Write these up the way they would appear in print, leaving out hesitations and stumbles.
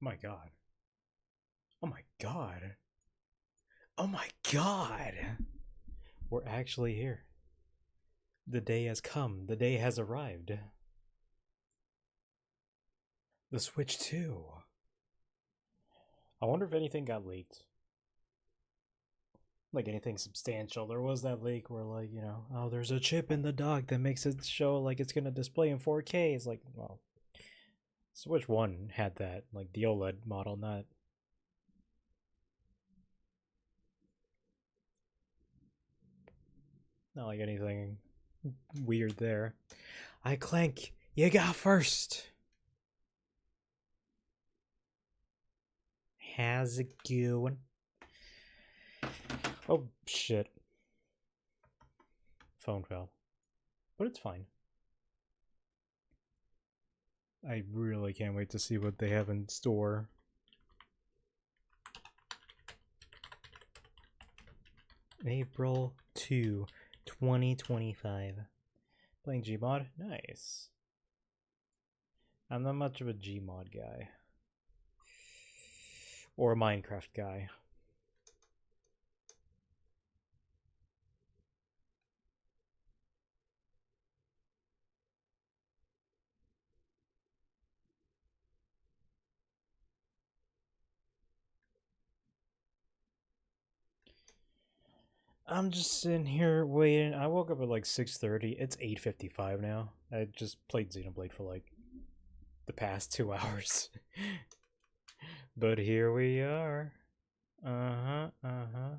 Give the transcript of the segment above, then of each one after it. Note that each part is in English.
My God. Oh my God. Oh my God. We're actually here. The day has come. The day has arrived. The Switch 2. I wonder if anything got leaked. Like anything substantial. There was that leak where, like, oh, there's a chip in the dock that makes it show like it's gonna display in 4K. It's like, well, Switch 1 had that, like the OLED model, not like anything weird there. I Clank, you got first. How's it going? Oh shit. Phone fell. But it's fine. I really can't wait to see what they have in store. April 2, 2025. Playing Gmod? Nice. I'm not much of a Gmod guy. Or a Minecraft guy. I'm just sitting here waiting. I woke up at like 6:30. It's 8:55 now. I just played Xenoblade for like the past 2 hours. But here we are. Uh-huh, uh-huh.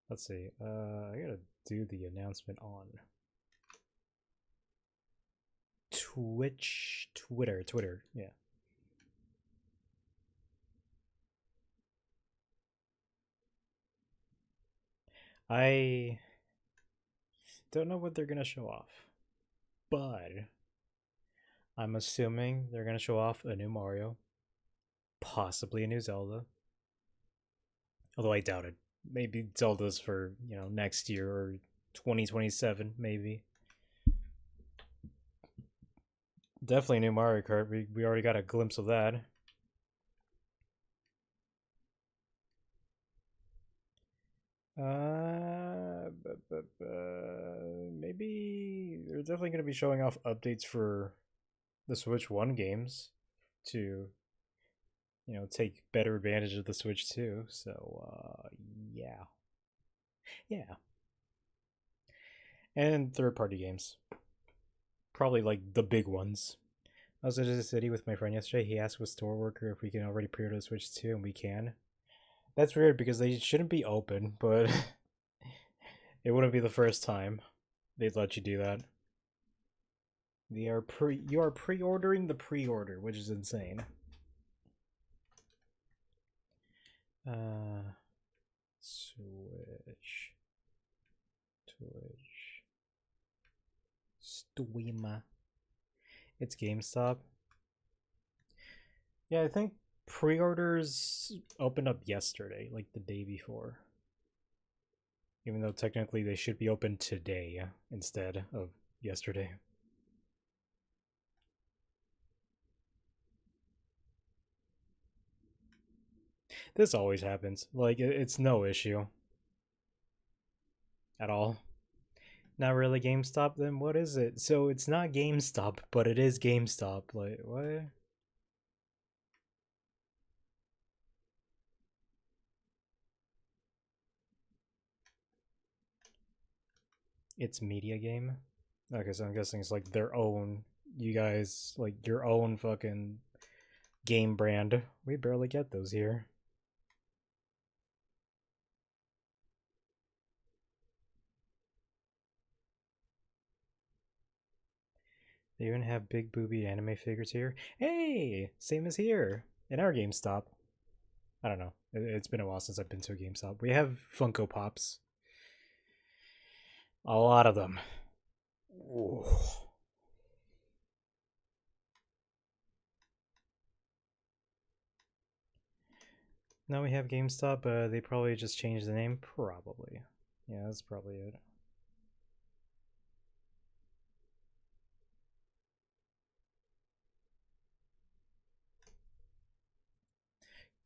Let's see. I gotta do the announcement on Twitter. Yeah. I don't know what they're gonna show off, but I'm assuming they're gonna show off a new Mario, possibly a new Zelda. Although I doubt it. Maybe Zelda's for, next year or 2027, maybe. Definitely a new Mario Kart. We already got a glimpse of that. Maybe they're definitely going to be showing off updates for the Switch 1 games to, take better advantage of the Switch 2. So, yeah. Yeah. And third party games. Probably like the big ones. I was at a city with my friend yesterday. He asked with store worker if we can already pre-order the Switch 2, and we can. That's weird because they shouldn't be open, but it wouldn't be the first time they'd let you do that. You are pre-ordering the pre-order, which is insane. Switch. Twitch. Streamer. It's GameStop. Yeah, I think pre-orders opened up yesterday, like the day before. Even though technically they should be open today instead of yesterday. This always happens. Like, it's no issue at all. Not really GameStop, then what is it? So it's not GameStop, but it is GameStop. Like, what? It's Media Game? Okay, so I'm guessing it's like their own, you guys, like your own fucking game brand. We barely get those here. They even have big booby anime figures here. Hey, same as here in our GameStop. I don't know. It's been a while since I've been to a GameStop. We have Funko Pops. A lot of them. Ooh. Now we have GameStop. They probably just changed the name. Probably. Yeah, that's probably it.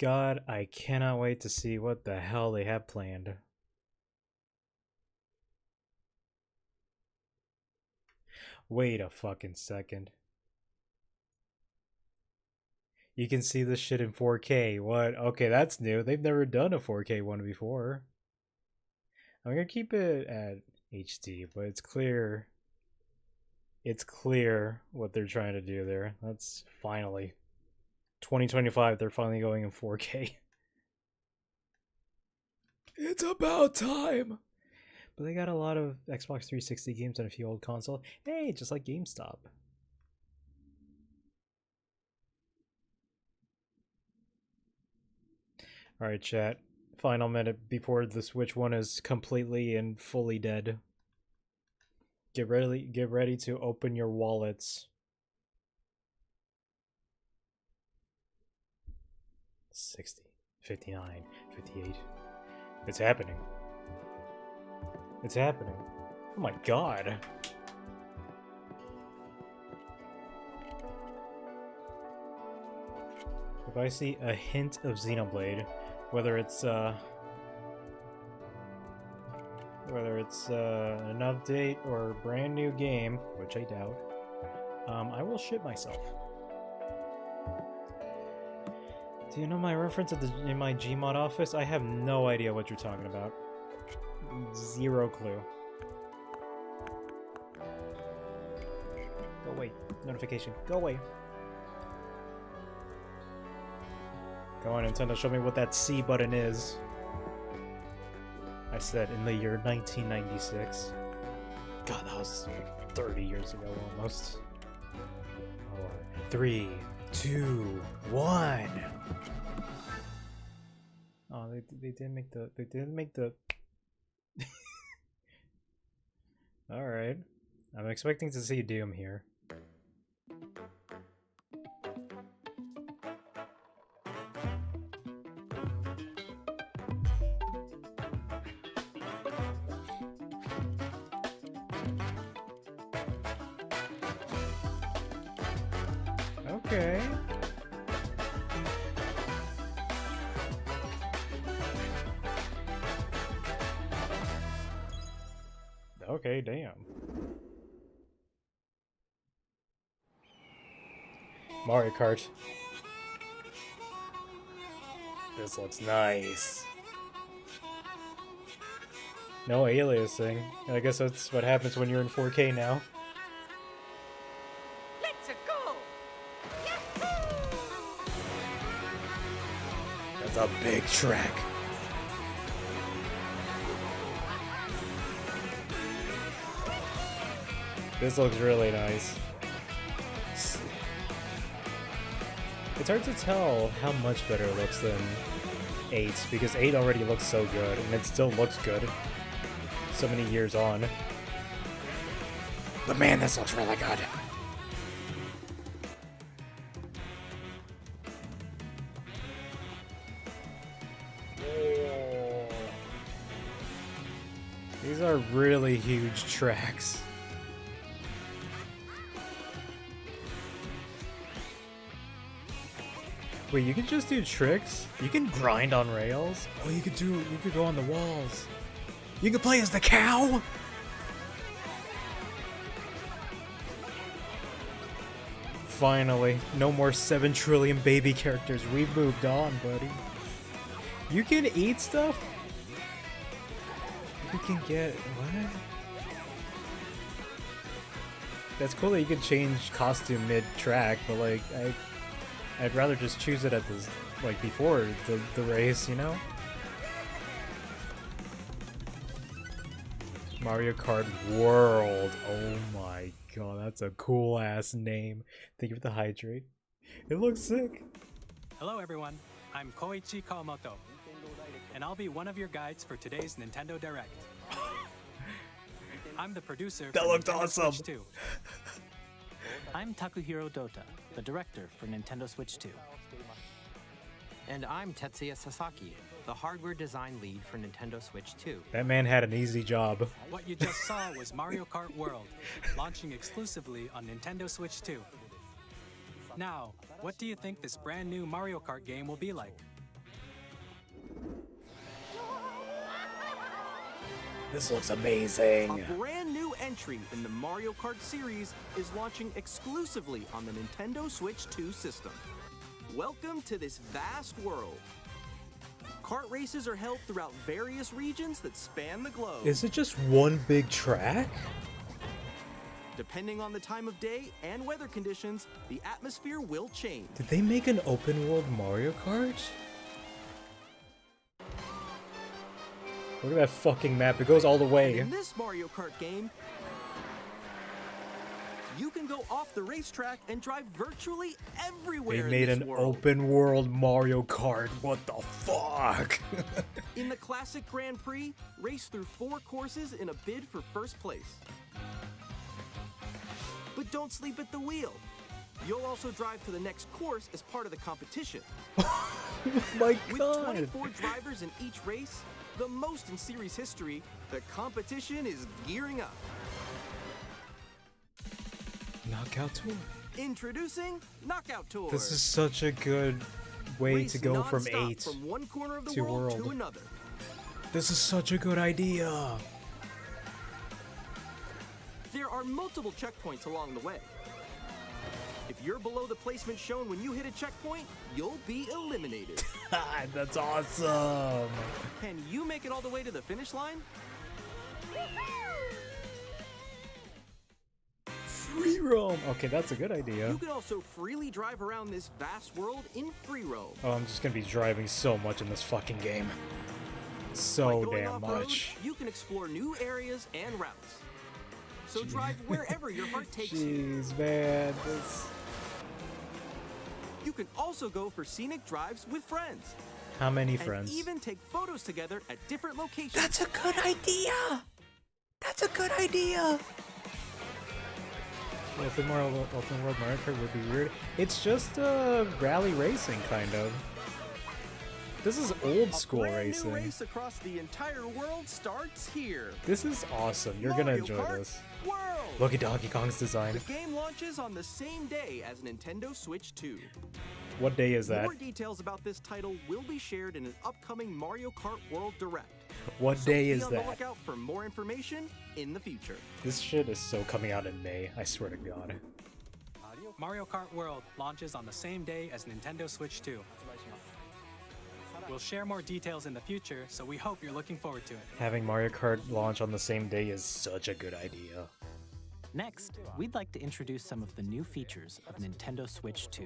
god, I cannot wait to see what the hell they have planned. Wait a fucking second. You can see this shit in 4K. What? Okay, that's new. They've never done a 4K one before. I'm gonna keep it at HD, but it's clear. It's clear what they're trying to do there. That's finally 2025. They're finally going in 4K. It's about time. But they got a lot of Xbox 360 games and a few old consoles. Hey, just like GameStop. Alright, chat. Final minute before the Switch 1 is completely and fully dead. Get ready to open your wallets. 60, 59, 58. It's happening. It's happening. Oh my god. If I see a hint of Xenoblade, whether it's an update or a brand new game, which I doubt, I will shit myself. Do you know my reference in my Gmod office? I have no idea what you're talking about. Zero clue. Go away. Notification. Go away. Go on, Nintendo, show me what that C button is. I said in the year 1996. God, that was 30 years ago almost. 3, 2, 1. Oh, they didn't make the All right. I'm expecting to see Doom here. Okay. Okay, damn. Mario Kart. This looks nice. No aliasing. I guess that's what happens when you're in 4K now. Let's go. That's a big track. This looks really nice. It's hard to tell how much better it looks than 8, because 8 already looks so good, and it still looks good so many years on. But man, this looks really good. These are really huge tracks. Wait, you can just do tricks? You can grind on rails? Oh, you could go on the walls. You can play as the cow? Finally, no more 7 trillion baby characters. We've moved on, buddy. You can eat stuff? You can get... what? That's cool that you can change costume mid-track, but like, I'd rather just choose it at the, like, before the race, you know? Mario Kart World. Oh my god, that's a cool ass name. Thank you for the hydrate. It looks sick. Hello everyone, I'm Koichi Kawamoto, and I'll be one of your guides for today's Nintendo Direct. I'm the producer That for looked Nintendo awesome. Switch 2. I'm Takuhiro Dota, the director for Nintendo Switch 2. And I'm Tetsuya Sasaki, the hardware design lead for Nintendo Switch 2. That man had an easy job. What you just saw was Mario Kart World, launching exclusively on Nintendo Switch 2. Now, what do you think this brand new Mario Kart game will be like? This looks amazing. A brand new entry in the Mario Kart series is launching exclusively on the Nintendo Switch 2 system. Welcome to this vast world. Kart races are held throughout various regions that span the globe. Is it just one big track? Depending on the time of day and weather conditions, the atmosphere will change. Did they make an open world Mario Kart? Look at that fucking map, it goes all the way. In this Mario Kart game, you can go off the racetrack and drive virtually everywhere. They made in this an world. open world Mario Kart, what the fuck? In the classic Grand Prix, race through 4 courses in a bid for first place. But don't sleep at the wheel. You'll also drive to the next course as part of the competition. My With god! 24 drivers in each race, the most in series history, the competition is gearing up. Knockout Tour. Introducing Knockout Tour. This is such a good way Race to go from non-stop 8 from one corner of the to world to world. another. This is such a good idea. There are multiple checkpoints along the way. If you're below the placement shown when you hit a checkpoint, you'll be eliminated. That's awesome. Can you make it all the way to the finish line? Free roam. Okay, that's a good idea. You can also freely drive around this vast world in free roam. Oh, I'm just gonna be driving so much in this fucking game. By So going damn off-road, much. you can explore new areas and routes. So drive wherever your heart takes you. Jeez, man. This... You can also go for scenic drives with friends. How many And friends? even take photos together at different locations. That's a good idea. That's a good idea. Open world Mario Kart would be weird. It's just rally racing, kind of. This is old school A brand racing. new race across the entire world starts here. This is awesome. You're gonna Mario enjoy Kart this. World. Look at Donkey Kong's design. The game launches on the same day as Nintendo Switch 2. What day is that? More details about this title will be shared in an upcoming Mario Kart World Direct. What So day be is on the that? lookout for more information in the future. This shit is so coming out in May. I swear to God. Mario Kart World launches on the same day as Nintendo Switch 2. We'll share more details in the future, so we hope you're looking forward to it. Having Mario Kart launch on the same day is such a good idea. Next, we'd like to introduce some of the new features of Nintendo Switch 2.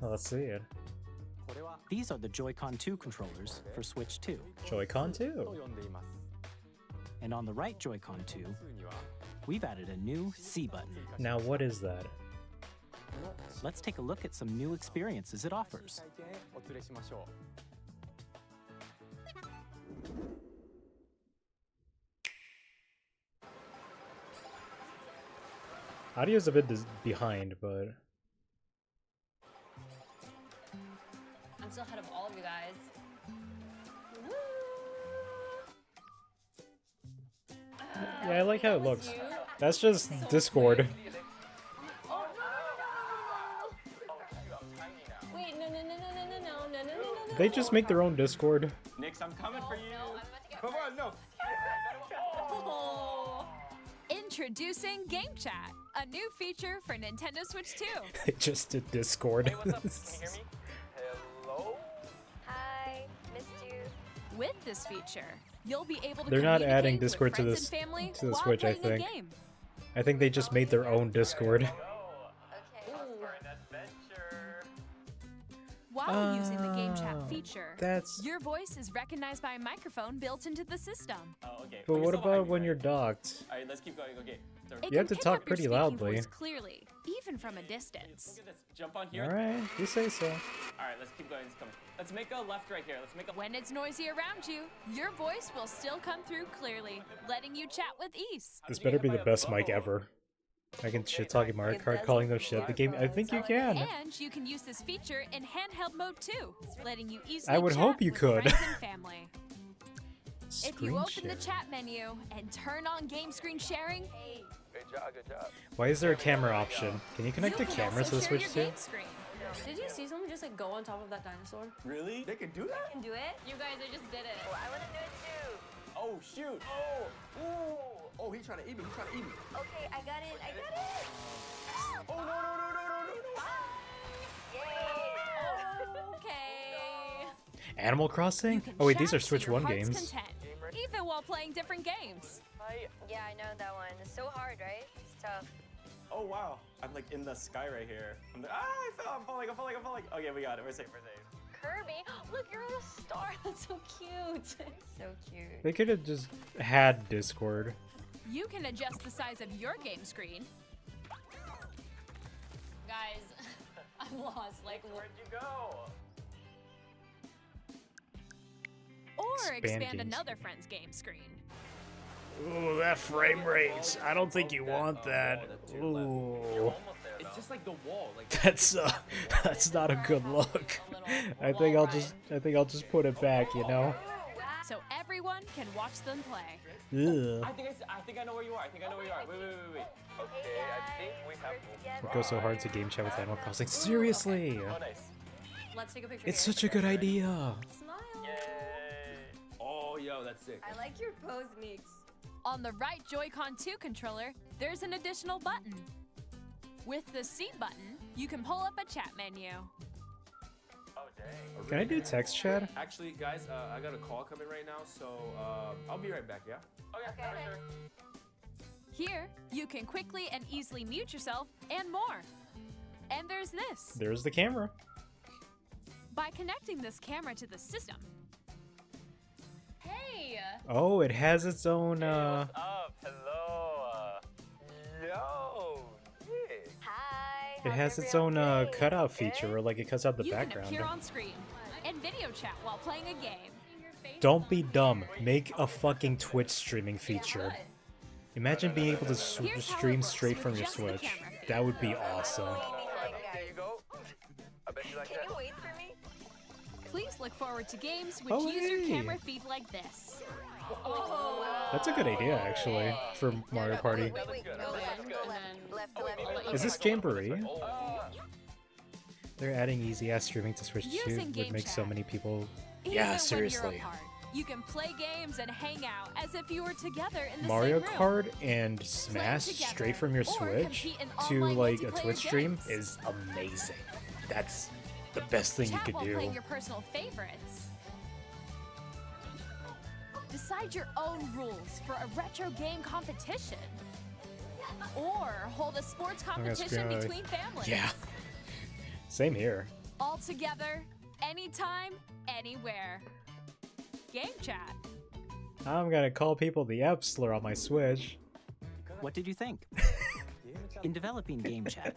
Well, let's see it. These are the Joy-Con 2 controllers for Switch 2. Joy-Con 2. And on the right Joy-Con 2, we've added a new C button. Now, what is that? Let's take a look at some new experiences it offers. Audio's a bit behind, but... I'm still ahead of all of you guys. Yeah, I like how it looks. You? That's just Discord. Oh no! Wait, no! They just make their own Discord. Nix, I'm coming for you. No, I'm about to get. Come on, no. Oh. Introducing Game Chat, a new feature for Nintendo Switch 2. They just did Discord. Hey, what's up? Can you hear me? Hello? Hi, missed you. With this feature, you'll be able to They're not communicate adding with Discord to friends this and family to the while Switch, I playing a think. game. I think they just made their own Discord. Okay. For an adventure. While using the Game Chat Oh, feature, That's... your voice is recognized by a microphone built into the system. Oh, okay. But you're what still about behind me, when right? you're docked? Alright, let's keep going. Okay. So, It You have can to pick talk up your pretty speaking loudly. voice clearly, even from a distance. look at this. Jump on here. Alright, you say so. Alright, let's keep going. Let's make a left right here. Let's make a When it's noisy around you, your voice will still come through clearly, letting you chat with ease. This better be the best mic ever. I can shit talking Mario Kart, calling them shit. The game, I think you can. And you can use this feature in handheld mode too, letting you easily I would chat hope you with could. friends and family. If you Screen open the share. chat menu and turn on game screen sharing, Good job. Why is there a camera option? Can you connect you the can cameras to also the share Switch your too? game screen. Did you see someone just like go on top of that dinosaur? Really? They can do that? Can do it? You guys, I just did it. Oh, I want to do it too. Oh, shoot. Oh. Ooh. Oh, he's trying to eat me. He's trying to eat me. Okay, I got it. I got it. Oh, no, no, no, no, no, no, no. Yay. Okay. Animal You Crossing? can Oh wait, these chat are to Switch your 1 heart's games. content, even while playing different games. Yeah, I know that one. It's so hard, right? It's tough. Oh, wow. I'm like in the sky right here. I'm like, I fell. I'm falling. I'm falling. I'm falling. Okay, we got it. We're safe. We're safe. Kirby, look, you're on a star. That's so cute. So cute. They could have just had Discord. You can adjust the size of your game screen, Guys, I'm lost. Like, Where'd you go? or Expand expand game another friend's game screen. Ooh, that frame rate. I don't think you want that. Ooh. It's just like the wall. Like That's not a good look. I think I'll just put it back, you know? So everyone can watch them play. Ugh. I think I know where you are. I think I know where you are. Wait. Okay, I think we have. It goes so hard to game chat with Animal Crossing. Seriously! Oh, nice. let's take a picture. It's here. such a good idea. Smile. Yay. Oh, yo, that's sick. I like your pose, Meeks. On the right Joy-Con 2 controller, there's an additional button. With the C button, you can pull up a chat menu. Oh, dang. Can I do text chat? Actually, guys, I got a call coming right now, so I'll be right back, yeah? Okay, for sure. Here, you can quickly and easily mute yourself and more. And there's this. There's the camera. By connecting this camera to the system, Hey. Oh, it has its own, What's up? Hello. Yo. Yeah. Hi. It how's has its everyone own doing? cutout feature where like it cuts out the you can background. appear on screen and video chat while playing a game. Don't be dumb. Make a fucking Twitch streaming feature. Imagine being able to Here's how it stream works straight with from your just the Switch. camera feed. That would be awesome. There you go. I bet you like Can that. you wait for me? Please look forward to games which Oh, use your hey. camera feed like this. Oh. That's a good idea, actually, for Mario Party. Wait, go left, go left. Left, left. Is this Jamboree? They're adding easy-ass streaming to Switch 2 Using would game make so chat. many people... Even Yeah, when you're seriously. apart, you can play games and hang out as if you were together in the Mario same room. Kart and Smash together straight from your or Switch compete in to online like a multiplayer Twitch stream games. is amazing. That's the best thing you Chat could while do. playing your personal favorites. Decide your own rules for a retro game competition. Or hold a sports gonna competition scream out. between families. Yeah. Same here. All together, anytime, anywhere. Game chat. I'm gonna call people the F slur on my Switch. What did you think? In developing Game Chat,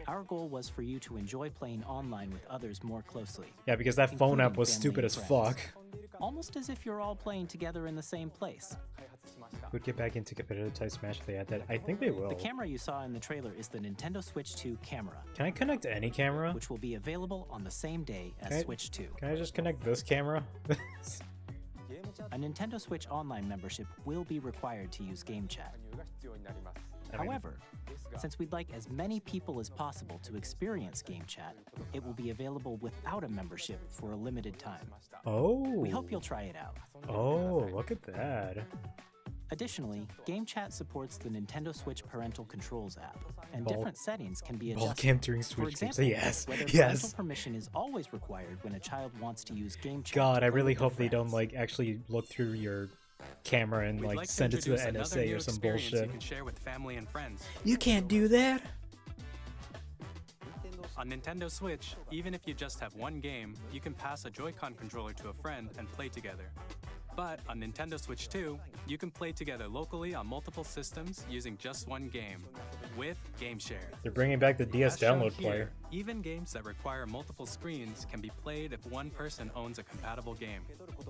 our goal was for you to enjoy playing online with others more closely. Yeah, because that phone app including was family stupid and as friends. fuck. Almost as if you're all playing together in the same place. Would get back into competitive type Smash if they add that. I think they will. The camera you saw in the trailer is the Nintendo Switch 2 camera, Can I connect any camera? which will be available on the same day as Can I- Switch 2. Can I just connect this camera? A Nintendo Switch Online membership will be required to use Game Chat. I mean, However, since we'd like as many people as possible to experience Game Chat, it will be available without a membership for a limited time. oh. We hope you'll try it out. Oh, look at that. Additionally, Game Chat supports the Nintendo Switch Parental Controls app, and Ball- different settings can be Ball adjusted. cam during For Switch games. example, Yes. whether Yes. parental permission is always required when a child wants to use Game Chat. God, to I play really with their hope they don't friends. like actually look through your camera and We'd like like to send it to the introduce another NSA new or some experience bullshit. You can share with family and friends. You can't do that. On Nintendo Switch, even if you just have one game, you can pass a Joy-Con controller to a friend and play together. But on Nintendo Switch 2, you can play together locally on multiple systems using just one game, with Game Share. They're bringing back the DS As shown download here, player. even games that require multiple screens can be played if one person owns a compatible game.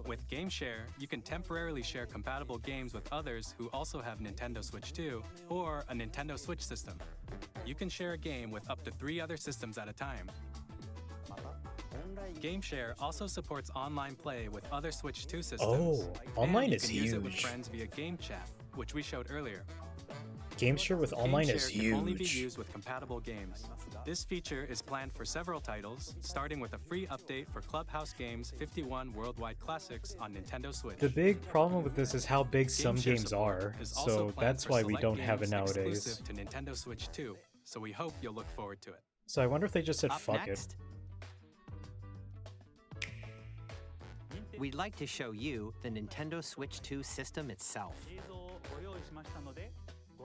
With Game Share, you can temporarily share compatible games with others who also have Nintendo Switch 2 or a Nintendo Switch system. You can share a game with up to 3 other systems at a time. Game Share also supports online play with other Switch 2 systems. Oh, online and you is can use it with huge. friends via Game Chat, which we showed earlier. Game share with online is Game share can only be huge. used with compatible games. This feature is planned for several titles, starting with a free update for Clubhouse Games 51 Worldwide Classics on Nintendo Switch. The big problem with this is how big some Game share games support are, is also so planned that's for why we select don't have it games nowadays. exclusive to Nintendo Switch 2, so we hope you'll look forward to it. So I wonder if they just said Up fuck next, we'd like to show you the Nintendo Switch 2 system itself.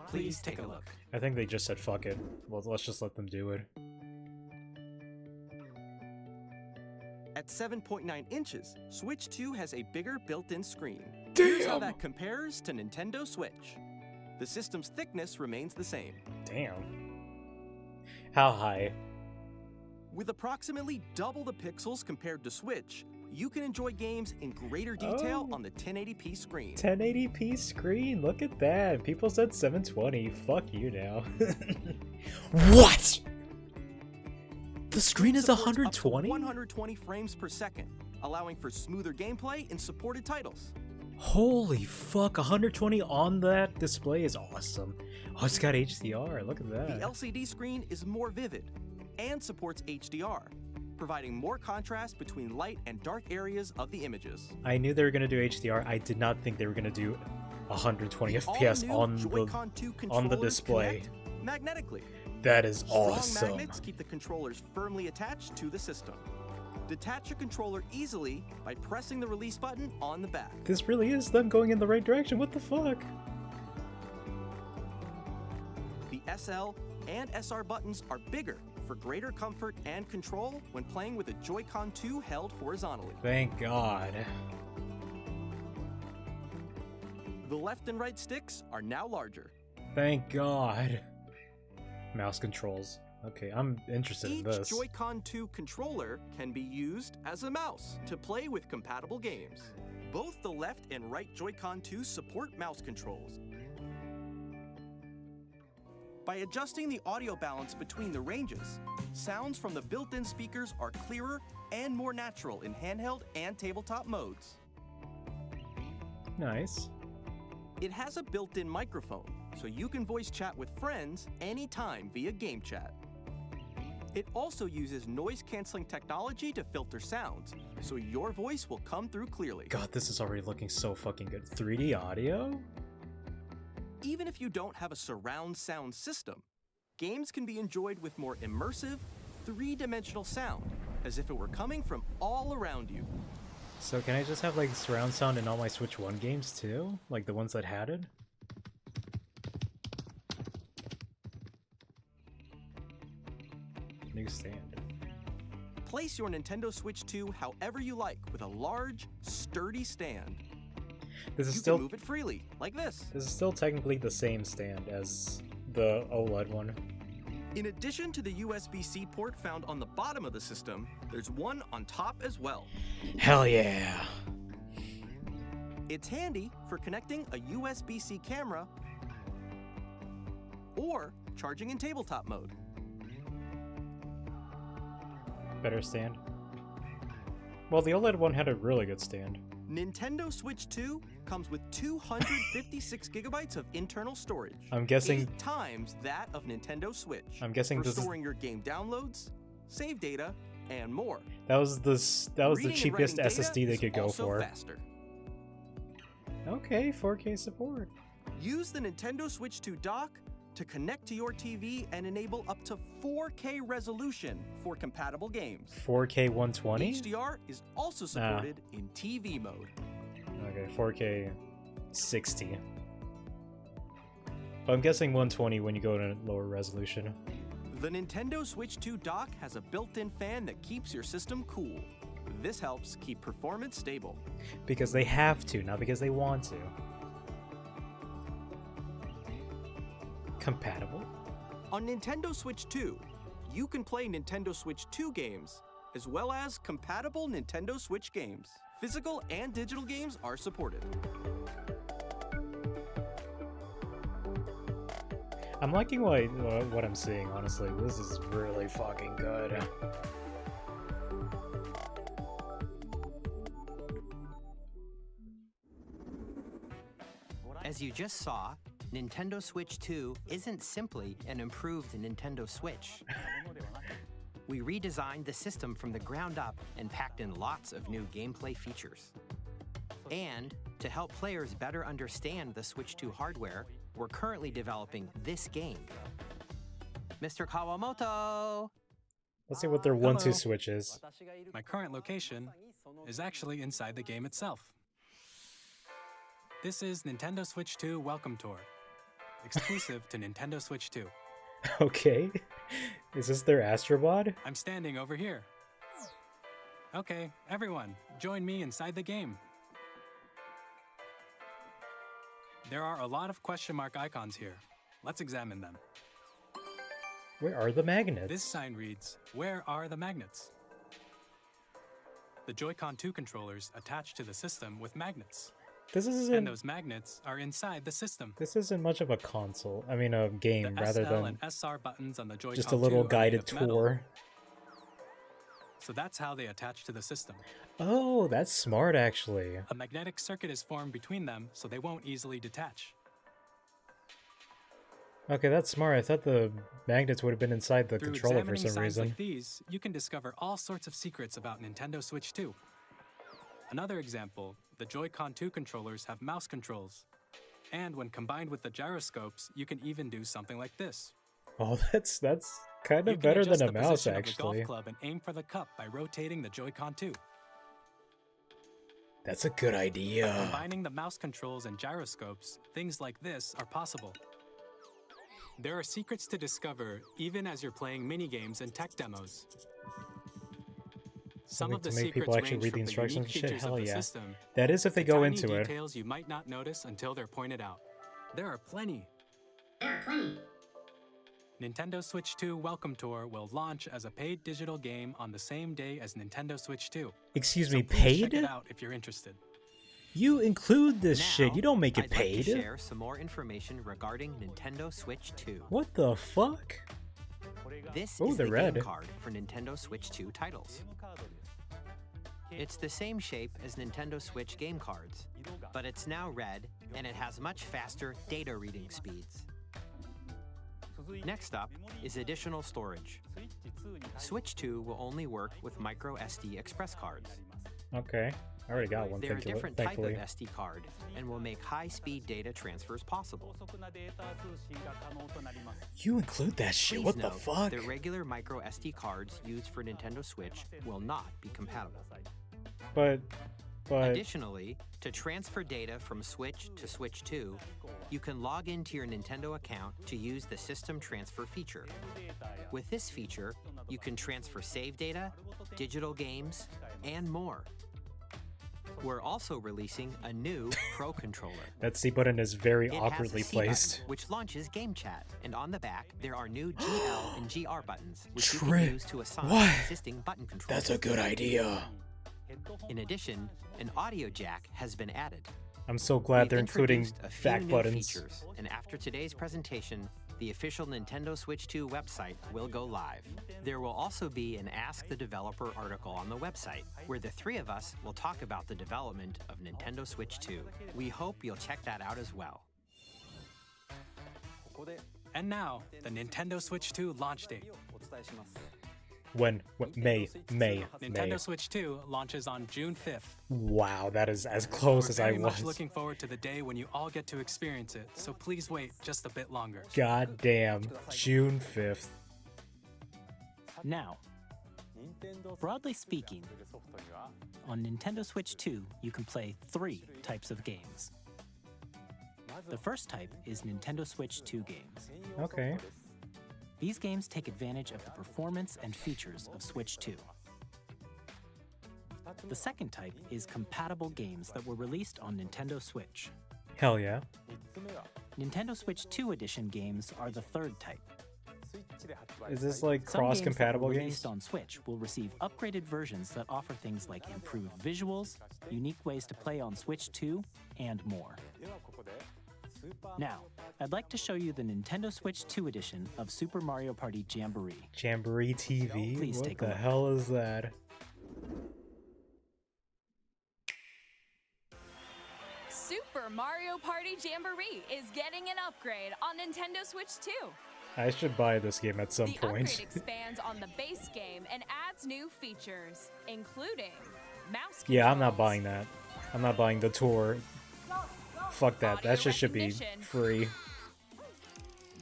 Please take a look. it. I think they just said fuck it. Well, let's just let them do it. At 7.9 inches, Switch 2 has a bigger built-in screen. Here's how that compares to Nintendo Switch. The system's thickness remains the same. Damn. How high? With approximately double the pixels compared to Switch, you can enjoy games in greater detail Oh. on the 1080p screen. 1080p screen, look at that. People said 720. Fuck you now. What? The screen is Supports up to 120? 120 frames per second, allowing for smoother gameplay in supported titles. Holy fuck, 120 on that display is awesome. Oh, it's got HDR, look at The that. LCD screen is more vivid and supports HDR, providing more contrast between light and dark areas of the images. I knew they were gonna do HDR. I did not think they were gonna do 120 FPS all-new Joy-Con 2 on the controllers display. connect magnetically. That is Strong awesome. magnets keep the controllers firmly attached to the system. Detach a controller easily by pressing the release button on the back. This really is them going in the right direction. What the fuck? The SL and SR buttons are bigger for greater comfort and control when playing with a Joy-Con 2 held horizontally. Thank God. The left and right sticks are now larger. Thank God. Mouse controls. Okay, I'm interested in Each this. Joy-Con 2 controller can be used as a mouse to play with compatible games. Both the left and right Joy-Con 2 support mouse controls. By adjusting the audio balance between the ranges, sounds from the built-in speakers are clearer and more natural in handheld and tabletop modes. Nice. It has a built-in microphone, so you can voice chat with friends anytime via game chat. It also uses noise-canceling technology to filter sounds, so your voice will come through clearly. God, this is already looking so fucking good. 3D audio? Even if you don't have a surround sound system, games can be enjoyed with more immersive, three-dimensional sound, as if it were coming from all around you. So can I just have like surround sound in all my Switch 1 games too? Like the ones that had it? New stand. Place your Nintendo Switch 2 however you like with a large, sturdy stand. This is You still can move it freely, like this. this is still technically the same stand as the OLED one. In addition to the USB-C port found on the bottom of the system, there's one on top as well. Hell yeah. It's handy for connecting a USB-C camera or charging in tabletop mode. Better stand. Well, the OLED one had a really good stand. Nintendo Switch 2 comes with 256 gigabytes of internal storage. I'm guessing 8 times that of Nintendo Switch. I'm guessing for this is storing your game downloads, save data, and more. that was the Reading and cheapest writing data SSD they is could go also for. faster. Okay, 4K support. Use the Nintendo Switch 2 dock to connect to your TV and enable up to 4K resolution for compatible games. 4K 120? HDR is also supported in TV mode. Okay, 4K 60. But I'm guessing 120 when you go to lower resolution. The Nintendo Switch 2 dock has a built-in fan that keeps your system cool. This helps keep performance stable. Because they have to, not because they want to. Compatible? On Nintendo Switch 2, you can play Nintendo Switch 2 games, as well as compatible Nintendo Switch games. Physical and digital games are supported. I'm liking what I'm seeing, honestly. This is really fucking good. As you just saw, Nintendo Switch 2 isn't simply an improved Nintendo Switch. We redesigned the system from the ground up and packed in lots of new gameplay features. And to help players better understand the Switch 2 hardware, we're currently developing this game. Mr. Kawamoto! Let's see what their Hello. 1-2 switch is. My current location is actually inside the game itself. This is Nintendo Switch 2 Welcome Tour, exclusive to Nintendo Switch 2. Okay. Is this their Astrobot? I'm standing over here. Okay, everyone, join me inside the game. There are a lot of question mark icons here. Let's examine them. Where are the magnets? This sign reads, "Where are the magnets?" The Joy-Con 2 controllers attach to the system with magnets, This and isn't. those magnets are inside the system. This isn't much of a console. I mean, a The game rather SL than and SR buttons on the Joy-Con just a little 2 are made guided of metal, tour. so that's how they attach to the system. Oh, that's smart, actually. A magnetic circuit is formed between them, so they won't easily detach. Okay, that's smart. I thought the magnets would have been inside the Through controller for examining some signs reason. like these, you can discover all sorts of secrets about Nintendo Switch 2. Another example, the Joy-Con 2 controllers have mouse controls. And when combined with the gyroscopes, you can even do something like this. Oh, that's kind You of can better adjust than a the mouse, position of the actually. golf club and aim for the cup by rotating the Joy-Con 2. That's a good By idea. combining the mouse controls and gyroscopes, things like this are possible. There are secrets to discover even as you're playing mini-games and tech demos. Some Something of the to make secrets people actually range read from the instructions. unique Shit, features hell of the yeah. system That is if they to go tiny into it. details you might not notice until they're pointed out. There are plenty. Nintendo Switch 2 Welcome Tour will launch as a paid digital game on the same day as Nintendo Switch 2. Excuse So me, please check paid? it out if you're interested. You include this Now, shit. You don't make it I'd like paid. to share some more information regarding Nintendo Switch 2. What the fuck? This Oh, is they're the red. game card for Nintendo Switch 2 titles. It's the same shape as Nintendo Switch game cards, but it's now red and it has much faster data reading speeds. Next up is additional storage. Switch 2 will only work with micro SD express cards. Okay. I already got one, They're a different type of thankfully. SD card and will make high-speed data transfers possible. You include that shit? Please What the note fuck? that regular micro SD cards used for Nintendo Switch will not be compatible. But Additionally, to transfer data from Switch to Switch 2, you can log into your Nintendo account to use the System Transfer feature. With this feature, you can transfer save data, digital games, and more. We're also releasing a new Pro controller. that C button is very It has a awkwardly C button, placed. which launches Game Chat, and on the back there are new GL and GR buttons, which you Tri- can use to assign What? existing button controls. That's a good idea. In addition, an audio jack has been added. I'm so glad We've they're including introduced a few back new buttons. features, and after today's presentation, the official Nintendo Switch 2 website will go live. There will also be an Ask the Developer article on the website, where the three of us will talk about the development of Nintendo Switch 2. We hope you'll check that out as well. And now, the Nintendo Switch 2 launch date. When? May. Nintendo Switch 2 launches on June 5th. Wow, that is as close We're as I very much was. looking forward to the day when you all get to experience it, so please wait just a bit longer. God damn. June 5th. Now, broadly speaking, on Nintendo Switch 2, you can play 3 types of games. The first type is Nintendo Switch 2 games. Okay. These games take advantage of the performance and features of Switch 2. The second type is compatible games that were released on Nintendo Switch. Hell yeah. Nintendo Switch 2 edition games are the third type. Is this like Some games that cross-compatible were games? released on Switch will receive upgraded versions that offer things like improved visuals, unique ways to play on Switch 2, and more. Now, I'd like to show you the Nintendo Switch 2 edition of Super Mario Party Jamboree. Jamboree TV? Please What take a the look. hell is that? Super Super Mario Party Jamboree is getting an upgrade on Nintendo Switch 2. I should buy this game at some The point. upgrade expands on the base game and adds new features, including mouse controls. Yeah, I'm not buying that. I'm not buying the tour. Fuck that. Audio That shit should be recognition. free.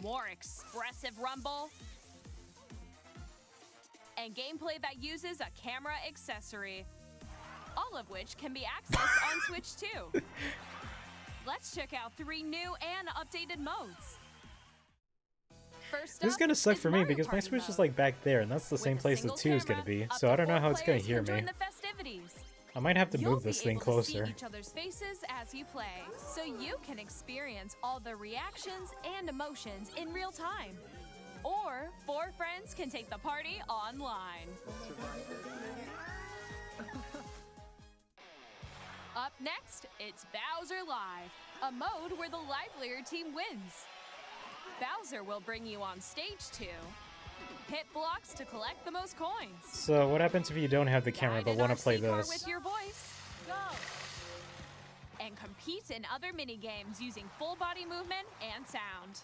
More expressive rumble, and gameplay that uses a camera accessory, all of which can be accessed on Switch 2. Let's check out 3 new and updated modes. First This is up gonna suck is for me Mario because my Party Switch is mode. like back there, and that's the With same a place the single 2 is gonna camera, be, up so to I don't know 4 how it's gonna players hear can join me. the festivities. I might have to You'll move this be thing able to closer. see each other's faces as you play, so you can experience all the reactions and emotions in real time. Or 4 friends can take the party online. Up next, it's Bowser Live, a mode where the livelier team wins. Bowser will bring you on stage 2. Hit blocks to collect the most coins. So what happens if you don't have the camera Guide but an want to play RC car this? with your voice. Go. And compete in other mini games using full body movement and sound.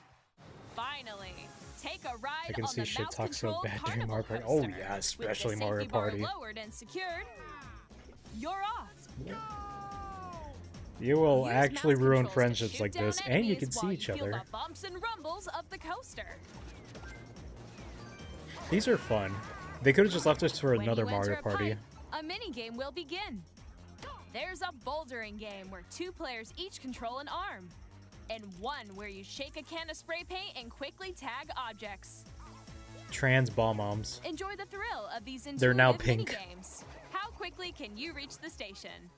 Finally, take a ride I can on see the shit talk so mouse-controlled bad during carnival Mario Party. coaster. Oh yeah, With especially the Mario safety bar Party. lowered and secured, you're off. You will Use actually mouse ruin controls to friendships shoot like down this, and you enemies can see while each you feel other. the bumps and rumbles of the coaster. These are fun. They could have just left us for When another you enter Mario a Party. pipe, a mini game will begin. There's a bouldering game where 2 players each control an arm, and one where you shake a can of spray paint and quickly tag objects. Trans bomb moms. Enjoy the thrill of these They're now intuitive pink. mini-games. How quickly can you reach the station?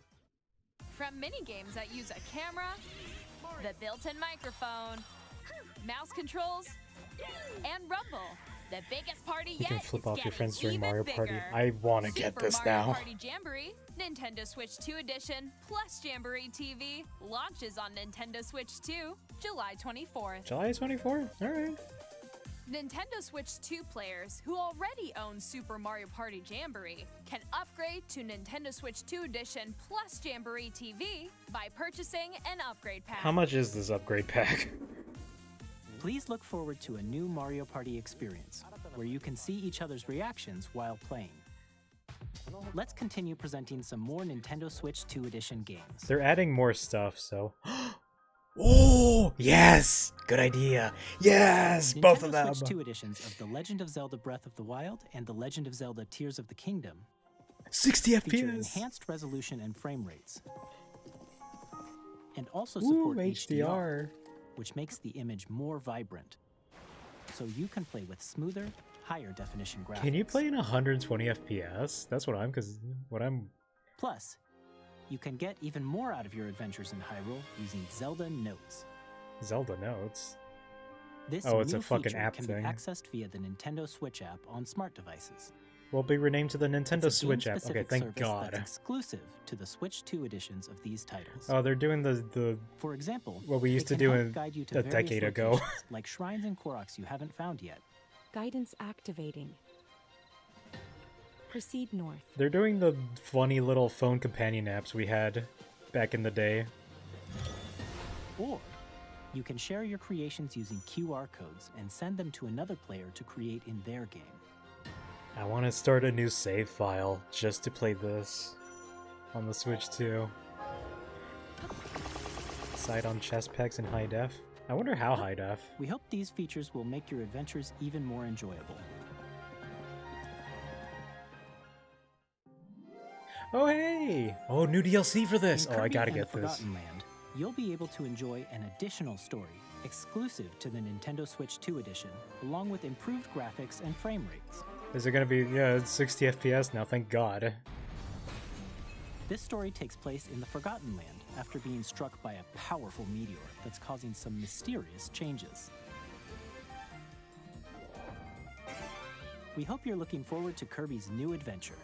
From mini-games that use a camera, the built-in microphone, mouse controls, and rumble, the biggest party You yet can flip is off your getting friends during even Mario Party. bigger. I want to get Super this Mario now. Party Jamboree, Nintendo Switch 2 Edition, plus Jamboree TV, launches on Nintendo Switch 2, July 24th. July 24th? Alright. Nintendo Switch 2 players who already own Super Mario Party Jamboree can upgrade to Nintendo Switch 2 Edition plus Jamboree TV by purchasing an upgrade pack. How much is this upgrade pack? Please look forward to a new Mario Party experience, where you can see each other's reactions while playing. Let's continue presenting some more Nintendo Switch 2 Edition games. They're adding more stuff, so... Oh! Yes! Good idea! Yes! Both of Nintendo them! Switch 2 editions of The Legend of Zelda Breath of the Wild and The Legend of Zelda Tears of the Kingdom 60 feature FPS! enhanced resolution and frame rates, and also Ooh, support HDR, HDR. which makes the image more vibrant, so you can play with smoother, higher definition graphics. Can you play in 120 FPS? That's what I'm... Plus, you can get even more out of your adventures in Hyrule using Zelda Notes. Zelda Notes. This Oh, it's new a fucking feature app can thing. be accessed via the Nintendo Switch app on smart devices. Will be renamed to the Nintendo It's a Switch app. Okay, game-specific thank service God. That's exclusive to the Switch 2 editions of these titles. Oh, they're doing the For example, what we it used to can do help guide you to a various decade ago. locations, like shrines and Koroks you haven't found yet. Guidance activating. Proceed north. They're doing the funny little phone companion apps we had back in the day. Or you can share your creations using QR codes and send them to another player to create in their game. I want to start a new save file just to play this on the Switch 2. Sight on chest packs in high def. I wonder how high def. We hope these features will make your adventures even more enjoyable. Oh hey! Oh, new DLC for this! In Oh, I Kirby gotta and get the this. Forgotten Land, you'll be able to enjoy an additional story exclusive to the Nintendo Switch 2 edition, along with improved graphics and frame rates. Is it gonna be... Yeah, it's 60 FPS now, thank God. This story takes place in the Forgotten Land after being struck by a powerful meteor that's causing some mysterious changes. We hope you're looking forward to Kirby's new adventure.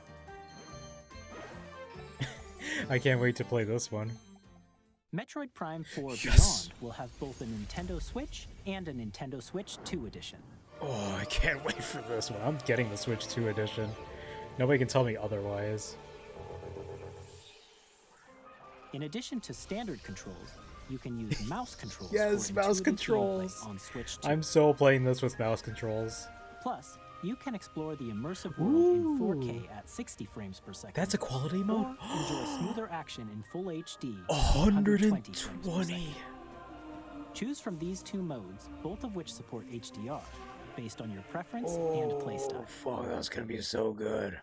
I can't wait to play this one. Metroid Prime 4 Yes! Beyond will have both a Nintendo Switch and a Nintendo Switch 2 edition. Oh, I can't wait for this one. I'm getting the Switch 2 edition. Nobody can tell me otherwise. In addition to standard controls, you can use mouse controls. Yes, for mouse intuitive gameplay controls. on Switch 2. I'm so playing this with mouse controls. Plus, you can explore the immersive world in 4K at 60 frames per second. That's a quality mode? Or enjoy smoother action in full HD at 120. frames per second. Choose from these two modes, both of which support HDR, based on your preference and playstyle. Fuck, that's gonna be so good.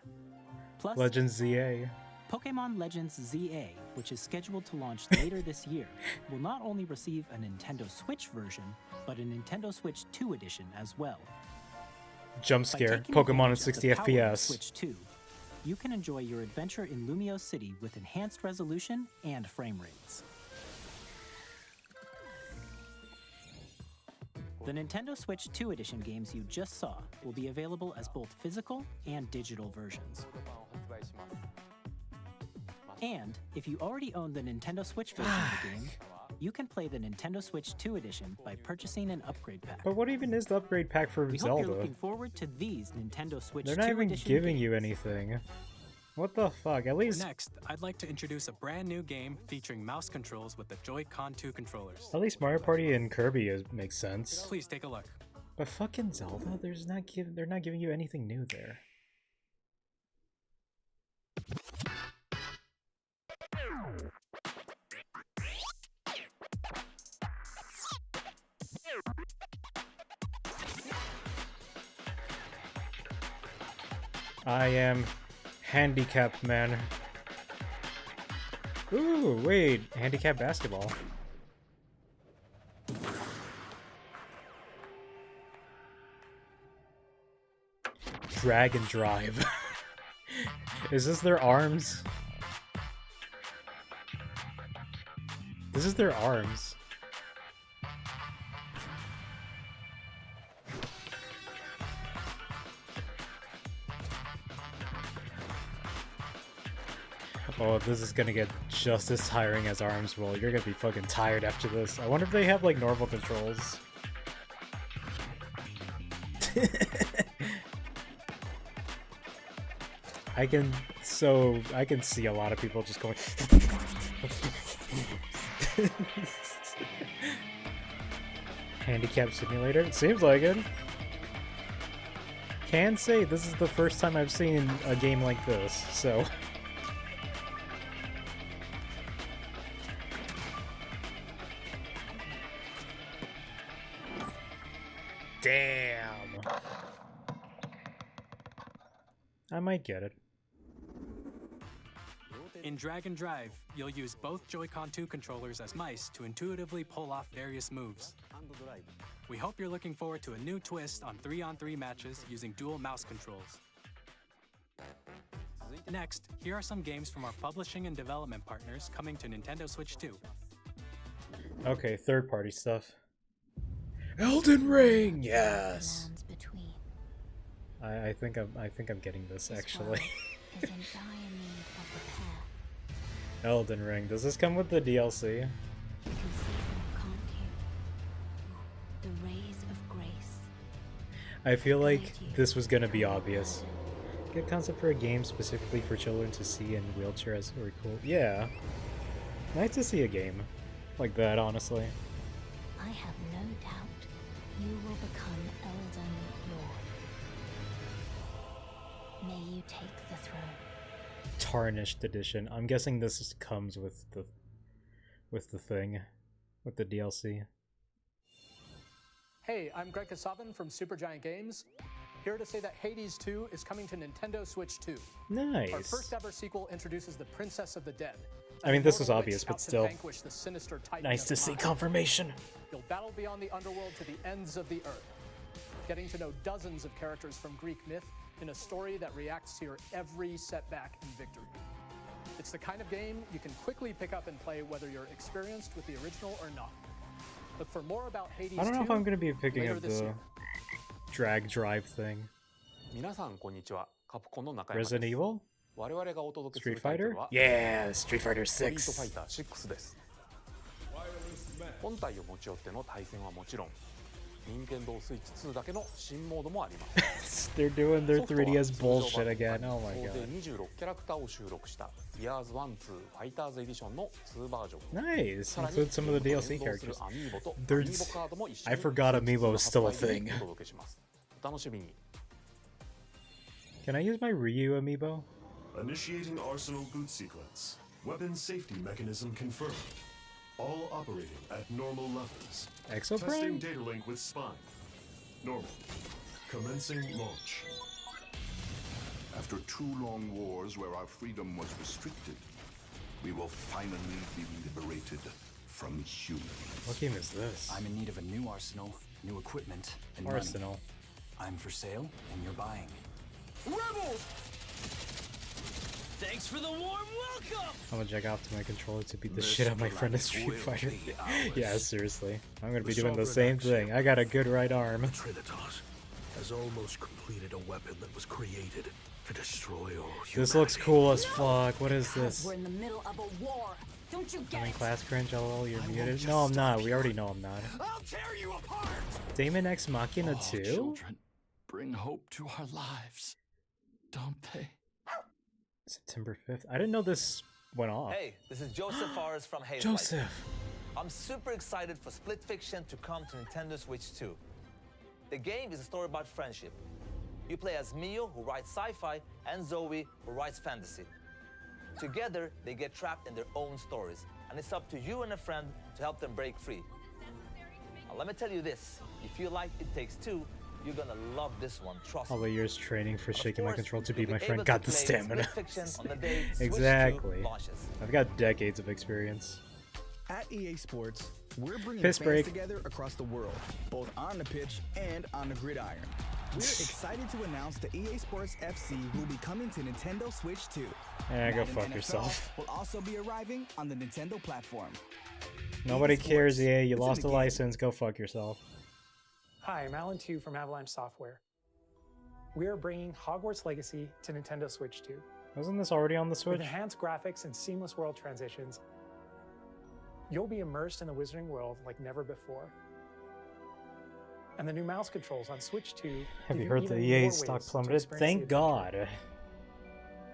Plus, Legends ZA. Pokemon Legends ZA, which is scheduled to launch later this year, will not only receive a Nintendo Switch version, but a Nintendo Switch 2 edition as well. Jump By scare. taking Pokemon at advantage of 60 the power of FPS. Switch 2, you can enjoy your adventure in Lumio City with enhanced resolution and frame rates. The Nintendo Switch 2 edition games you just saw will be available as both physical and digital versions. And if you already own the Nintendo Switch version of the game, you can play the Nintendo Switch 2 edition by purchasing an upgrade pack. But what even is the upgrade pack for We hope Zelda? you're looking forward to these Nintendo Switch 2 They're not even edition giving you games. anything. What the fuck? At least Next, I'd like to introduce a brand new game featuring mouse controls with the Joy-Con 2 controllers. Mario Party and Kirby makes sense. Please take a look. But fucking Zelda, they're not giving you anything new there. I am handicapped, man. Ooh, wait, handicap basketball. Drag and drive. Is this their arms? This is their arms. Oh, this is gonna get just as tiring as arms will. You're gonna be fucking tired after this. I wonder if they have like normal controls. I can see a lot of people just going handicap simulator? It seems like it. Can say this is the first time I've seen a game like this, so damn. I might get it. In Drag and Drive, you'll use both Joy-Con 2 controllers as mice to intuitively pull off various moves. We hope you're looking forward to a new twist on 3-on-3 matches using dual mouse controls. Next, here are some games from our publishing and development partners coming to Nintendo Switch 2. Okay, third-party stuff. Elden Ring, yes. Lands between. I think I'm getting this actually. Is in dire need of repair. Elden Ring. Does this come with the DLC? You can see them, can't you? The rays of grace. I feel like this was gonna be obvious. Good concept for a game specifically for children to see in wheelchairs or cool. Yeah. Nice to see a game like that, honestly. I have no doubt you will become Elden Lord. May you take the throne. Tarnished edition. I'm guessing this comes with the thing, with the DLC. Hey, I'm Greg Kasavin from Supergiant Games. Here to say that Hades 2 is coming to Nintendo Switch 2. Nice. Our first ever sequel introduces the Princess of the Dead. I mean, this was obvious, but still. The sinister titan Nice to of see time. confirmation. You'll battle beyond the underworld to the ends of the earth, getting to know dozens of characters from Greek myth in a story that reacts to your every setback and victory. It's the kind of game you can quickly pick up and play whether you're experienced with the original or not. Look for more about Hades 2. I don't know if I'm going to be picking later up this the year. drag drive thing. 皆さんこんにちは。カプコンの中山です。 Resident Evil? 我々がお届けす Street るタイト Fighter? ルは Yeah, Street Fighter ストリートファイ 6. ター6です。本体を持ち寄っての対戦はもちろん、Nintendo Switch 2だけの新モードもあります。They're doing their 3DS bullshit again. Oh my 総勢 god. 26キャラクターを収録した Years 1-2 Fighters Edition の2バージョン。 Nice. さらに Include some of the ゲー DLC ムと連動する characters. アミーボとアミ There's- ーボカードも一緒 I に forgot Amiibo is still a 発売日 thing. にお届けします。お楽しみに。 Can I use my Ryu amiibo? Initiating arsenal boot sequence. Weapon safety mechanism confirmed. All operating at normal levels. Exoprime? Testing data link with spine. Normal. Commencing launch. After 2 long wars where our freedom was restricted, we will finally be liberated from humans. What game is this? I'm in need of a new arsenal, new equipment, and Arsenal. money. I'm for sale, and you're buying. Rebels! Thanks for the warm welcome! I'm gonna jack off to my controller to beat the shit out of my friend in Street Fighter. Yeah, seriously. I'm gonna be doing the same thing. I got a good right arm. Trinitas has almost completed a weapon that was created to destroy all humanity. This looks cool as fuck. What is this? We're in the middle of a war. Don't you get I'm in it? class cringe, lol, you're muted. No, I'm not. We already know I'm not. I'll tear you apart. Damon X Machina 2? Children bring hope to our lives, don't they? September 5th. I didn't know this went off. Hey, this is Joseph Fares from Haze Joseph. Light. I'm super excited for Split Fiction to come to Nintendo Switch 2. The game is a story about friendship. You play as Mio, who writes sci-fi, and Zoe, who writes fantasy. Together, they get trapped in their own stories, and it's up to you and a friend to help them break free. Now, let me tell you this, if you like It Takes Two, you're gonna love this one, trust me. All the years training for shaking my control to beat my you'll be friend able got to the play stamina. Split Fiction on the day Switch 2 Exactly. launches. I've got decades of experience. At EA Sports, we're bringing Piss fans break. together across the world, both on the pitch and on the gridiron. We're excited to announce the EA Sports FC will be coming to Nintendo Switch 2. Yeah, go Madden fuck NFL yourself. will also be arriving on the Nintendo platform. Nobody Sports, cares, EA. You it's in lost the a game. license. Go fuck yourself. Hi, I'm Alan Tu from Avalanche Software. We are bringing Hogwarts Legacy to Nintendo Switch 2. Wasn't this already on the Switch? With enhanced graphics and seamless world transitions, you'll be immersed in the Wizarding World like never before. And the new mouse controls on Switch 2 Have give you heard even the more EA ways stock to plummeted? experience Thank the adventure. God.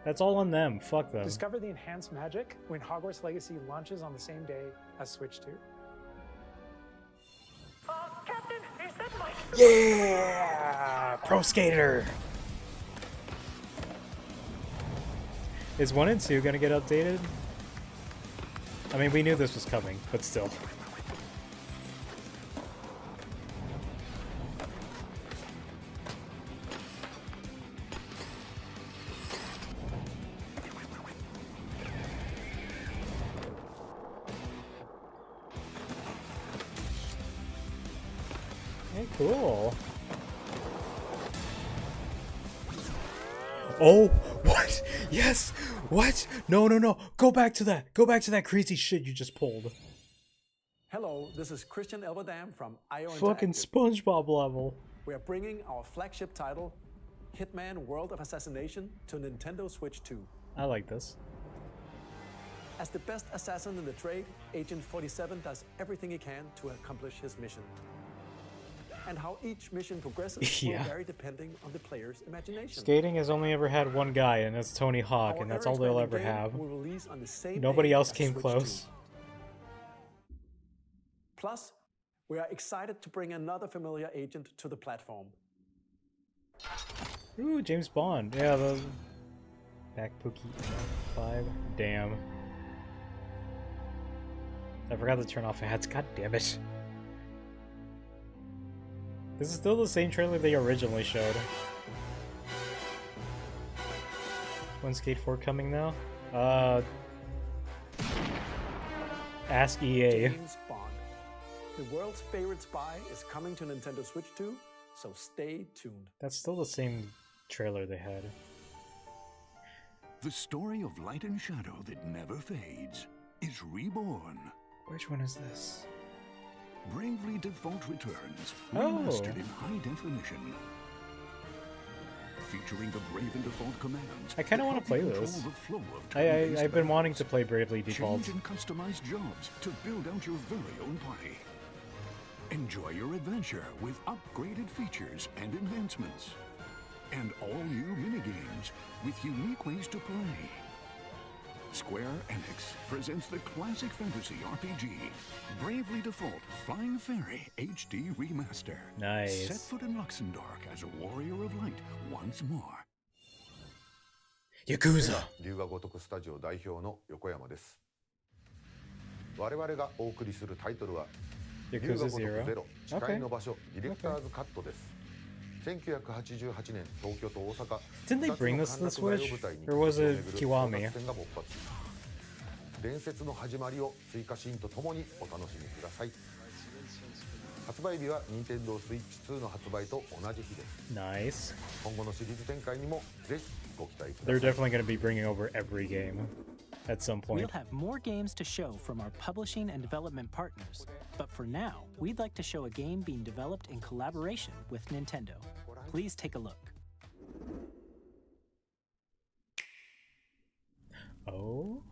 That's all on them. Fuck them. Discover the enhanced magic when Hogwarts Legacy launches on the same day as Switch 2. Captain, is that my... Yeah! Pro Skater! Is 1 and 2 gonna get updated? I mean, we knew this was coming, but still. Hey, cool. Oh, what? Yes! What? No, no, no. Go back to that. Go back to that crazy shit you just pulled. Hello, this is Christian Elverdam from IO Fucking Interactive. SpongeBob level. We are bringing our flagship title, Hitman World of Assassination, to Nintendo Switch 2. I like this. As the best assassin in the trade, Agent 47 does everything he can to accomplish his mission. And how each mission progresses Yeah. will vary depending on the player's imagination. Skating has only ever had one guy, and it's Tony Hawk, Our and that's all they'll ever ever-expanding have. game will release on the same Nobody day else as came Switch close. 2. Plus, we are excited to bring another familiar agent to the platform. Ooh, James Bond. Yeah, the back Pookie 5. Damn. I forgot to turn off ads. God damn it. This is still the same trailer they originally showed. When's Skate 4 coming now? Ask EA. James Bond. The world's favorite spy is coming to Nintendo Switch 2, so stay tuned. That's still the same trailer they had. The story of light and shadow that never fades is reborn. Which one is this? Bravely Default returns, Oh. remastered in high definition. Featuring the Brave and Default commands. I kind of want to play this. I've been wanting to play Bravely Default. Change and customize jobs to build out your very own party. Enjoy your adventure with upgraded features and enhancements. And all new minigames with unique ways to play. Square Enix presents the classic fantasy RPG, Bravely Default Flying Fairy HD Remaster. Nice. Set foot in Luxembourg as a warrior of light once more. Yakuza. 龍が如くスタジオ代表の横山です。我々がお送りするタイトルは 龍が如くゼロ誓いの場所ディレクターズカットです。1988年東京と大阪 Didn't they bring this to the Switch? Or was it Kiwami? 伝説の始まりを追加シーンとともにお楽しみください。発売日は Nintendo Switch 2の発売と同じ日です。Nice. 今後のシリーズ展開にもぜひご期待ください。 They're definitely going to be bringing over every game at some point. We'll have more games to show from our publishing and development partners. But for now, we'd like to show a game being developed in collaboration with Nintendo. Please take a look. Oh?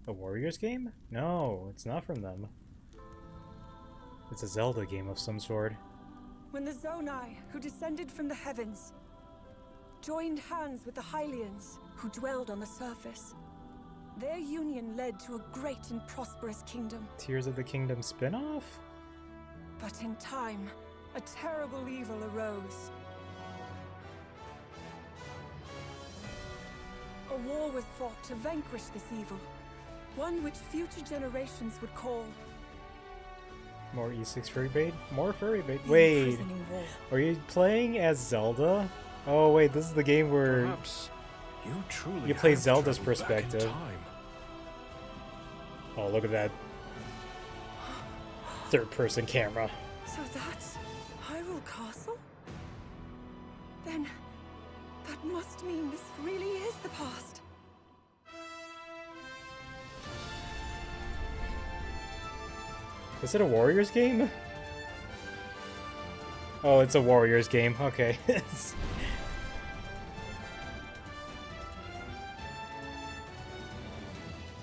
A Warriors game? No, it's not from them. It's a Zelda game of some sort. When the Zonai, who descended from the heavens, joined hands with the Hylians, who dwelled on the surface, their union led to a great and prosperous kingdom. Tears of the Kingdom spin-off? But in time, a terrible evil arose. A war was fought to vanquish this evil, one which future generations would call More E6 furry bait? More furry bait? Wait, are you playing as Zelda? Oh wait, this is the game where you play Zelda's perspective. Oh, look at that third-person camera. So that's Hyrule Castle? Then that must mean this really is the past. Is it a Warriors game? Oh, it's a Warriors game. Okay.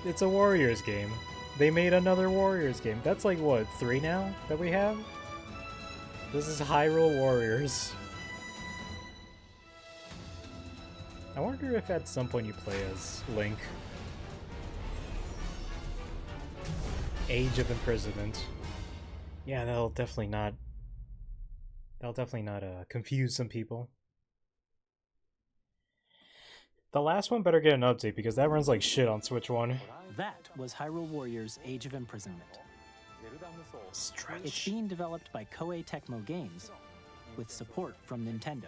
It's a Warriors game. They made another Warriors game. That's like, what, 3 now that we have? This is Hyrule Warriors. I wonder if at some point you play as Link. Age of Imprisonment. Yeah, that'll definitely not confuse some people. The last one better get an update because that runs like shit on Switch 1. That was Hyrule Warriors Age of Imprisonment. Stretch. It's being developed by Koei Tecmo Games with support from Nintendo.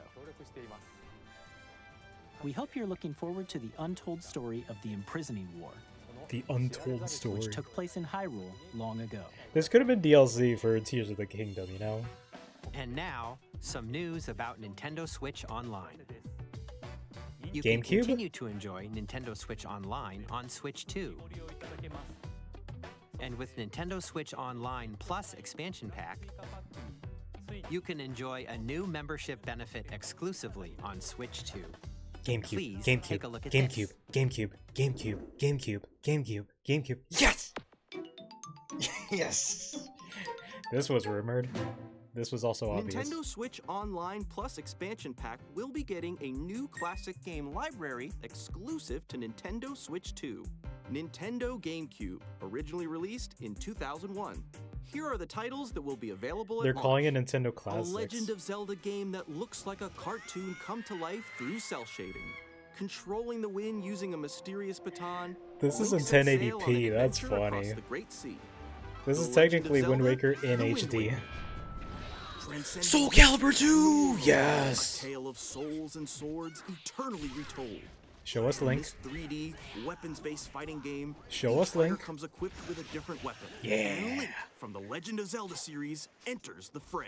We hope you're looking forward to the untold story of the Imprisoning War. The untold story. Which took place in Hyrule long ago. This could have been DLC for Tears of the Kingdom, you know? And now, some news about Nintendo Switch Online. You GameCube? can continue to enjoy Nintendo Switch Online on Switch 2. And with Nintendo Switch Online Plus Expansion Pack, you can enjoy a new membership benefit exclusively on Switch 2. GameCube, Please GameCube, take a look at GameCube, this. GameCube, GameCube, GameCube, GameCube, GameCube. Yes! Yes! This was rumored. This was also obvious. Nintendo Switch Online Plus Expansion Pack will be getting a new classic game library exclusive to Nintendo Switch 2. Nintendo GameCube, originally released in 2001. Here are the titles that will be available They're at calling it launch. Nintendo Classics. A Legend of Zelda game that looks like a cartoon come to life through cell shading. Controlling the wind using a mysterious baton. This is in Link set sail on an 1080p, that's adventure across funny. the Great Sea. This The is Legend of technically Wind Zelda, Waker in The Wind HD. Waker. Transcending Soul Calibur 2! A Yes! tale of souls and swords eternally retold. Show us Link. This 3D weapons-based fighting game. Show each us fighter Link. comes equipped with a different weapon. Yeah. And Link from the Legend of Zelda series enters the fray.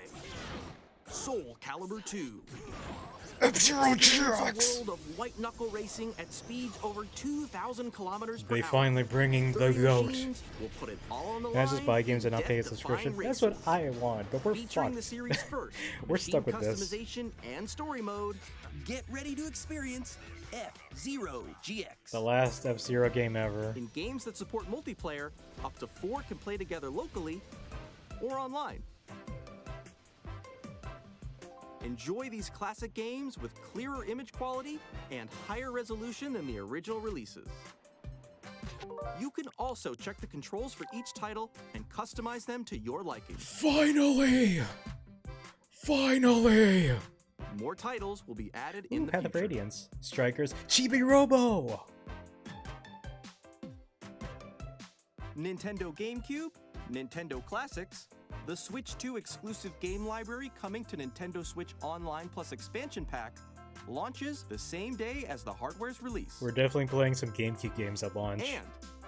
Soul Calibur 2. F-Zero It's a world of white knuckle racing at speeds over 2,000 kilometers per They hour. finally bringing the 30 goat. machines will put it all on the Can I just line buy games in and not pay a death-defying subscription? That's what races. I want, but we're Featuring fucked. the series first, We're stuck machine with this. customization and story mode. Get ready to experience F-Zero GX. The last F-Zero game ever. In games that support multiplayer, up to 4 can play together locally or online. Enjoy these classic games with clearer image quality and higher resolution than the original releases. You can also check the controls for each title and customize them to your liking. Finally! Finally! More titles will be added in the Path of future. Radiance, Strikers, Chibi Robo! Nintendo GameCube, Nintendo Classics, the Switch 2 exclusive game library coming to Nintendo Switch Online Plus Expansion Pack launches the same day as the hardware's release. We're definitely playing some GameCube games at launch. And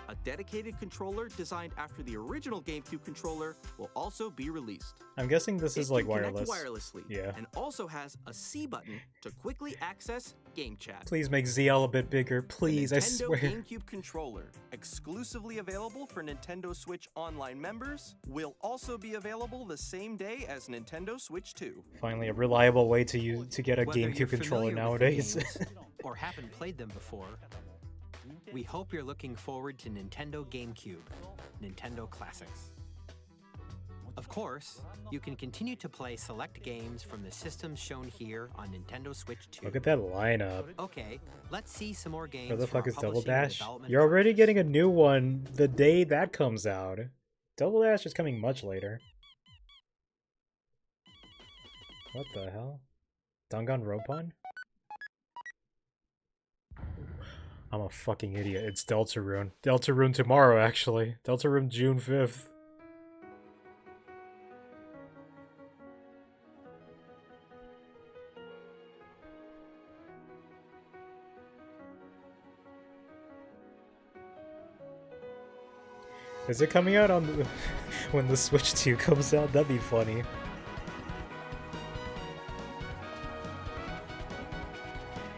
a dedicated controller designed after the original GameCube controller will also be released. I'm guessing this is like It can wireless. connect wirelessly, Yeah. and also has a C button to quickly access game chat. Please make ZL a bit bigger, please, I Nintendo swear. GameCube controller, exclusively available for Nintendo Switch Online members, will also be available the same day as Nintendo Switch 2. Finally, a reliable way to get a Whether you're GameCube controller familiar with the nowadays. games or haven't played them before, we hope you're looking forward to Nintendo GameCube, Nintendo Classics. Of course, you can continue to play select games from the systems shown here on Nintendo Switch 2. Look at that lineup. Okay, let's see some more games. Where the from fuck our is Double publishing and Dash? development You're already getting a new one the day that comes out. Double Dash is coming much later. What the hell? Danganronpa? I'm a fucking idiot. It's Deltarune. Deltarune tomorrow, actually. Deltarune June 5th. Is it coming out on the when the Switch 2 comes out? That'd be funny.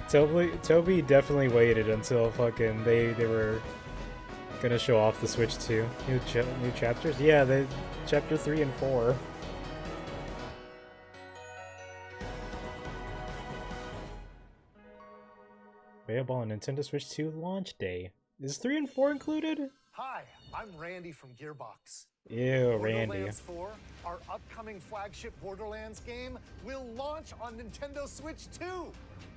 Toby definitely waited until fucking they were gonna show off the Switch 2. New chapters? Yeah, they chapter 3 and 4. Available on Nintendo Switch 2 launch day. Is 3 and 4 included? Hi, I'm Randy from Gearbox. Ew, Randy. Borderlands 4, our upcoming flagship Borderlands game, will launch on Nintendo Switch 2.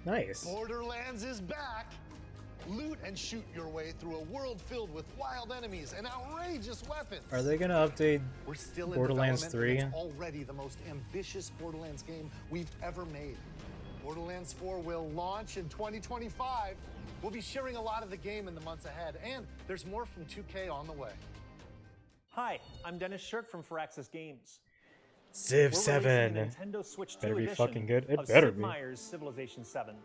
Nice. Borderlands is back. Loot and shoot your way through a world filled with wild enemies and outrageous weapons. Are they gonna update We're still Borderlands in 3? It's already the most ambitious Borderlands game we've ever made. Borderlands 4 will launch in 2025. We'll be sharing a lot of the game in the months ahead, and there's more from 2K on the way. Hi, I'm Dennis Shirk from Firaxis Games. Civ We're 7. releasing a Nintendo Switch 2 Better be edition fucking good. It of better Sid be. Meier's Civilization 7.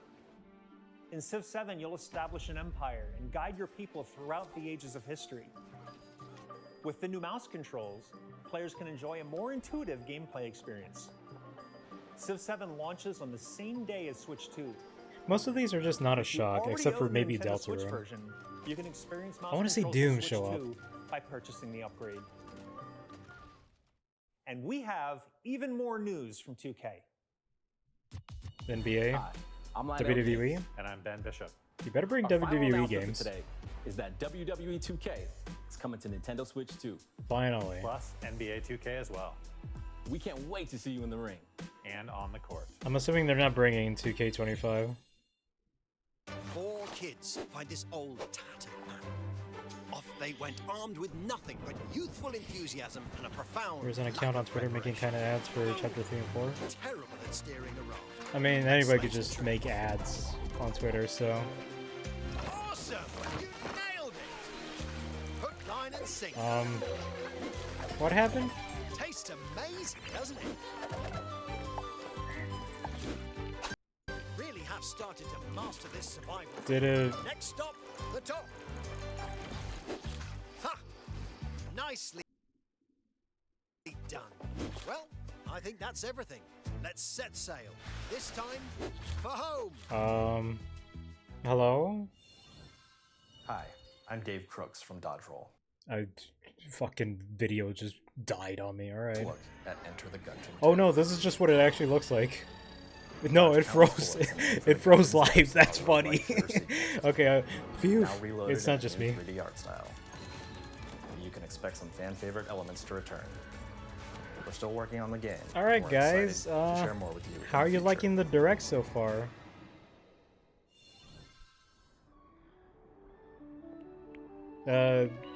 In Civ 7, you'll establish an empire and guide your people throughout the ages of history. With the new mouse controls, players can enjoy a more intuitive gameplay experience. Civ 7 launches on the same day as Switch 2. Most of these are just not a shock, Already except for own the maybe Nintendo Switch Deltarune. version. You can experience mouse I want to see controls Doom for Switch show up. 2 by purchasing the upgrade. And we have even more news from 2K. NBA, Hi, I'm Lionel WWE. James, and I'm Ben Bishop. You better bring Our final WWE announcement for games. today is that WWE 2K is coming to Nintendo Switch 2. Finally. Plus NBA 2K as well. We can't wait to see you in the ring and on the court. I'm assuming they're not bringing 2K25. Four kids find this old tattered man. Off they went, armed with nothing but youthful enthusiasm and a profound There's an lack account on of Twitter making kind of ads for chapter 3 and 4. terrible at steering a raft. I mean, anybody could just make ads on Twitter, so. Awesome! You nailed it! Hook, line, and sinker. What happened? Tastes amazing, doesn't it? Really have started to master this survival. Did it- Next stop, the top. Ha! Nicely done. Well, I think that's everything. Let's set sail. This time for home. Hello? Hi, I'm Dave Crooks from Dodge Roll. Fucking video just died on me, alright. Look at Enter the Gungeon. Oh no, this is just what it actually looks like. No, it froze. It froze live. That's funny. Okay, phew. Now reloaded It's not in just new me. 3D art style. You can expect some fan favorite elements to return. We're still working on the game. All right, We're guys. excited to share more with you. How are you liking the direct so far?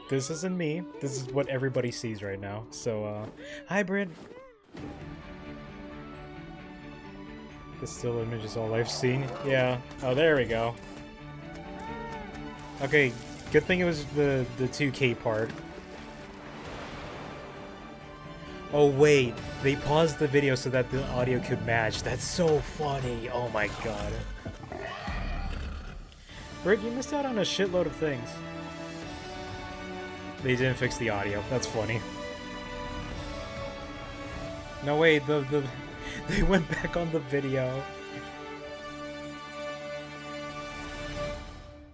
This isn't me. This is what everybody sees right now. So, hybrid. The still image is all I've seen. Yeah. Oh, there we go. Okay, good thing it was the 2K part. Oh wait, they paused the video so that the audio could match. That's so funny. Oh my god. Britt, you missed out on a shitload of things. They didn't fix the audio. That's funny. No wait, they went back on the video.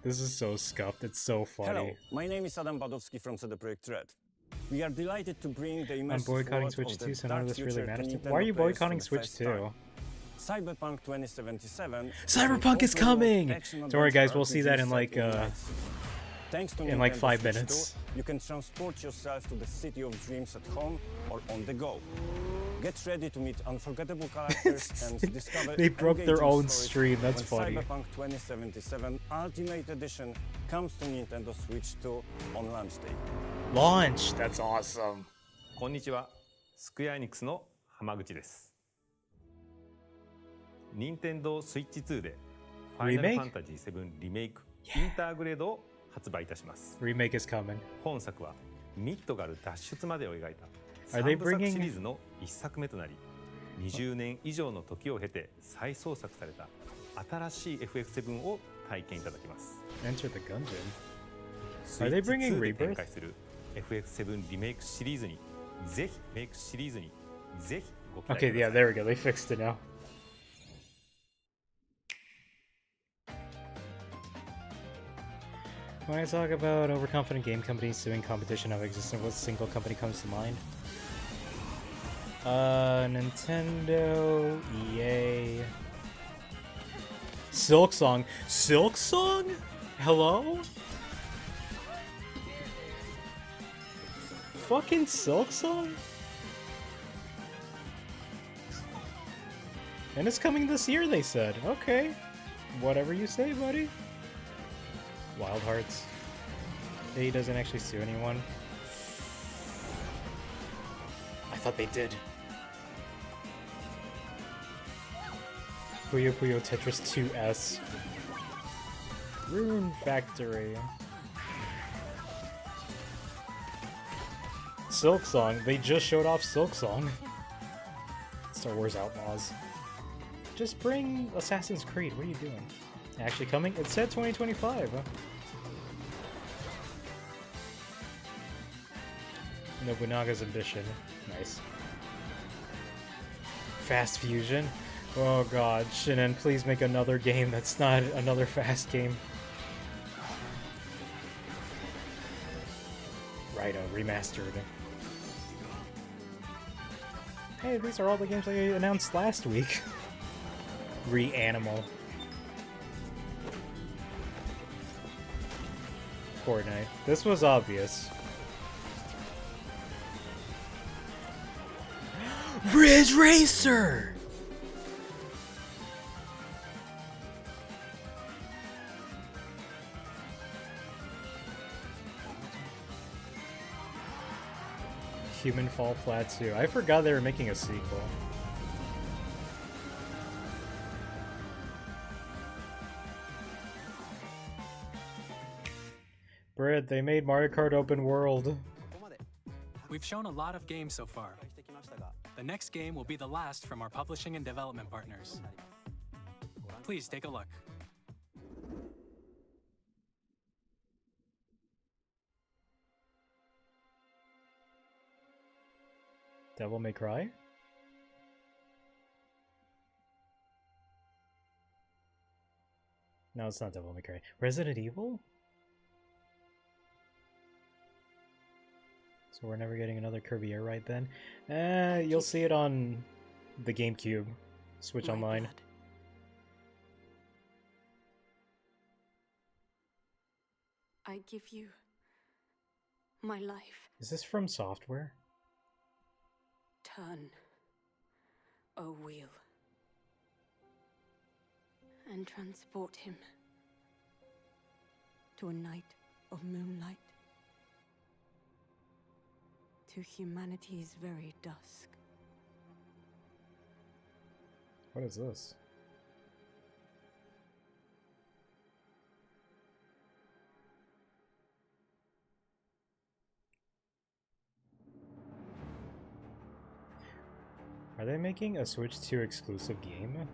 This is so scuffed. It's so funny. Hello, my name is Adam Badowski from CD Projekt Red. We are delighted to bring the I'm immersive boycotting world Switch of the 2, so none of dark this really future matters. to Why are you Nintendo players boycotting for the Switch first 2? time. Cyberpunk 2077. Cyberpunk is coming! Don't worry guys, we'll see that in like Thanks to in like Nintendo 5 Switch minutes. 2, you can transport yourself to the city of dreams at home or on the go. Get ready to meet unforgettable characters and discover They broke their engaging own stories stream, that's when funny. Cyberpunk 2077 Ultimate Edition comes to Nintendo Switch 2 on launch day. Launch! That's awesome. こんにちは。スクエアエニックスの浜口です。任天堂スイッチ2でファイナルファンタジー7リメイクインターグレードを発売いたします。Remake is coming. 本作はミッドガル脱出までを描いた Are 3 they 部作 bringing- シリーズの1作目となり、20年以上の時を経て再創作された新しい FF7 を体験いただきます。Enter the Gungeon. ス Are イ they ッチ bringing 2で展 Rebirth? 開する FF7 リメイクシリーズにぜひメイクシリーズにぜひご期待 Okay, くだ yeah, さい。 there we go. They fixed it now. When I talk about overconfident game companies suing competition of existence, what single company comes to mind? Nintendo, EA, Silksong. Silksong? Hello? Fucking Silksong? And it's coming this year, they said. Okay. Whatever you say, buddy. Wild Hearts. He doesn't actually sue anyone. I thought they did. Puyo Puyo Tetris 2S. Rune Factory. Silksong. They just showed off Silksong. Star Wars Outlaws. Just bring Assassin's Creed. What are you doing? Actually coming? It said 2025. Huh? Nobunaga's Ambition. Nice. Fast Fusion. Oh god, Shinen, please make another game that's not another fast game. Righto, remastered. Hey, these are all the games I announced last week. Reanimal. Fortnite. This was obvious. Ridge Racer! Human Fall Flat 2. I forgot they were making a sequel. Britt, they made Mario Kart Open World. We've shown a lot of games so far. The next game will be the last from our publishing and development partners. Please take a look. Devil May Cry? No, it's not Devil May Cry. Resident Evil? So we're never getting another Kirby Air Ride then? You'll see it on the GameCube. Switch Online. I give you my life. Is this from Software? Turn, O wheel, and transport him to a night of moonlight, to humanity's very dusk. What is this? Are they making a Switch 2 exclusive game?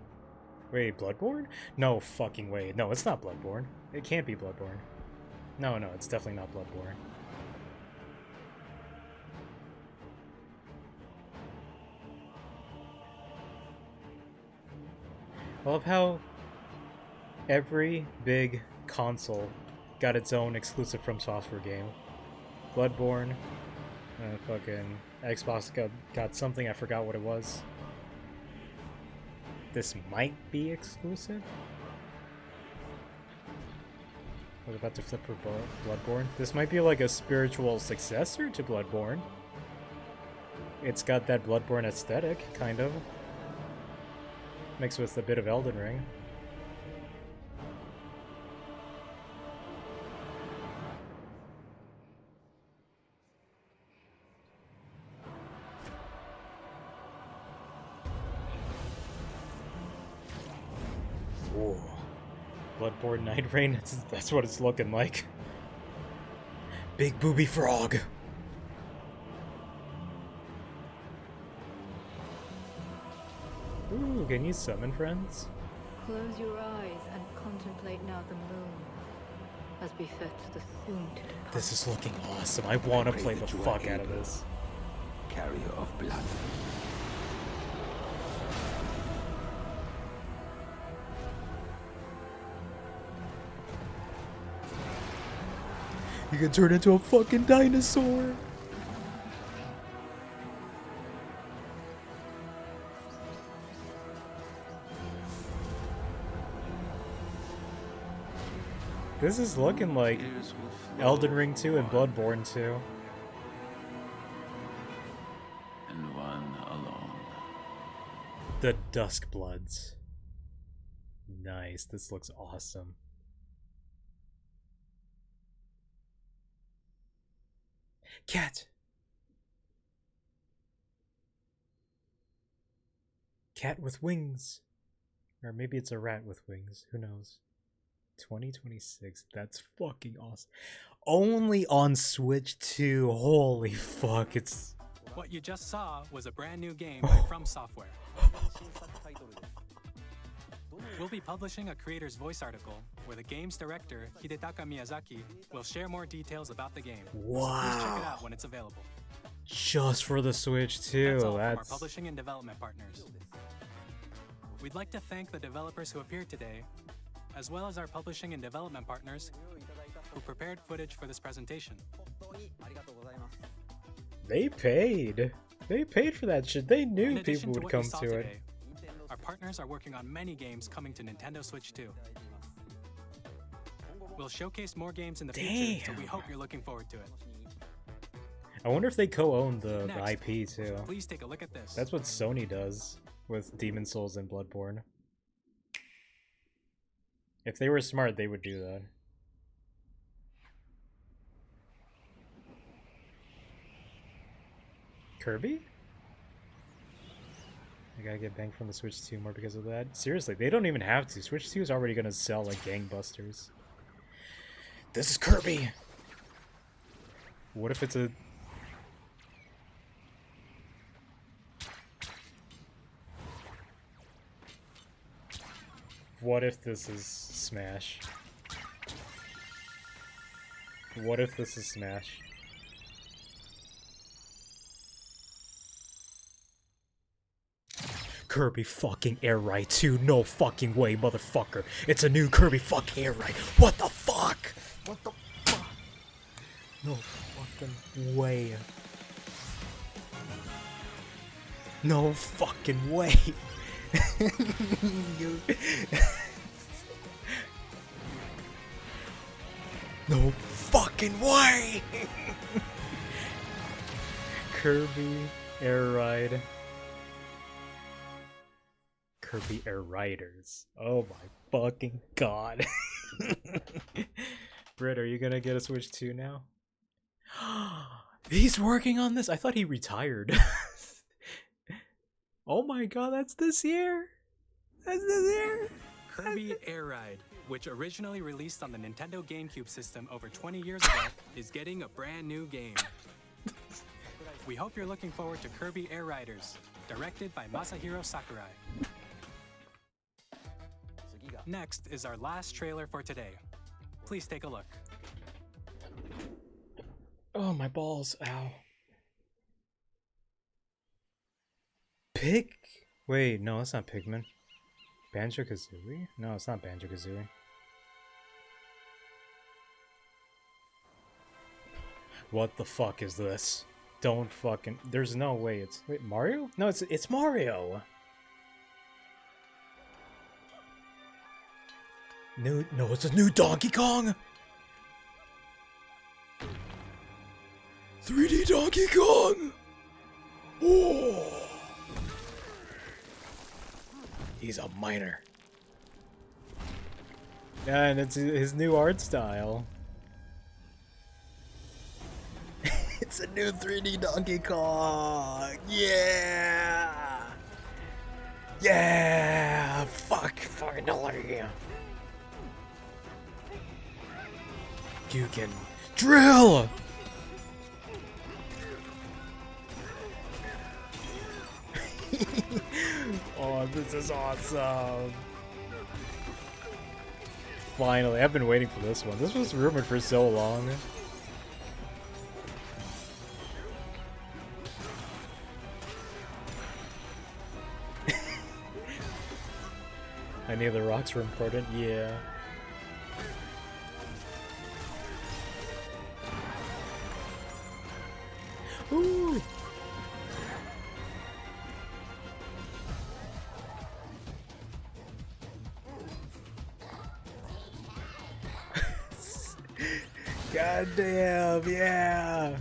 Wait, Bloodborne? No fucking way. No, it's not Bloodborne. It can't be Bloodborne. No, it's definitely not Bloodborne. I love how every big console got its own exclusive From Software game. Bloodborne, fucking Xbox got something, I forgot what it was. This might be exclusive? I was about to flip for Bloodborne. This might be like a spiritual successor to Bloodborne. It's got that Bloodborne aesthetic, kind of. Mixed with a bit of Elden Ring. Ooh. Bloodborne Night Rain, that's what it's looking like. Big booby frog! Ooh, can you summon friends? Close your eyes and contemplate now the moon, as befits the soon-to-depart. This is looking awesome. I want to play the fuck out of this. Carrier of blood. You can turn into a fucking dinosaur! This is looking like Elden Ring 2 and Bloodborne 2. And one alone. The Dusk Bloods. Nice, this looks awesome. Cat! Cat with wings! Or maybe it's a rat with wings, who knows? 2026, that's fucking awesome. Only on Switch 2, holy fuck, it's... What you just saw was a brand new game by From Software. We'll be publishing a creator's voice article where the game's director, Hidetaka Miyazaki, will share more details about the game. Wow. Please check it out when it's available. Just for the Switch 2, That's all from our that's... publishing and development partners. We'd like to thank the developers who appeared today, as well as our publishing and development partners who prepared footage for this presentation. They paid. They paid for that shit. They knew In addition people to would what come you saw to today, it. Our partners are working on many games coming to Nintendo Switch 2. We'll showcase more games in the future, so we hope you're looking forward to it. I wonder if they co-own the Next, IP too. Please take a look at this. That's what Sony does with Demon Souls and Bloodborne. If they were smart, they would do that. Kirby? I gotta get banged from the Switch 2 more because of that. Seriously, they don't even have to. Switch 2 is already gonna sell like gangbusters. This is Kirby! What if it's a... What if this is Smash? What if this is Smash? Kirby fucking Air Ride 2, no fucking way, motherfucker. It's a new Kirby fucking Air Ride. What the fuck? What the fuck? No fucking way. No fucking way. No fucking way. Kirby Air Ride. Kirby Air Riders. Oh my fucking god. Britt, are you gonna get a Switch 2 now? He's working on this? I thought he retired. Oh my god, that's this year? That's this year? Kirby Air Ride, which originally released on the Nintendo GameCube system over 20 years ago, is getting a brand new game. We hope you're looking forward to Kirby Air Riders, directed by Masahiro Sakurai. Next is our last trailer for today. Please take a look. Oh, my balls. Ow. Pig? Wait, no, it's not Pigman. Banjo-Kazooie? No, it's not Banjo-Kazooie. What the fuck is this? Don't fucking... There's no way it's... Wait, Mario? No, it's Mario! No, it's a new Donkey Kong! 3D Donkey Kong! Oh! He's a miner. Yeah, and it's his new art style. It's a new 3D Donkey Kong! Yeah! Yeah! Fuck, finally! You can drill! Oh, this is awesome. Finally, I've been waiting for this one. This was rumored for so long. I knew the rocks were important, yeah. Ooh! God damn, yeah!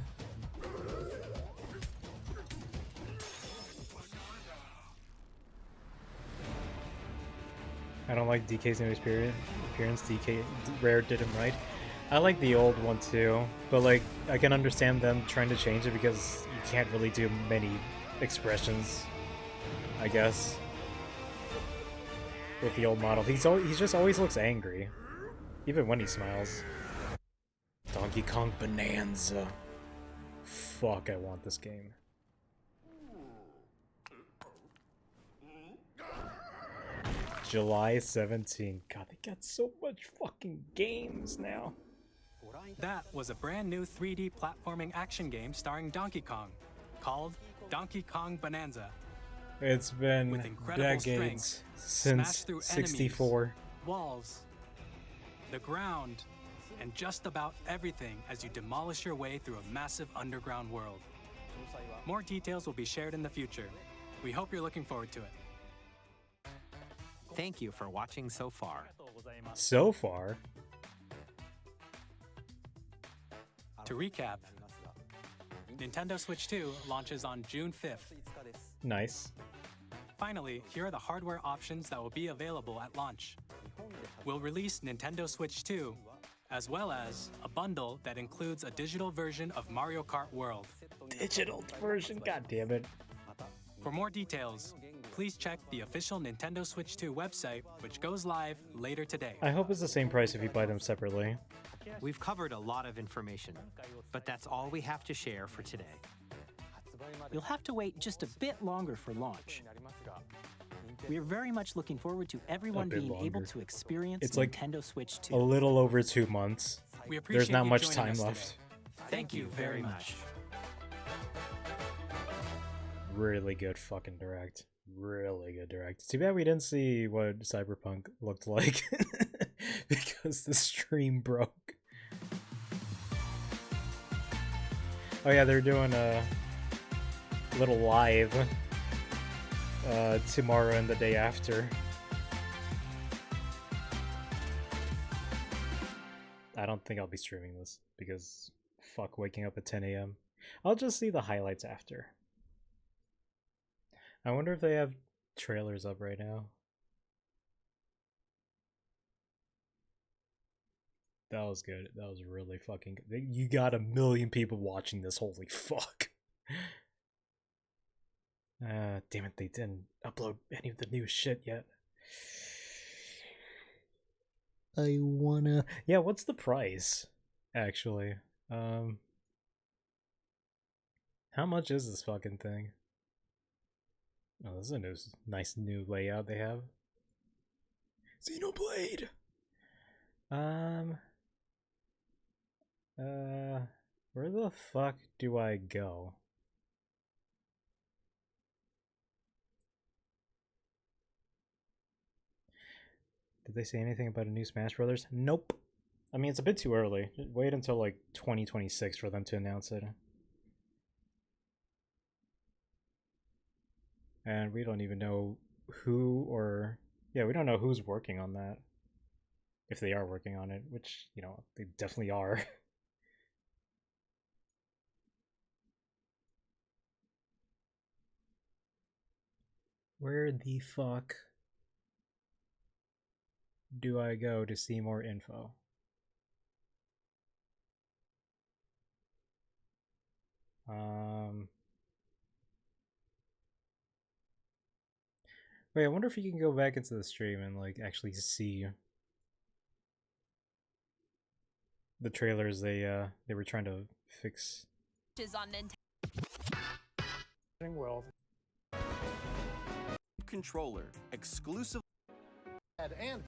I don't like DK's new appearance. DK Rare did him right. I like the old one too, but like I can understand them trying to change it because you can't really do many expressions, I guess. With the old model, he just always looks angry, even when he smiles. Donkey Kong Bonanza. Fuck, I want this game. July 17th. God, they got so much fucking games now. That was a brand new 3D platforming action game starring Donkey Kong, called Donkey Kong Bonanza. It's been With incredible decades strength, since smash through 64. Enemies, walls, the ground, and just about everything as you demolish your way through a massive underground world. More details will be shared in the future. We hope you're looking forward to it. Thank you for watching so far. So far? To recap, Nintendo Switch 2 launches on June 5th. Nice. Finally, here are the hardware options that will be available at launch. We'll release Nintendo Switch 2, as well as a bundle that includes a digital version of Mario Kart World. Digital version, god damn it. For more details, please check the official Nintendo Switch 2 website, which goes live later today. I hope it's the same price if you buy them separately. We've covered a lot of information, but that's all we have to share for today. You'll have to wait just a bit longer for launch. We are very much looking forward to everyone being able to experience It's like Nintendo Switch 2. a little over 2 months. We appreciate There's not you much joining time us left. today. Thank you very much. Really good fucking direct. Really good direct. Too bad we didn't see what Cyberpunk looked like because the stream broke. Oh yeah, they're doing a little live tomorrow and the day after. I don't think I'll be streaming this because fuck waking up at 10 a.m. I'll just see the highlights after. I wonder if they have trailers up right now. That was good. That was really fucking good. You got 1 million people watching this. Holy fuck. Damn it, they didn't upload any of the new shit yet. I wanna... Yeah, what's the price, actually? How much is this fucking thing? Oh, this is a nice new layout they have. Xenoblade! Where the fuck do I go? Did they say anything about a new Smash Brothers? Nope. I mean, it's a bit too early. Wait until like 2026 for them to announce it. And we don't even know who or... Yeah, we don't know who's working on that. If they are working on it, which, you know, they definitely are. Where the fuck do I go to see more info? Wait, I wonder if you can go back into the stream and like actually see the trailers they were trying to fix. On Nintendo. World. Controller exclusive. And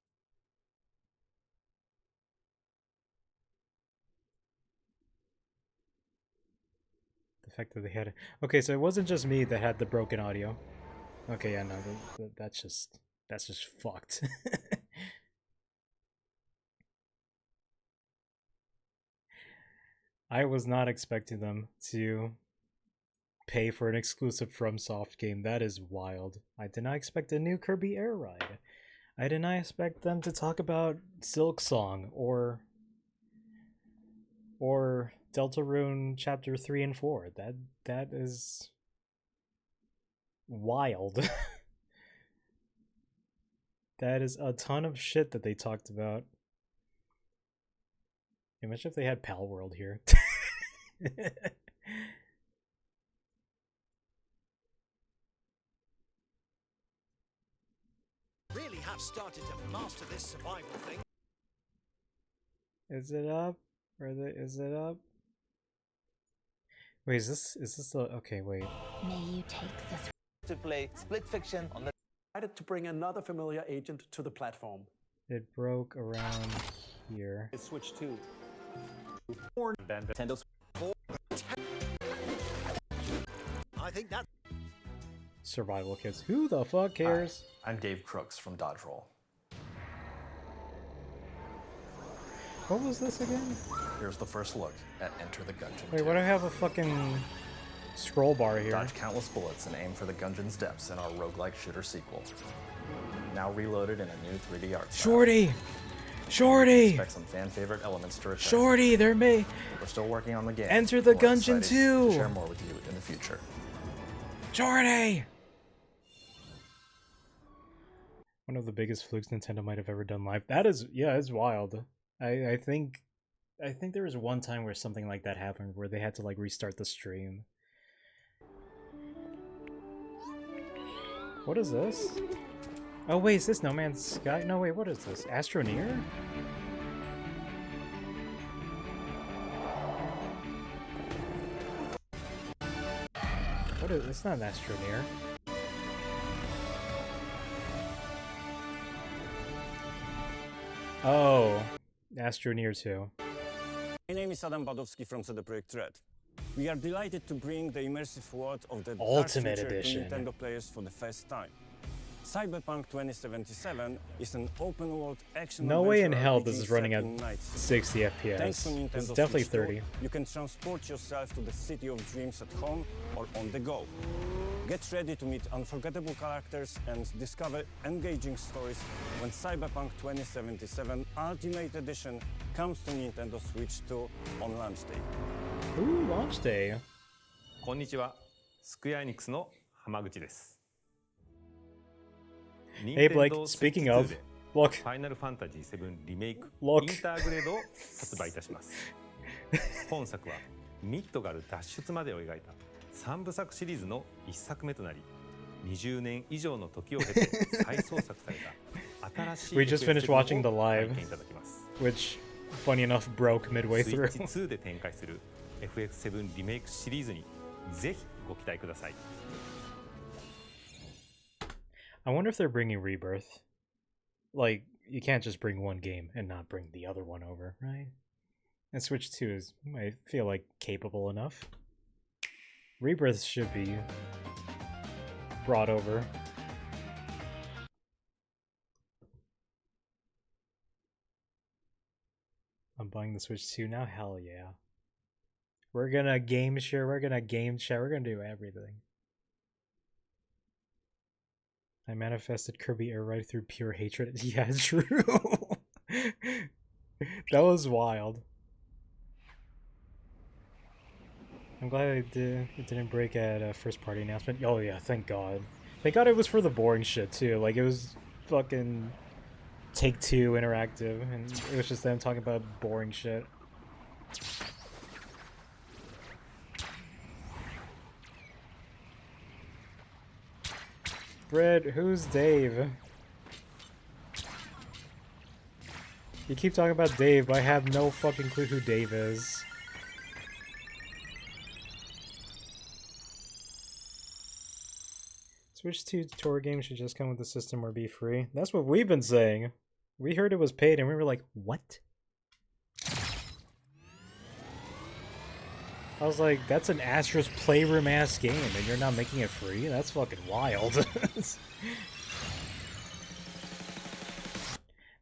The fact that they had it. Okay, so it wasn't just me that had the broken audio. Okay, yeah, no, that's just fucked. I was not expecting them to pay for an exclusive FromSoft game. That is wild. I did not expect a new Kirby Air Ride. I did not expect them to talk about Silk Song or Deltarune Chapter 3 and 4. That is wild. That is a ton of shit that they talked about. Imagine if they had Pal World here. Really have started to master this survival thing. Is it up? Is it up? Wait, is this the... Okay, wait. May you take the To play Split Fiction on the... Decided to bring another familiar agent to the platform. It broke around here. It's Switch 2. Nintendo's. I think that. Survival kits. Who the fuck cares? Hi, I'm Dave Crooks from Dodge Roll. What was this again? Here's the first look at Enter the Gungeon. Wait, why do I have a fucking scroll bar here? Dodge countless bullets and aim for the Gungeon's depths in our roguelike shooter sequel. Now reloaded in a new 3D art style. Shorty! Shorty! Expect some fan favorite elements to return. Shorty, they're me! We're still working on the game. Enter the We're Gungeon excited too! to share more with you in the future. Shorty! One of the biggest flukes Nintendo might have ever done live. That is, yeah, it's wild. I think there was one time where something like that happened, where they had to like restart the stream. What is this? Oh wait, is this No Man's Sky? No wait, what is this? Astroneer? What is? It's not an Astroneer. Oh, Astroneer 2. My name is Adam Badowski from CD Projekt Red. We are delighted to bring the immersive world of the Ultimate Dark Future Edition to Nintendo players for the first time. Cyberpunk 2077 is an open-world action No way in adventure hell RPG this is running set at in Night City. 60 FPS. Thanks to Nintendo It's definitely Switch 30. 2, you can transport yourself to the city of dreams at home or on the go. Get ready to meet unforgettable characters and discover engaging stories when Cyberpunk 2077 Ultimate Edition comes to Nintendo Switch 2 on launch day. Ooh, launch day. こんにちは。スクエアエニックスの浜口です。Hey Blake, speaking of, look. ファイナルファンタジー7リメイク Look. インターグレードを発売いたします。本作はミッドガル脱出までを描いた3部作シリーズの1作目となり、20年以上の時を経て再創作された新しい We just finished watching the を live, 体験いただきます。 which, funny enough, broke midway スイ through. ッチ2で展開する FF7 リメイクシリーズにぜひご期待ください。I wonder if they're bringing Rebirth. Like, you can't just bring one game and not bring the other one over, right? And Switch 2 is, I feel like, capable enough. Rebirth should be brought over. I'm buying the Switch 2 now? Hell yeah. We're gonna game share, we're gonna game chat, we're gonna do everything. I manifested Kirby Air Ride through pure hatred. Yeah, it's true. That was wild. I'm glad it didn't break at a first party announcement. Oh yeah, thank God. Thank God it was for the boring shit too. Like it was fucking Take-Two Interactive, and it was just them talking about boring shit. Fred, who's Dave? You keep talking about Dave, but I have no fucking clue who Dave is. Switch 2 tour games should just come with the system or be free. That's what we've been saying. We heard it was paid and we were like, what? I was like, that's an Astro's Playroom-ass game and you're not making it free? That's fucking wild.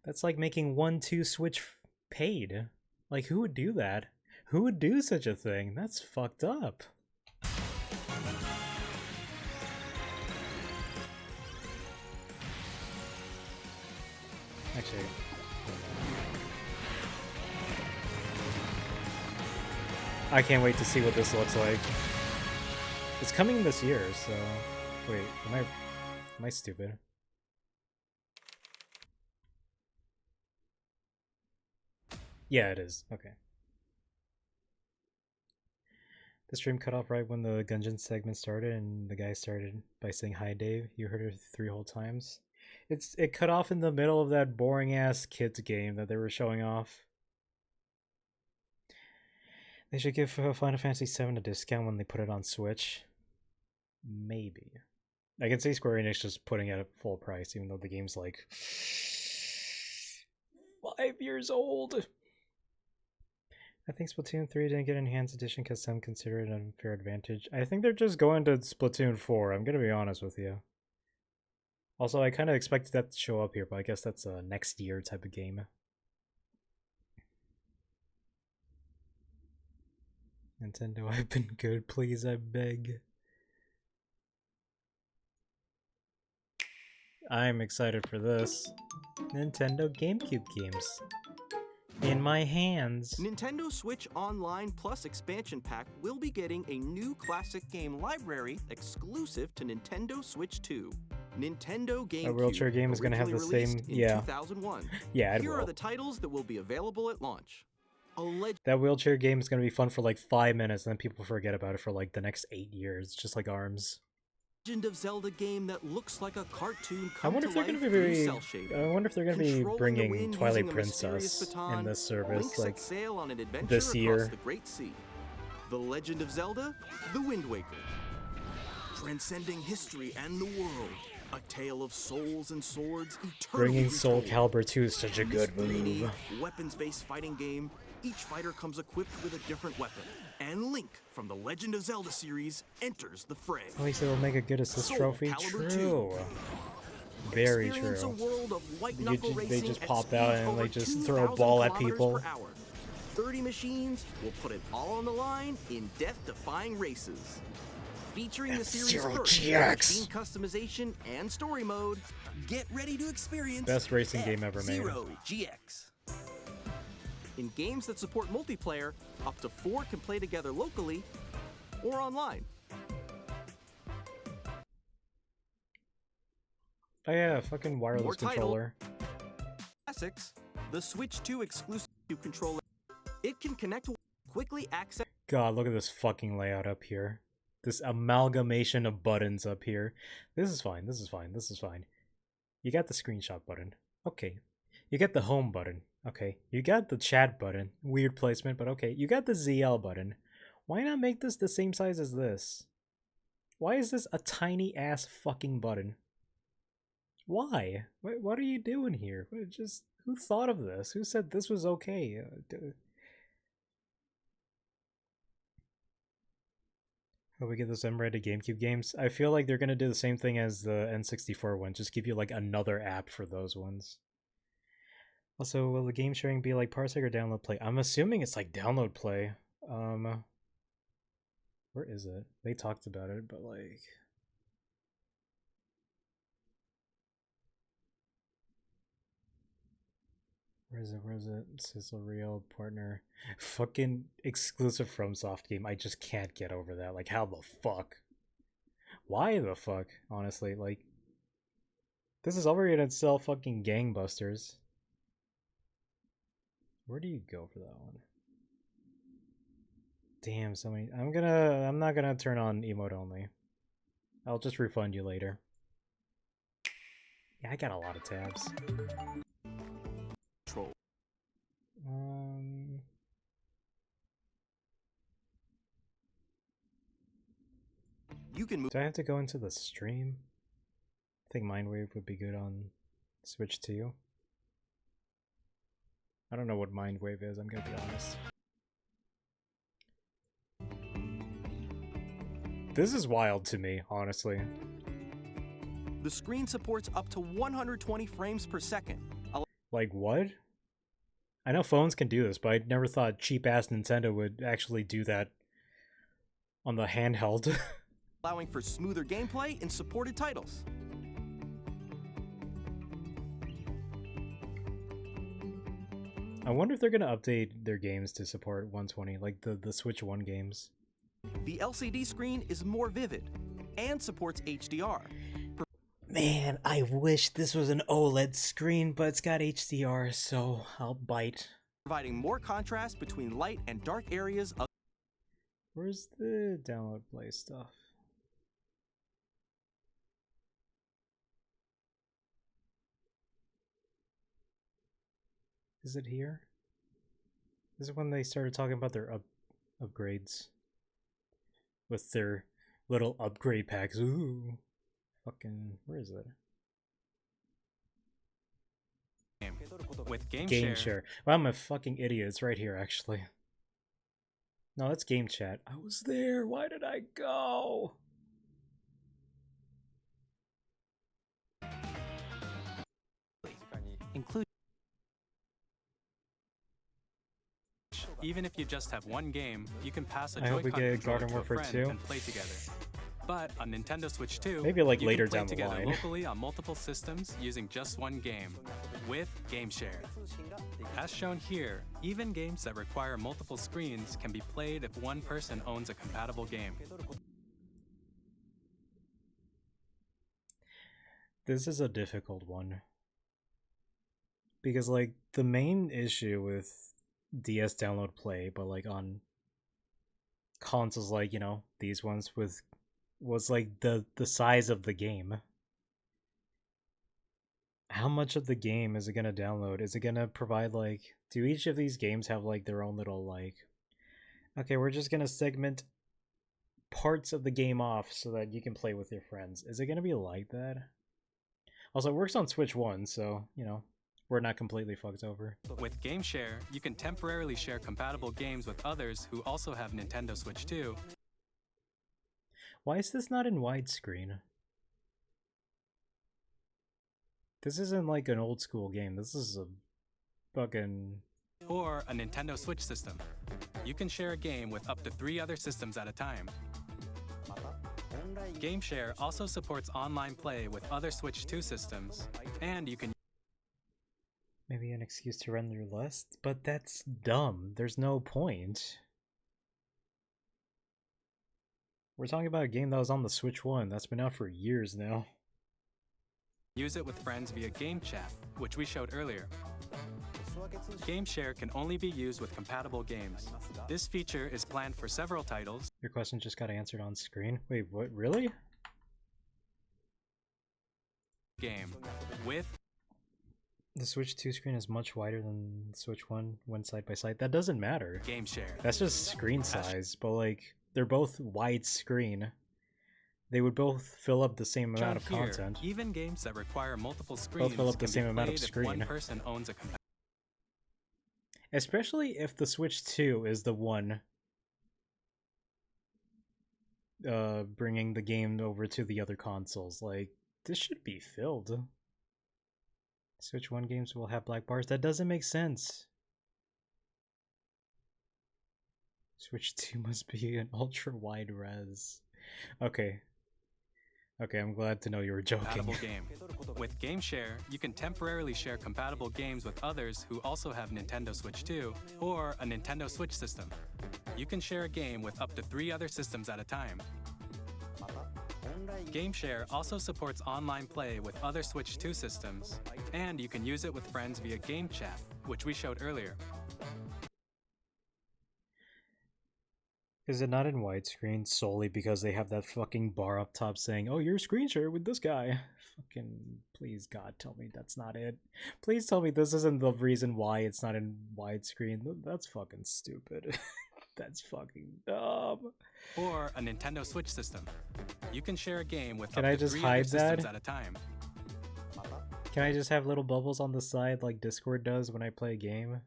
That's like making 1-2 Switch paid. Like, who would do that? Who would do such a thing? That's fucked up. Actually, I can't wait to see what this looks like. It's coming this year, so wait, am I stupid? Yeah, it is. Okay. The stream cut off right when the Gungeon segment started, and the guy started by saying, "Hi, Dave." You heard it 3 whole times. It cut off in the middle of that boring ass kids game that they were showing off. They should give Final Fantasy VII a discount when they put it on Switch. Maybe. I can see Square Enix just putting it at full price, even though the game's like 5 years old. I think Splatoon 3 didn't get an Enhanced Edition because some consider it an unfair advantage. I think they're just going to Splatoon 4, I'm gonna be honest with you. Also, I kind of expected that to show up here, but I guess that's a next year type of game. Nintendo, I've been good, please, I beg. I'm excited for this. Nintendo GameCube games. In my hands. Nintendo Switch Online Plus Expansion Pack will be getting a new classic game library exclusive to Nintendo Switch 2. Nintendo GameCube. A wheelchair game is going to have the same. Yeah. 2001. Yeah, it Here will. are the titles that will be available at launch. That wheelchair game is going to be fun for like 5 minutes, and then people forget about it for like the next 8 years, just like ARMS. Legend of Zelda game that looks like a cartoon. I wonder if they're going to be. I wonder if they're going to be bringing Twilight Princess in this service like this year. The Great Sea. The Legend of Zelda: The Wind Waker. Transcending history and the world. A tale of souls and swords eternally Bringing Soul retold. Calibur 2 is such a good move. Weapons-based fighting game. Each fighter comes equipped with a different weapon. And Link from the Legend of Zelda series enters the fray. At least it'll make a good assist trophy. True. Very true. A world of white they just pop out and like just throw a ball at people. 30 machines will put it all on the line in death-defying races. Featuring the series first machine customization and story mode, get ready to experience best racing game ever made. F-Zero GX. In games that support multiplayer, up to 4 can play together locally or online. Oh yeah, fucking wireless controller. Classics, the Switch 2 exclusive controller. It can connect quickly access. God, look at this fucking layout up here. This amalgamation of buttons up here. This is fine. This is fine. This is fine. You got the screenshot button. Okay. You get the home button. Okay. You got the chat button. Weird placement, but okay. You got the ZL button. Why not make this the same size as this? Why is this a tiny ass fucking button? Why? What are you doing here? Just who thought of this? Who said this was okay? Oh, we get those M-rated GameCube games. I feel like they're gonna do the same thing as the N64 one. Just give you like another app for those ones. Also, will the game sharing be like Parsec or Download Play? I'm assuming it's like Download Play. Where is it? They talked about it, but like... Where is it? Where is it? Sizzle Real Partner. Fucking exclusive FromSoft game. I just can't get over that. Like, how the fuck? Why the fuck? Honestly, like... This is already gonna sell fucking gangbusters. Where do you go for that one? Damn, so many... I'm not gonna turn on emote only. I'll just refund you later. Yeah, I got a lot of tabs. Control. You can move. Do I have to go into the stream? I think Mindwave would be good on Switch 2. I don't know what Mindwave is, I'm gonna be honest. This is wild to me, honestly. The screen supports up to 120 frames per second. Like what? I know phones can do this, but I never thought cheap-ass Nintendo would actually do that on the handheld. Allowing for smoother gameplay in supported titles. I wonder if they're going to update their games to support 120, like the Switch 1 games. The LCD screen is more vivid and supports HDR. Man, I wish this was an OLED screen, but it's got HDR, so I'll bite. Providing more contrast between light and dark areas of... Where's the Download Play stuff? Is it here? This is when they started talking about their upgrades. With their little upgrade packs. Ooh. Fucking, where is it? With Game Share. Well, I'm a fucking idiot. It's right here, actually. No, that's Game Chat. I was there. Why did I go? Include. Even if you just have one game, you can pass a I hope we Joy-Con get controller Garden to a Warfare friend 2. and play together. But on Nintendo Switch 2, maybe like you later can play down the together line. locally on multiple systems using just one game with Game Share. As shown here, even games that require multiple screens can be played if one person owns a compatible game. This is a difficult one. Because, like, the main issue with DS Download Play, but, like, on consoles like, you know, these ones was, like, the size of the game. How much of the game is it going to download? Is it going to provide, like... Do each of these games have, like, their own little, like... Okay, we're just going to segment parts of the game off so that you can play with your friends. Is it going to be like that? Also, it works on Switch 1, so, you know, we're not completely fucked over. With Game Share, you can temporarily share compatible games with others who also have Nintendo Switch 2. Why is this not in widescreen? This isn't like an old school game. This is a fucking... Or a Nintendo Switch system. You can share a game with up to 3 other systems at a time. Game Share also supports online play with other Switch 2 systems, and you can... Maybe an excuse to render less, but that's dumb. There's no point. We're talking about a game that was on the Switch 1. That's been out for years now. use it with friends via game chat, which we showed earlier. Game share can only be used with compatible games. This feature is planned for several titles. Your question just got answered on screen. Wait, what? Really? Game with the Switch 2 screen is much wider than the Switch 1 when side by side. That doesn't matter. Game share. That's just screen size, but like they're both wide screen. They would both fill up the same amount of content. Even games that require multiple screens both fill up the same amount of screen. One person owns a especially if the Switch 2 is the one bringing the game over to the other consoles. Like, this should be filled. Switch 1 games will have black bars. That doesn't make sense. Switch 2 must be an ultra wide res. Okay. Okay, I'm glad to know you were joking. Compatible game. With Game Share, you can temporarily share compatible games with others who also have Nintendo Switch 2 or a Nintendo Switch system. You can share a game with up to 3 other systems at a time. Game Share also supports online play with other Switch 2 systems, and you can use it with friends via game chat, which we showed earlier. Is it not in widescreen solely because they have that fucking bar up top saying, oh, you're screen share with this guy? Fucking, please God, tell me that's not it. Please tell me this isn't the reason why it's not in widescreen. That's fucking stupid. That's fucking dumb. Or a Nintendo Switch system. You can share a game with Can up I to just 3 hide other systems that? at a time. Can I just have little bubbles on the side like Discord does when I play a game?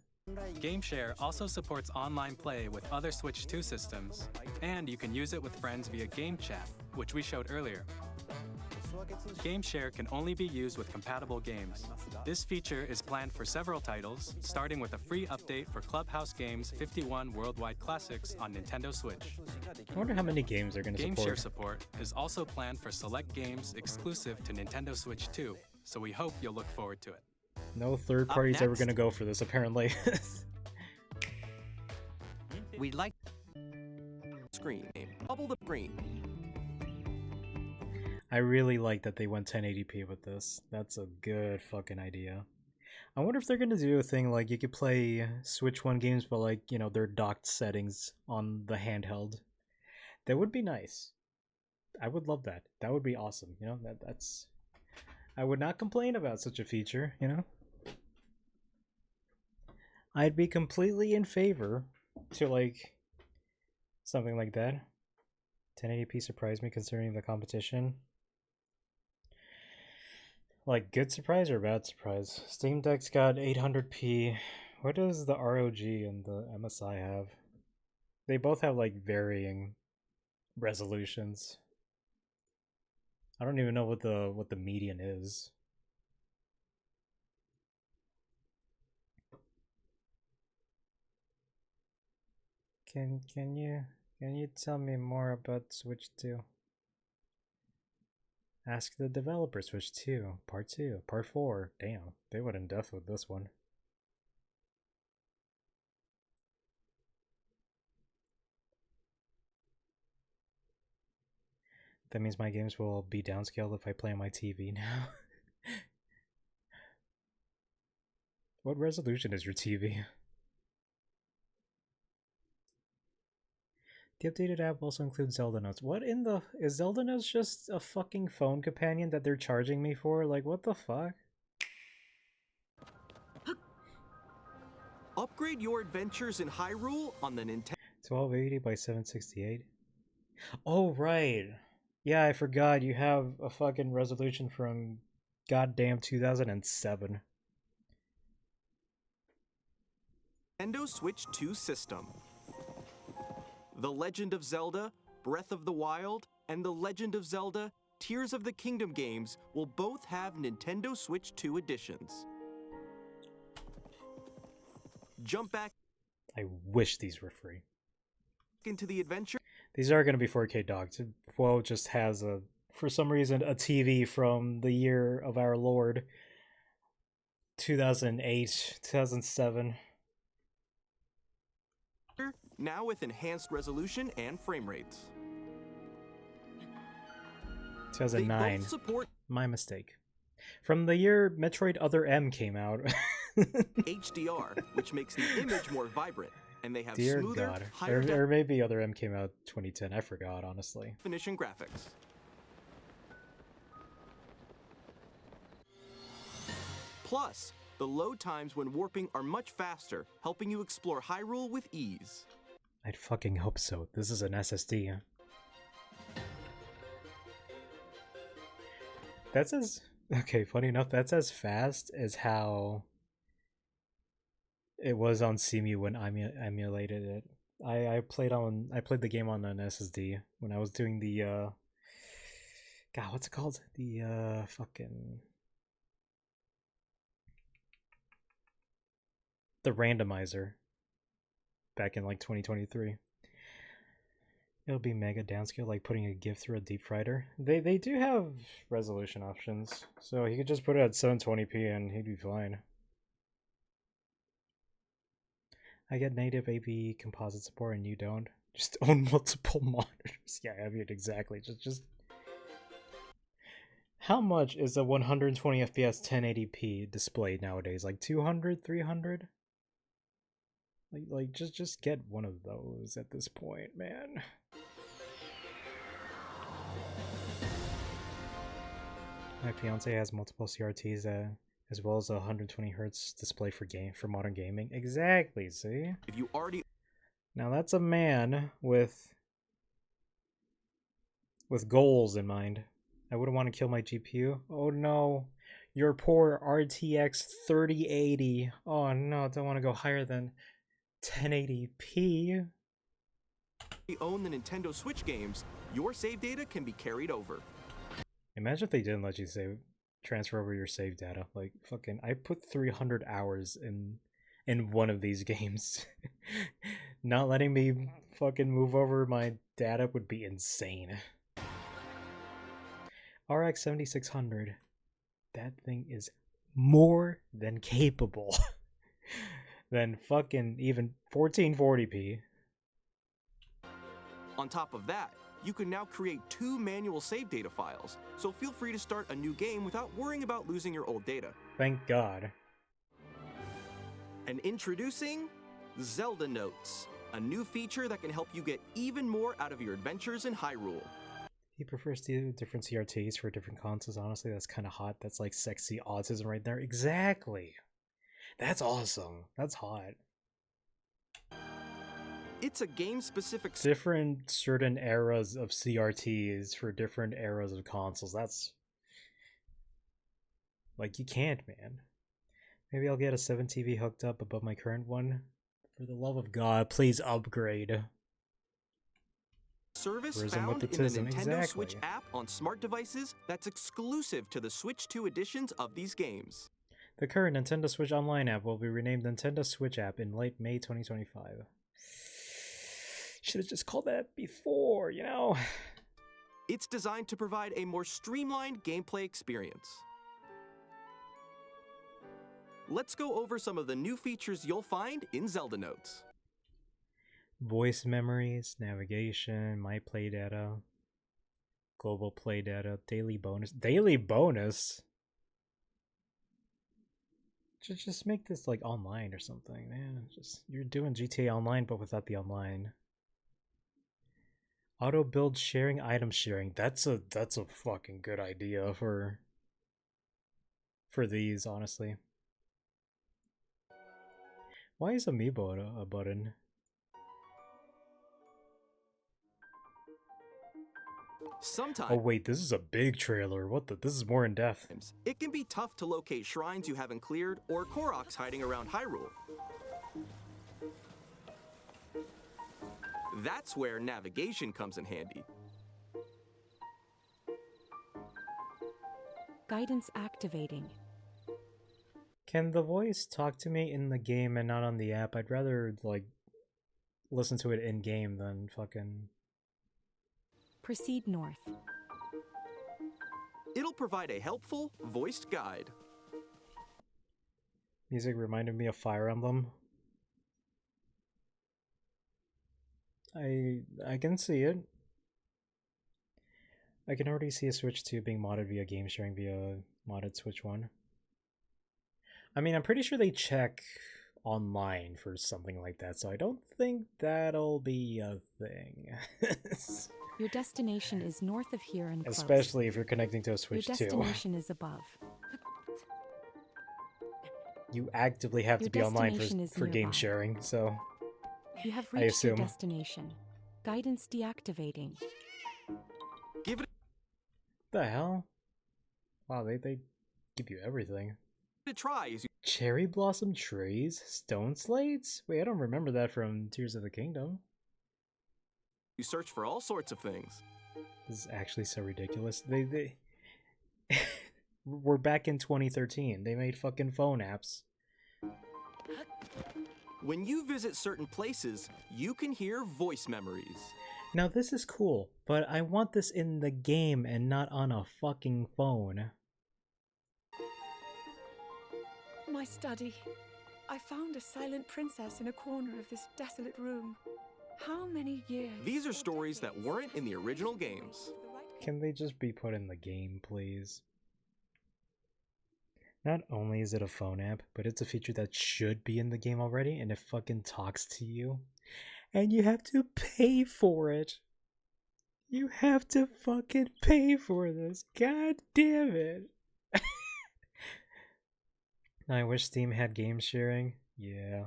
Game Share also supports online play with other Switch 2 systems, and you can use it with friends via game chat, which we showed earlier. Game Share can only be used with compatible games. This feature is planned for several titles, starting with a free update for Clubhouse Games 51 Worldwide Classics on Nintendo Switch. I wonder how many games they're going to Game support. Share support is also planned for select games exclusive to Nintendo Switch 2, so we hope you'll look forward to it. No third party's ever going to go for this, apparently. We'd like screen. Bubble the screen. I really like that they went 1080p with this. That's a good fucking idea. I wonder if they're going to do a thing like you could play Switch 1 games, but like, you know, their docked settings on the handheld. That would be nice. I would love that. That would be awesome. You know, that's... I would not complain about such a feature, you know? I'd be completely in favor to, like, something like that. 1080p surprised me considering the competition. Like, good surprise or bad surprise? Steam Deck's got 800p. What does the ROG and the MSI have? They both have, like, varying resolutions. I don't even know what the median is. Can you tell me more about Switch 2? Ask the developer. Switch 2, Part 2, Part 4. Damn, they went in depth with this one. That means my games will be downscaled if I play on my TV now. What resolution is your TV? The updated app also includes Zelda Notes. What in the... Is Zelda Notes just a fucking phone companion that they're charging me for? Like, what the fuck? Upgrade your adventures in Hyrule on the Nintendo 1280 by 768. Oh, right. Yeah, I forgot you have a fucking resolution from goddamn 2007. Nintendo Switch 2 system. The Legend of Zelda, Breath of the Wild, and The Legend of Zelda, Tears of the Kingdom games will both have Nintendo Switch 2 editions. Jump back I wish these were free. into the adventure. These are going to be 4K docked. Quo just has a, for some reason, a TV from the year of our Lord, 2008, 2007. Now with enhanced resolution and frame rates. 2009. They both support My mistake. From the year Metroid Other M came out. HDR, which makes the image more vibrant, and they have Dear smoother, God. higher Or maybe Other M came out 2010. I forgot, honestly. definition graphics. Plus, the load times when warping are much faster, helping you explore Hyrule with ease. I'd fucking hope so. This is an SSD. That's as... Okay, funny enough, that's as fast as how it was on CMU when I emulated it. I played the game on an SSD when I was doing the God, what's it called? The fucking the randomizer back in like 2023. It'll be mega downscale, like putting a GIF through a deep fryer. They do have resolution options, so he could just put it at 720p and he'd be fine. I get native AV composite support and you don't. Just own multiple monitors. Yeah, I mean exactly. Just how much is a 120 FPS 1080p display nowadays? Like 200, 300? Like just get one of those at this point, man. My fiance has multiple CRTs as well as a 120 Hz display for modern gaming. Exactly, see? If you already Now that's a man with goals in mind. I wouldn't want to kill my GPU. Oh no. Your poor RTX 3080. Oh no, I don't want to go higher than 1080p. own the Nintendo Switch games, your save data can be carried over. Imagine if they didn't let you transfer over your save data. Like fucking I put 300 hours in one of these games. Not letting me fucking move over my data would be insane. RX 7600. That thing is more than capable than fucking even 1440p. On top of that, you can now create 2 manual save data files, so feel free to start a new game without worrying about losing your old data. Thank God. And introducing Zelda Notes, a new feature that can help you get even more out of your adventures in Hyrule. He prefers to different CRTs for different consoles. Honestly, that's kind of hot. That's like sexy autism right there. Exactly. That's awesome. That's hot. It's a game-specific... Different certain eras of CRTs for different eras of consoles. That's... Like, you can't, man. Maybe I'll get a 7 TV hooked up above my current one. For the love of God, please upgrade. Service Tourism found with in the autism, Nintendo exactly. Switch app on smart devices that's exclusive to the Switch 2 editions of these games. The current Nintendo Switch Online app will be renamed Nintendo Switch app in late May 2025. Should have just called that before, you know? It's designed to provide a more streamlined gameplay experience. Let's go over some of the new features you'll find in Zelda Notes. Voice memories, navigation, my play data, global play data, daily bonus. Daily bonus? Just make this like online or something, man. Just you're doing GTA Online but without the online. Auto build sharing, item sharing. That's a fucking good idea for these, honestly. Why is Amiibo a button? Sometimes Oh wait, this is a big trailer. What the? This is more in depth. it can be tough to locate shrines you haven't cleared or Koroks hiding around Hyrule. That's where navigation comes in handy. Guidance activating. Can the voice talk to me in the game and not on the app? I'd rather like listen to it in game than fucking. Proceed north. It'll provide a helpful, voiced guide. Music reminded me of Fire Emblem. I can see it. I can already see a Switch 2 being modded via game sharing via Modded Switch 1. I mean, I'm pretty sure they check online for something like that, so I don't think that'll be a thing. Your destination is north of here and close. Especially if you're connecting to a Switch 2. Your destination is above. You actively have to be online for game sharing, so you have I reached assume. your destination. Guidance deactivating. Give it The hell? Wow, they give you everything. a try as you Cherry blossom trees? Stone slates? Wait, I don't remember that from Tears of the Kingdom. search for all sorts of things. This is actually so ridiculous. They we're back in 2013. They made fucking phone apps. When you visit certain places, you can hear voice memories. Now this is cool, but I want this in the game and not on a fucking phone. My study. I found a silent princess in a corner of this desolate room. How many years? These are stories that weren't in the original games. Can they just be put in the game, please? Not only is it a phone app, but it's a feature that should be in the game already, and it fucking talks to you. And you have to pay for it. You have to fucking pay for this. God damn it. I wish Steam had game sharing. Yeah.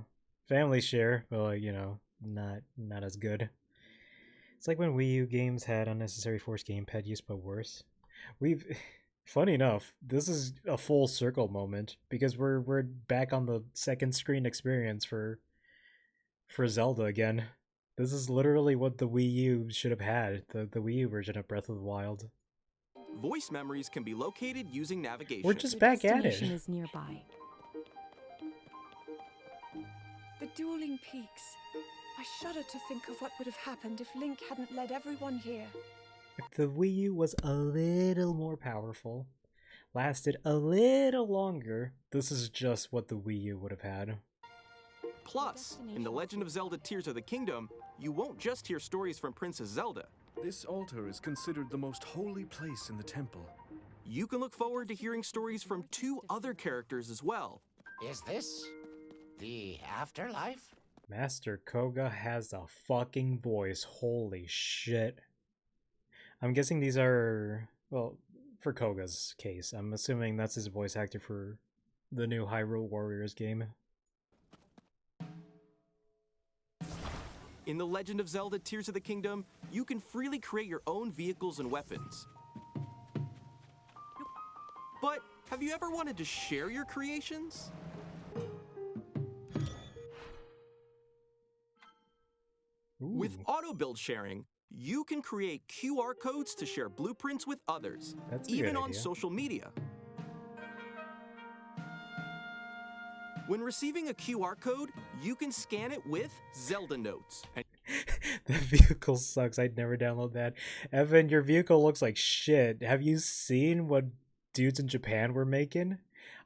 Family share, but like, you know, not as good. It's like when Wii U games had unnecessary forced gamepad use, but worse. Funny enough, this is a full circle moment because we're back on the second screen experience for Zelda again. This is literally what the Wii U should have had, the Wii U version of Breath of the Wild. Voice memories can be located using navigation. We're just back at it. Destination is nearby. The dueling peaks. I shudder to think of what would have happened if Link hadn't led everyone here. If the Wii U was a little more powerful, lasted a little longer, this is just what the Wii U would have had. Plus, in The Legend of Zelda Tears of the Kingdom, you won't just hear stories from Princess Zelda. This altar is considered the most holy place in the temple. You can look forward to hearing stories from 2 other characters as well. Is this the afterlife? Master Koga has a fucking voice. Holy shit. I'm guessing these are, well, for Koga's case, I'm assuming that's his voice actor for the new Hyrule Warriors game. In The Legend of Zelda Tears of the Kingdom, you can freely create your own vehicles and weapons. But have you ever wanted to share your creations? With auto build sharing, you can create QR codes to share blueprints with others, even on social media. When receiving a QR code, you can scan it with Zelda Notes. The vehicle sucks. I'd never download that. Evan, your vehicle looks like shit. Have you seen what dudes in Japan were making?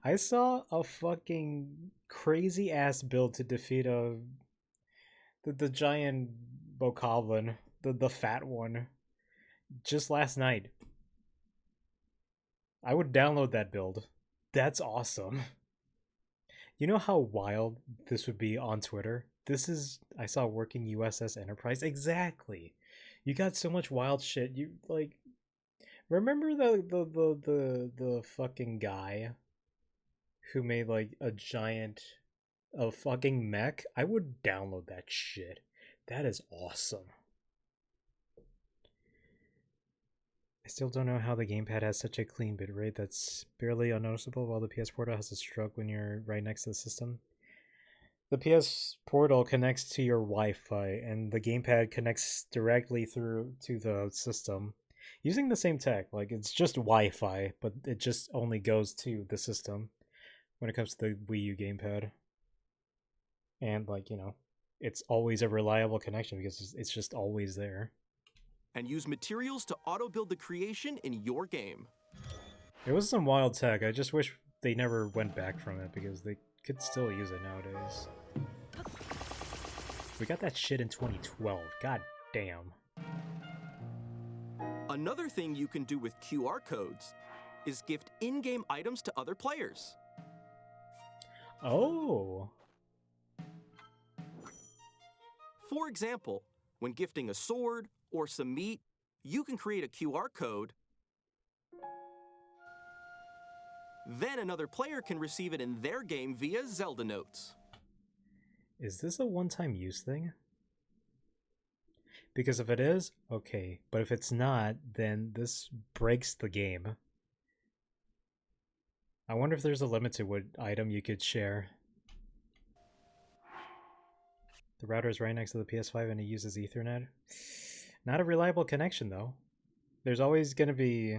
I saw a fucking crazy ass build to defeat the giant bokoblin, the fat one, just last night. I would download that build. That's awesome. You know how wild this would be on Twitter? This is, I saw working USS Enterprise. Exactly. You got so much wild shit. You like, remember the fucking guy who made like a fucking mech? I would download that shit. That is awesome. I still don't know how the gamepad has such a clean bitrate that's barely unnoticeable while the PS Portal has a stroke when you're right next to the system. The PS Portal connects to your Wi-Fi and the gamepad connects directly through to the system using the same tech. Like, it's just Wi-Fi, but it just only goes to the system when it comes to the Wii U gamepad. And like, you know, it's always a reliable connection because it's just always there. And use materials to auto-build the creation in your game. It was some wild tech. I just wish they never went back from it because they could still use it nowadays. We got that shit in 2012. God damn. Another thing you can do with QR codes is gift in-game items to other players. Oh. For example, when gifting a sword or some meat, you can create a QR code. Then another player can receive it in their game via Zelda Notes. Is this a one-time use thing? Because if it is, okay. But if it's not, then this breaks the game. I wonder if there's a limit to what item you could share. The router is right next to the PS5 and it uses Ethernet. Not a reliable connection though. There's always going to be...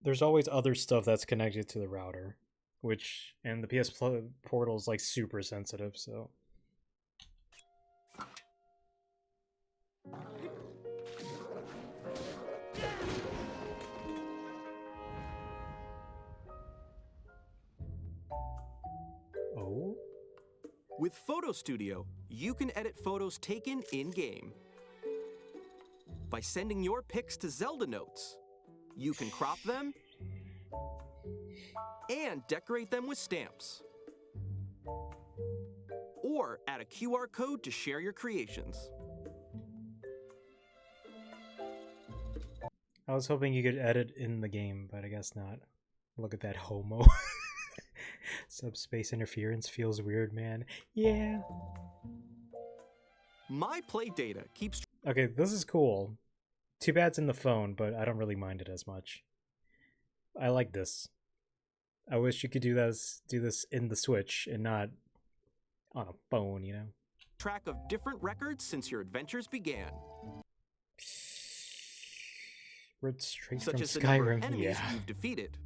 There's always other stuff that's connected to the router. Which, and the PS Portal is like super sensitive, so... Oh? With Photo Studio, you can edit photos taken in-game. By sending your pics to Zelda Notes, you can crop them and decorate them with stamps. Or add a QR code to share your creations. I was hoping you could edit in the game, but I guess not. Look at that homo. Subspace interference feels weird, man. Yeah. My play data keeps... Okay, this is cool. Too bad it's in the phone, but I don't really mind it as much. I like this. I wish you could do this in the Switch and not on a phone, you know? Track of different records since your adventures began. We're straight Such from as the number of Skyrim, enemies yeah. you've defeated.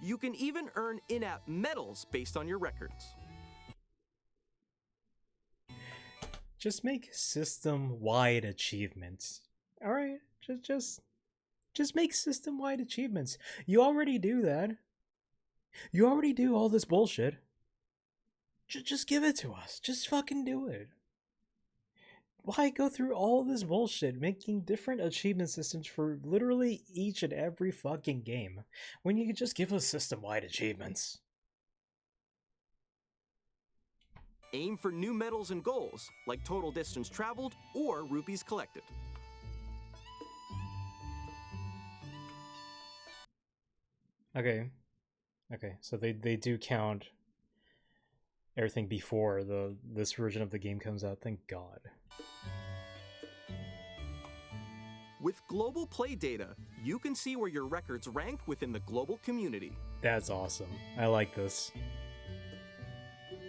You can even earn in-app medals based on your records. Just make system-wide achievements. All right, just make system-wide achievements. You already do that. You already do all this bullshit. Just give it to us. Just fucking do it. Why go through all this bullshit making different achievement systems for literally each and every fucking game when you could just give us system-wide achievements? Aim for new medals and goals, like total distance traveled or rupees collected. Okay, so they do count everything before this version of the game comes out. Thank God. With global play data, you can see where your records rank within the global community. That's awesome. I like this.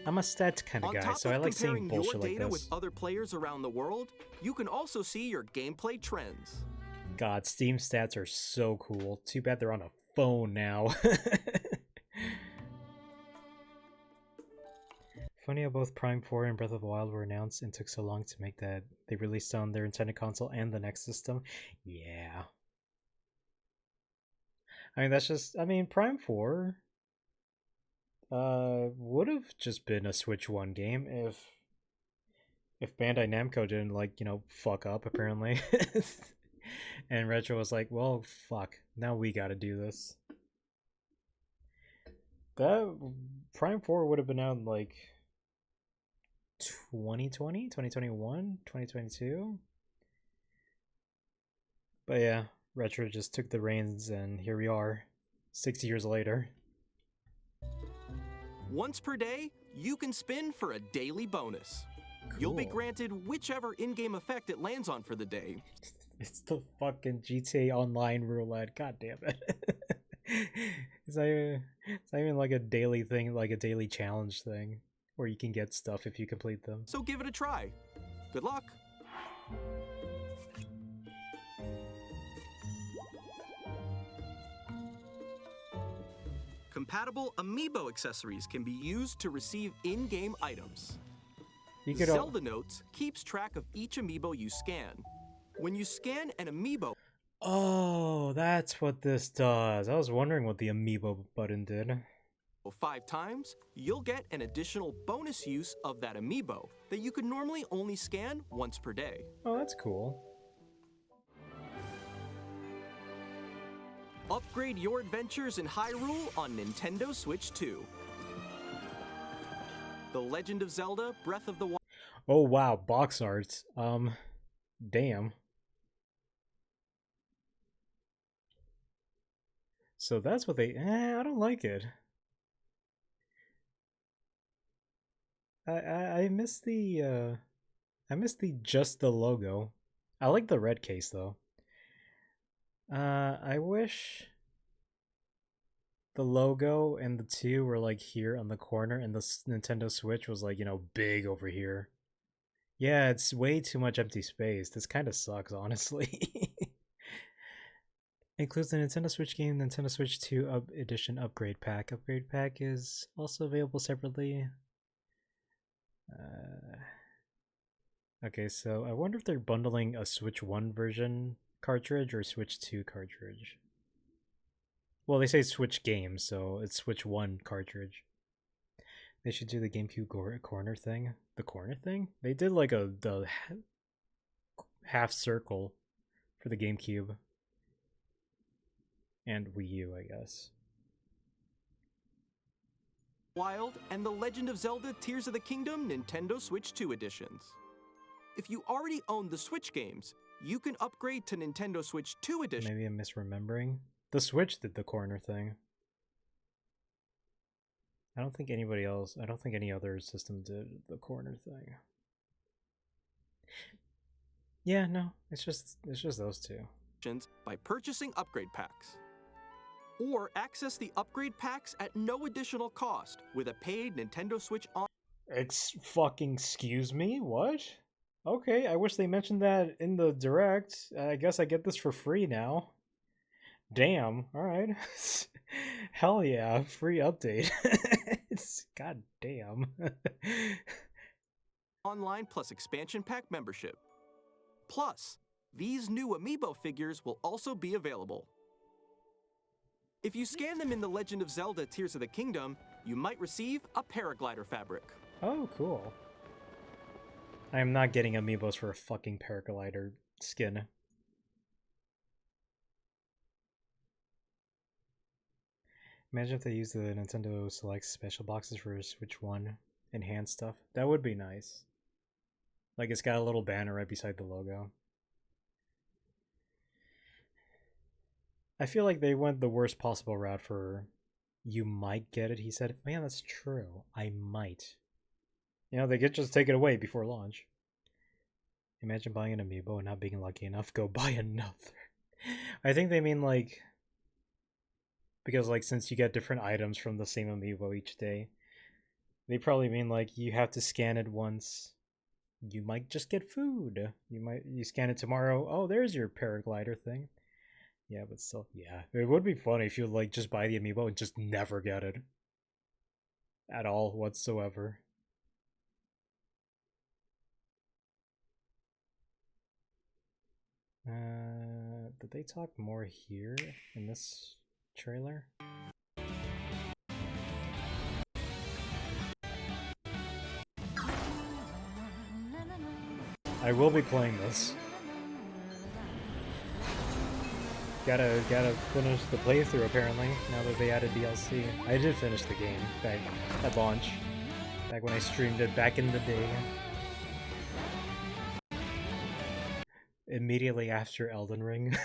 I'm a stats kind of guy, so I like seeing bullshit like this. On top of comparing your data with this. other players around the world, you can also see your gameplay trends. God, Steam stats are so cool. Too bad they're on a phone now. Funny how both Prime 4 and Breath of the Wild were announced and took so long to make that they released on their intended console and the next system. Yeah. I mean, that's just... I mean, Prime 4... would have just been a Switch 1 game if Bandai Namco didn't, like, you know, fuck up, apparently. And Retro was like, well, fuck, now we gotta do this. That Prime 4 would have been out in, like, 2020, 2021, 2022. But yeah, Retro just took the reins and here we are, 6 years later. Once per day, you can spin for a daily bonus. Cool. You'll be granted whichever in-game effect it lands on for the day. It's the fucking GTA Online roulette. God damn it. It's not even like a daily thing, like a daily challenge thing, where you can get stuff if you complete them. So give it a try. Good luck. Compatible amiibo accessories can be used to receive in-game items. Zelda Notes keeps track of each amiibo you scan. When you scan an amiibo... Oh, that's what this does. I was wondering what the amiibo button did. 5 times, you'll get an additional bonus use of that amiibo that you could normally only scan once per day. Oh, that's cool. Upgrade your adventures in Hyrule on Nintendo Switch 2. The Legend of Zelda Breath of the Wild. Oh wow, box art. Damn. So that's what they. I don't like it. I miss the I miss the just the logo. I like the red case though. I wish the logo and the two were like here on the corner, and the Nintendo Switch was like, you know, big over here. Yeah, it's way too much empty space. This kind of sucks, honestly. Includes the Nintendo Switch game, Nintendo Switch 2 Edition Upgrade Pack. Upgrade Pack is also available separately. Okay, so I wonder if they're bundling a Switch 1 version cartridge or Switch 2 cartridge. Well, they say Switch game, so it's Switch 1 cartridge. They should do the GameCube corner thing. The corner thing? They did like the half circle for the GameCube. And Wii U, I guess. Wild and The Legend of Zelda Tears of the Kingdom Nintendo Switch 2 editions. If you already own the Switch games, you can upgrade to Nintendo Switch 2 edition. Maybe I'm misremembering. The Switch did the corner thing. I don't think anybody else, I don't think any other system did the corner thing. Yeah, no, it's just those two. By purchasing upgrade packs. Or access the upgrade packs at no additional cost with a paid Nintendo Switch on. Excuse me? What? Okay, I wish they mentioned that in the direct. I guess I get this for free now. Damn, alright. Hell yeah, free update. God damn. Online plus expansion pack membership. Plus, these new amiibo figures will also be available. If you scan them in The Legend of Zelda Tears of the Kingdom, you might receive a paraglider fabric. Oh, cool. I am not getting amiibos for a fucking paraglider skin. Imagine if they used the Nintendo Select special boxes for Switch 1 enhanced stuff. That would be nice. Like, it's got a little banner right beside the logo. I feel like they went the worst possible route for you might get it, he said. Man, that's true. I might. You know, they could just take it away before launch. Imagine buying an amiibo and not being lucky enough to go buy another. I think they mean like... Because like since you get different items from the same amiibo each day, they probably mean like you have to scan it once. You might just get food. You scan it tomorrow. Oh, there's your paraglider thing. Yeah, but still, yeah. It would be funny if you like just buy the amiibo and just never get it. At all whatsoever. Did they talk more here in this trailer? I will be playing this. Gotta finish the playthrough apparently, now that they added DLC. I did finish the game back at launch. Back when I streamed it back in the day. Immediately after Elden Ring.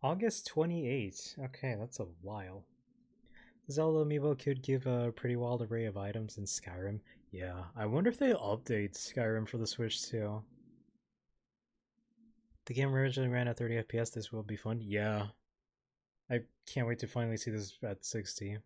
August 28th. Okay, that's a while. Zelda amiibo could give a pretty wild array of items in Skyrim. Yeah, I wonder if they update Skyrim for the Switch too. The game originally ran at 30 FPS. This will be fun. Yeah. I can't wait to finally see this at 60.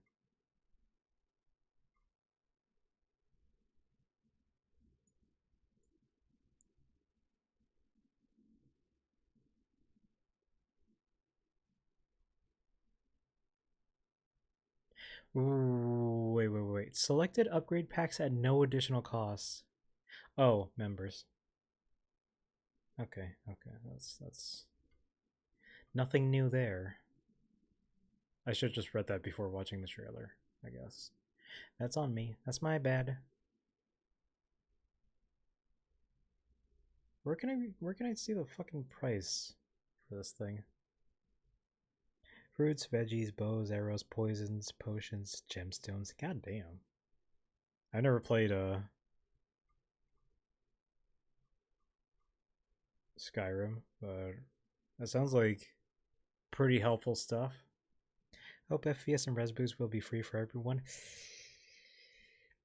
Ooh, wait. Selected upgrade packs at no additional cost. Oh, members. Okay, that's nothing new there. I should have just read that before watching the trailer, I guess. That's on me. That's my bad. Where can I see the fucking price for this thing? Fruits, veggies, bows, arrows, poisons, potions, gemstones. God damn. I never played Skyrim, but that sounds like pretty helpful stuff. Hope FPS and Res Boost will be free for everyone.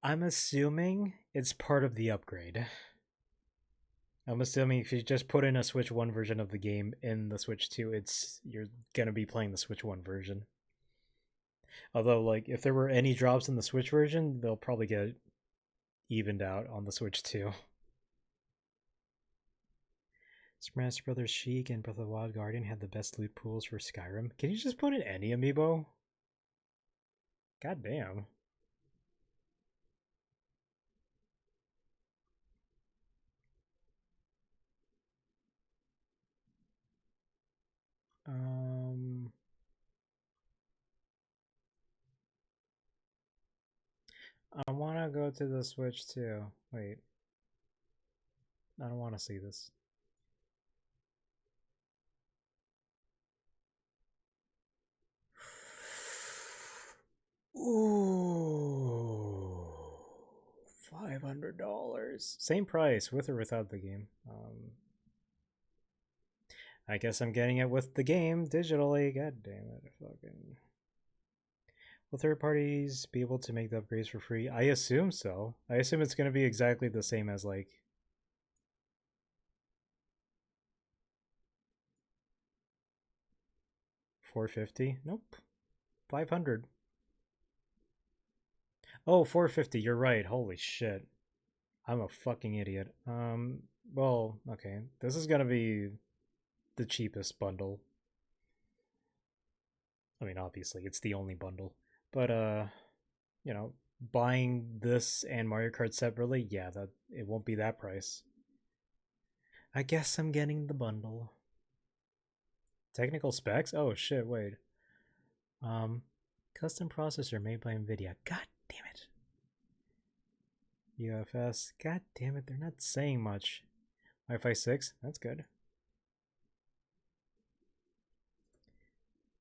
I'm assuming it's part of the upgrade. I'm assuming if you just put in a Switch 1 version of the game in the Switch 2, you're gonna be playing the Switch 1 version. Although, like, if there were any drops in the Switch version, they'll probably get evened out on the Switch 2. Smash Brothers Chic and Breath of the Wild Guardian had the best loot pools for Skyrim. Can you just put in any amiibo? God damn. I want to go to the Switch too. Wait. I don't want to see this. Ooh. $500. Same price with or without the game. I guess I'm getting it with the game digitally. God damn it. Fucking. Will third parties be able to make the upgrades for free? I assume so. I assume it's going to be exactly the same as, like, $450? Nope. 500. Oh, 450. You're right. Holy shit. I'm a fucking idiot. Well, okay. This is going to be the cheapest bundle. I mean, obviously, it's the only bundle. But, you know, buying this and Mario Kart separately, yeah, that it won't be that price. I guess I'm getting the bundle. Technical specs? Oh shit, wait. Custom processor made by Nvidia. God damn it. UFS. God damn it, they're not saying much. Wi-Fi 6, that's good.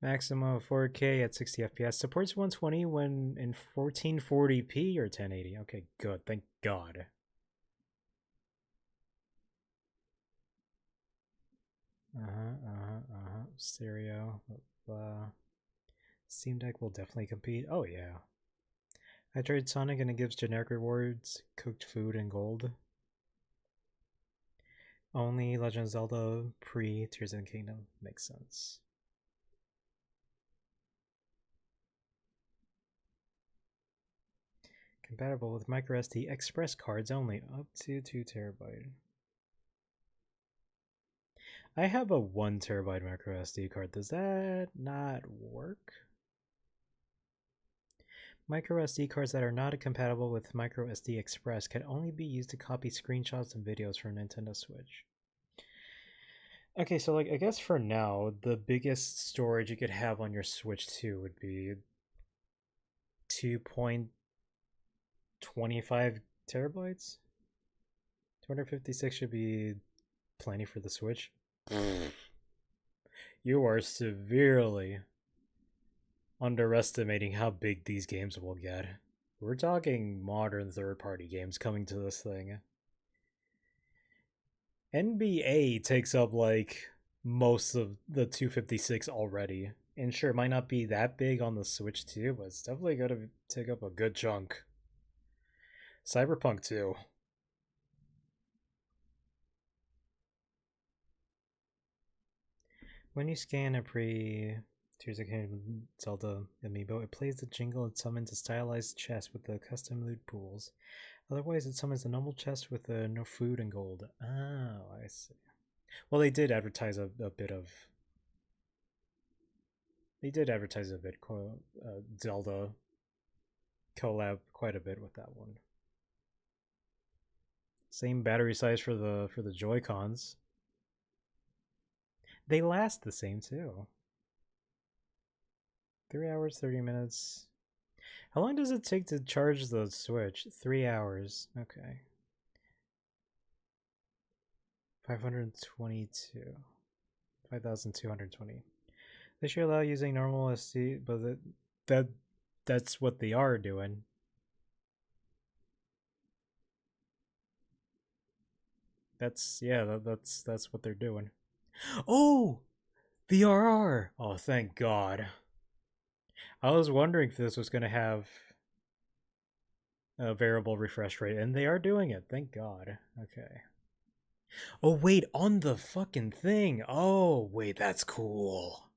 Maximum of 4K at 60 FPS. Supports 120 when in 1440p or 1080. Okay, good. Thank God. Stereo. Steam Deck will definitely compete. Oh, yeah. I tried Sonic and it gives generic rewards, cooked food, and gold. Only Legend of Zelda pre Tears of the Kingdom. Makes sense. Compatible with microSD Express cards only, up to 2 terabyte. I have a 1 terabyte microSD card. Does that not work? MicroSD cards that are not compatible with microSD Express can only be used to copy screenshots and videos from Nintendo Switch. Okay, so like I guess for now, the biggest storage you could have on your Switch 2 would be 2.25 terabytes. 256 should be plenty for the Switch. You are severely underestimating how big these games will get. We're talking modern third-party games coming to this thing. NBA takes up like most of the 256 already. And sure, it might not be that big on the Switch too, but it's definitely going to take up a good chunk. Cyberpunk 2. When you scan a Tears of the Kingdom Zelda amiibo, it plays the jingle and summons a stylized chest with the custom loot pools. Otherwise, it summons a normal chest with no food and gold. Oh, I see. Well, they did advertise a bit of... They did advertise a bit, Zelda collab quite a bit with that one. Same battery size for the Joy-Cons. They last the same too. 3 hours, 30 minutes. How long does it take to charge the Switch? 3 hours. Okay. 522. 5,220. They should allow using normal SD, but that's what they are doing. That's what they're doing. Oh, VRR. Oh, thank God. I was wondering if this was going to have a variable refresh rate, and they are doing it. Thank God. Okay. Oh, wait, on the fucking thing. Oh, wait, that's cool.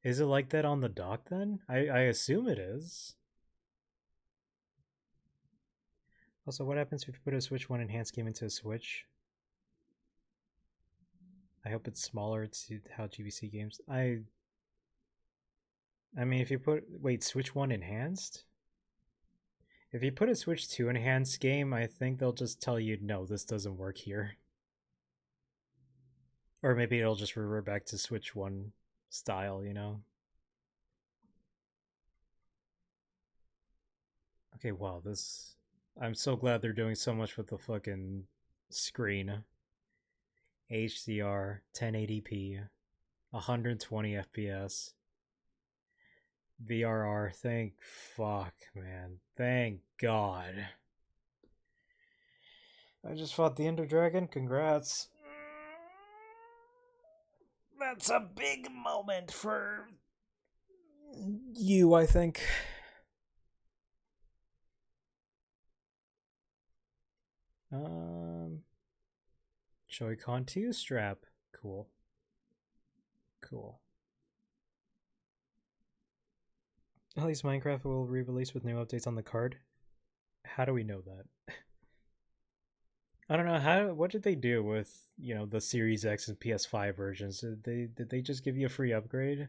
Is it like that on the dock then? I assume it is. Also, what happens if you put a Switch 1 enhanced game into a Switch? I hope it's smaller to how GBC games. I mean, if you put... Wait, Switch 1 enhanced? If you put a Switch 2 enhanced game, I think they'll just tell you, no, this doesn't work here. Or maybe it'll just revert back to Switch 1 style, you know? Okay, wow, this... I'm so glad they're doing so much with the fucking screen. HDR, 1080p, 120 FPS. VRR, thank fuck, man. Thank God. I just fought the Ender Dragon, congrats. That's a big moment for you, I think. Joy-Con 2 strap. Cool. Cool. At least Minecraft will re-release with new updates on the card. How do we know that? I don't know, what did they do with, you know, the Series X and PS5 versions? Did they just give you a free upgrade?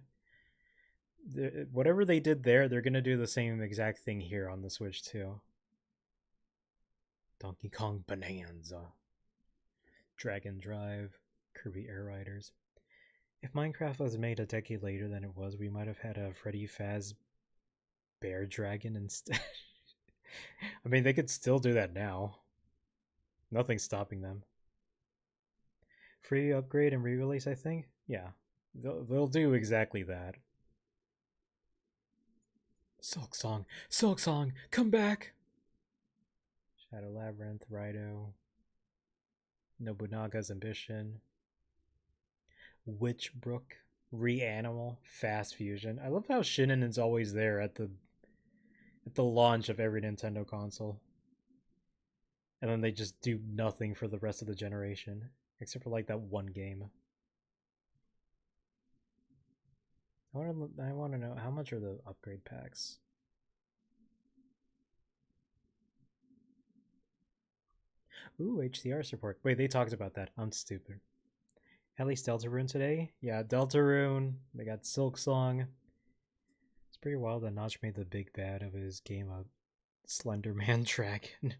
Whatever they did there, they're gonna do the same exact thing here on the Switch too. Donkey Kong Bonanza. Dragon Drive. Kirby Air Riders. If Minecraft was made a decade later than it was, we might have had a Freddy Fazbear Dragon instead. I mean, they could still do that now. Nothing's stopping them. Free upgrade and re-release, I think? Yeah. They'll do exactly that. Silk Song! Silk Song! Come back! Shadow Labyrinth, Rido. Nobunaga's Ambition. Witchbrook. Reanimal. Fast Fusion. I love how Shinin is always there at the launch of every Nintendo console. And then they just do nothing for the rest of the generation. Except for like that one game. I want to know, how much are the upgrade packs? Ooh, HDR support. Wait, they talked about that. I'm stupid. At least Deltarune today? Yeah, Deltarune. They got Silk Song. It's pretty wild that Notch made the big bad of his game a Slenderman Dragon.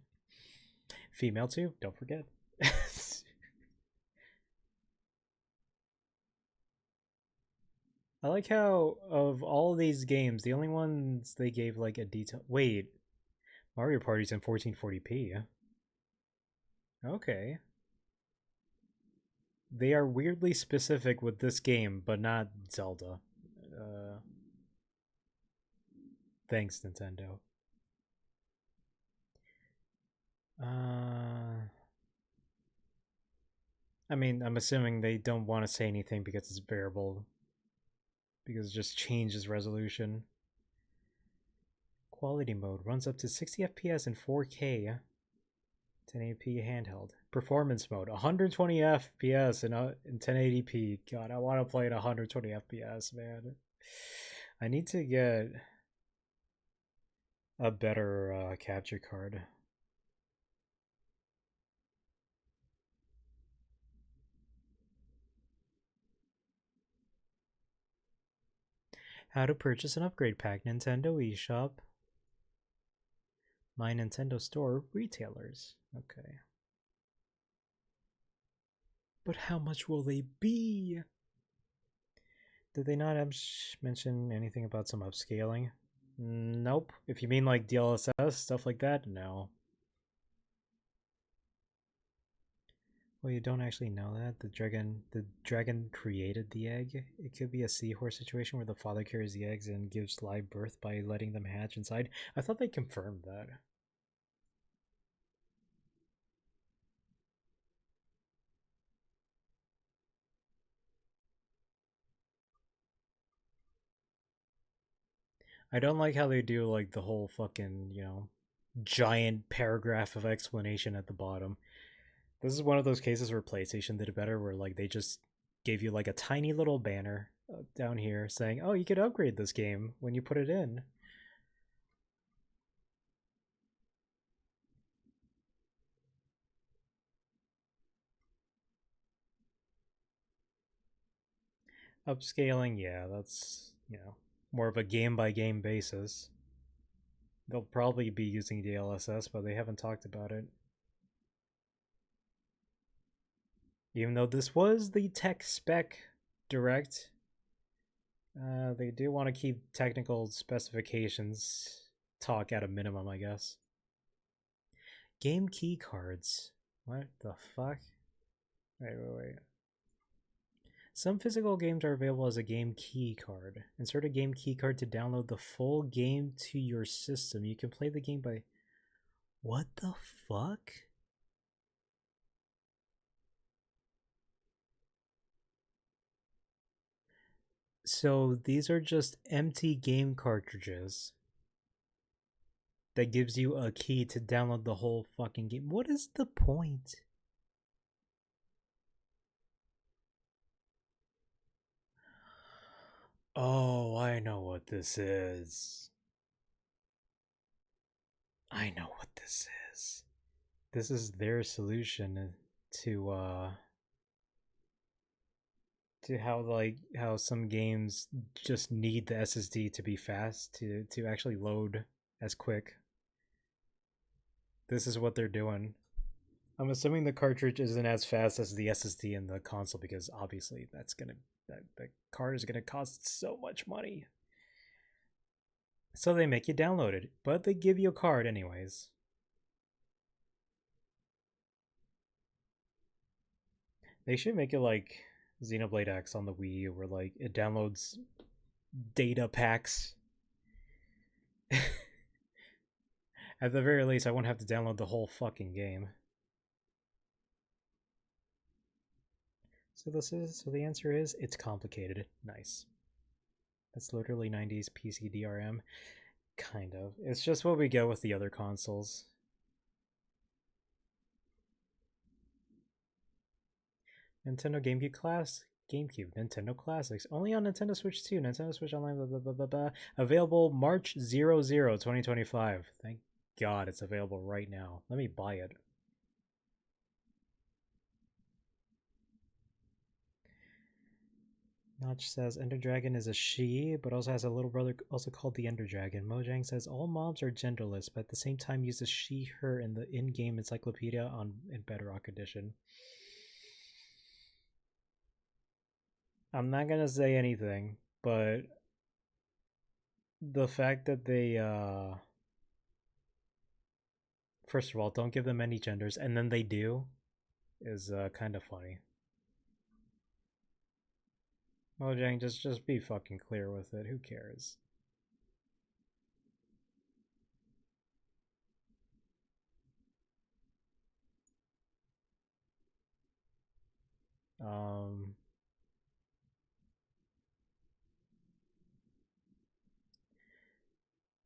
Female too, don't forget. I like how, of all these games, the only ones they gave like a detail... Wait, Mario Party's in 1440p. Okay. They are weirdly specific with this game, but not Zelda. Thanks, Nintendo. I mean, I'm assuming they don't want to say anything because it's variable. Because it just changes resolution. Quality mode runs up to 60 FPS in 4K. 1080p handheld. Performance mode 120 FPS in 1080p. God, I want to play at 120 FPS, man. I need to get a better capture card. How to purchase an upgrade pack. Nintendo eShop. My Nintendo Store. Retailers. Okay. But how much will they be? Did they not mention anything about some upscaling? Nope. If you mean like DLSS, stuff like that, no. Well, you don't actually know that. The dragon created the egg. It could be a seahorse situation where the father carries the eggs and gives live birth by letting them hatch inside. I thought they confirmed that. I don't like how they do like the whole fucking, you know, giant paragraph of explanation at the bottom. This is one of those cases where PlayStation did it better, where like they just gave you like a tiny little banner down here saying, "Oh, you could upgrade this game when you put it in." Upscaling, yeah, that's, you know, more of a game by game basis. They'll probably be using DLSS, but they haven't talked about it. Even though this was the tech spec direct, they do want to keep technical specifications talk at a minimum, I guess. Game key cards. What the fuck? Wait. Some physical games are available as a game key card. Insert a game key card to download the full game to your system. You can play the game by... What the fuck? So these are just empty game cartridges that gives you a key to download the whole fucking game. What is the point? Oh, I know what this is. I know what this is. This is their solution to how some games just need the SSD to be fast to actually load as quick. This is what they're doing. I'm assuming the cartridge isn't as fast as the SSD in the console because obviously that card is gonna cost so much money. So they make you download it, but they give you a card anyways. They should make it like Xenoblade X on the Wii, where like it downloads data packs. At the very least, I won't have to download the whole fucking game. So the answer is it's complicated. Nice. That's literally 90s PC DRM. Kind of. It's just what we get with the other consoles. Nintendo GameCube, Nintendo Classics. Only on Nintendo Switch 2, Nintendo Switch Online, blah, blah, blah, blah, blah. Available March 00, 2025. Thank God it's available right now. Let me buy it. Notch says Ender Dragon is a she, but also has a little brother also called the Ender Dragon. Mojang says all mobs are genderless, but at the same time uses she, her in the in-game encyclopedia in Bedrock Edition. I'm not gonna say anything, but the fact that they first of all don't give them any genders and then they do is kind of funny. Mojang, just be fucking clear with it. Who cares?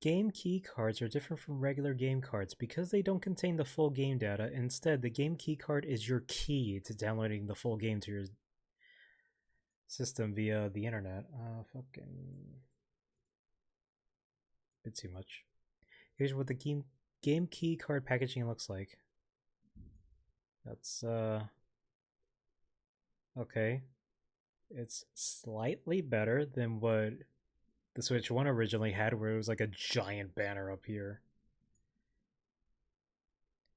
Game key cards are different from regular game cards because they don't contain the full game data. Instead, the game key card is your key to downloading the full game to your system via the internet. Fucking bit too much. Here's what the game key card packaging looks like. That's okay. It's slightly better than what the Switch 1 originally had, where it was like a giant banner up here.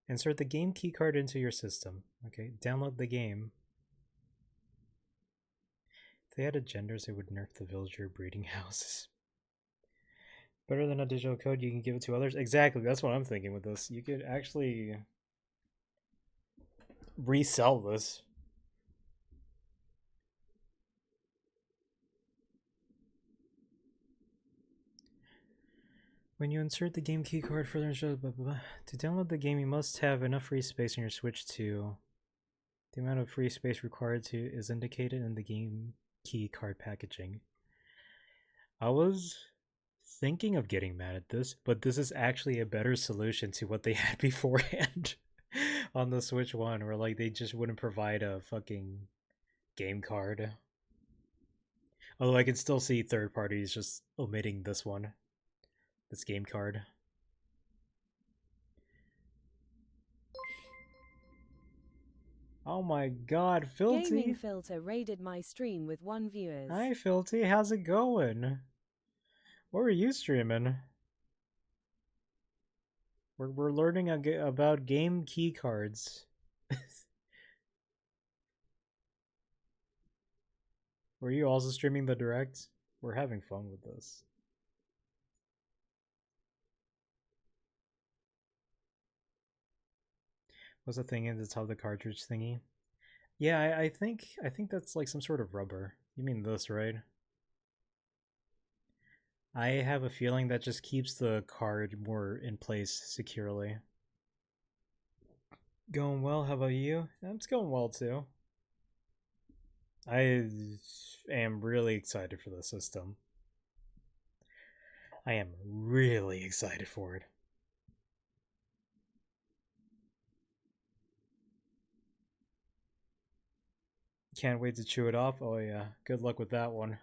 Insert the game key card into your system. Okay, download the game. If they added genders, it would nerf the villager breeding houses. Better than a digital code, you can give it to others. Exactly, that's what I'm thinking with this. You could actually resell this. When you insert the game key card further instructions, blah, blah, blah. To download the game, you must have enough free space on your Switch to... The amount of free space required to is indicated in the game key card packaging. I was thinking of getting mad at this, but this is actually a better solution to what they had beforehand on the Switch 1, where like they just wouldn't provide a fucking game card. Although I can still see third parties just omitting this one. This game card. Oh my god, Filthy! Gaming Filter raided my stream with 1 viewers. Hi Filthy, how's it going? What were you streaming? We're learning about game key cards. Were you also streaming the direct? We're having fun with this. What's the thing in the top of the cartridge thingy? Yeah, I think that's like some sort of rubber. You mean this, right? I have a feeling that just keeps the card more in place securely. Going well, how about you? It's going well too. I am really excited for the system. I am really excited for it. Can't wait to chew it off. Oh yeah, good luck with that one.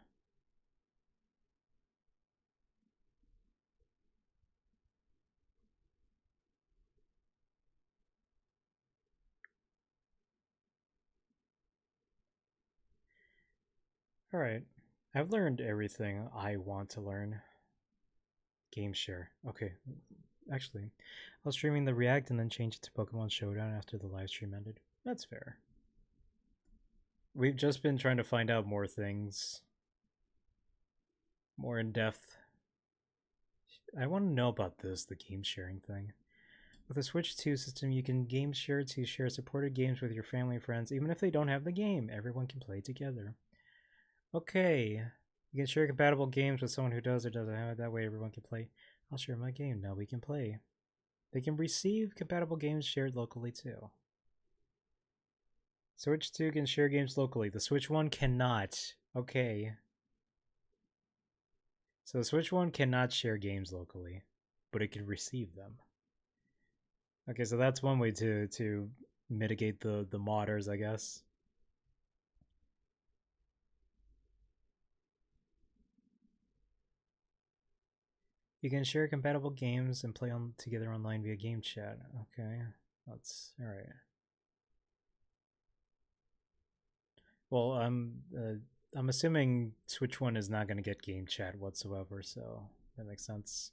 Alright, I've learned everything I want to learn. Game share. Okay, actually, I was streaming the React and then changed it to Pokemon Showdown after the live stream ended. That's fair. We've just been trying to find out more things. More in depth. I want to know about this, the game sharing thing. With the Switch 2 system, you can game share to share supported games with your family and friends, even if they don't have the game. Everyone can play together. Okay. You can share compatible games with someone who does or doesn't have it. That way everyone can play. I'll share my game. Now we can play. They can receive compatible games shared locally too. Switch 2 can share games locally. The Switch 1 cannot. Okay. So the Switch 1 cannot share games locally, but it can receive them. Okay, so that's one way to mitigate the modders, I guess. You can share compatible games and play together online via game chat. Okay, that's alright. Well, I'm assuming Switch 1 is not going to get game chat whatsoever, so that makes sense.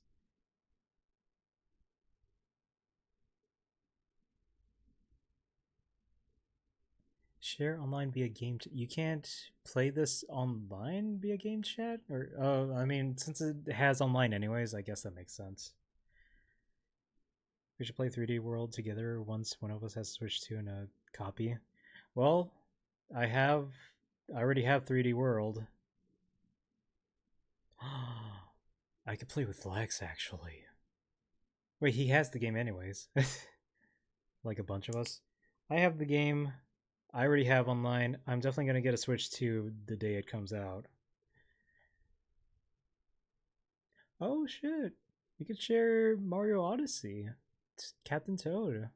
Share online via game chat. You can't play this online via game chat? Or, I mean, since it has online anyways, I guess that makes sense. We should play 3D World together once one of us has Switch 2 and a copy. Well, I already have 3D World. I could play with Lex, actually. Wait, he has the game anyways. Like a bunch of us. I have the game. I already have online. I'm definitely going to get a Switch 2 the day it comes out. Oh shit. You could share Mario Odyssey. It's Captain Toad.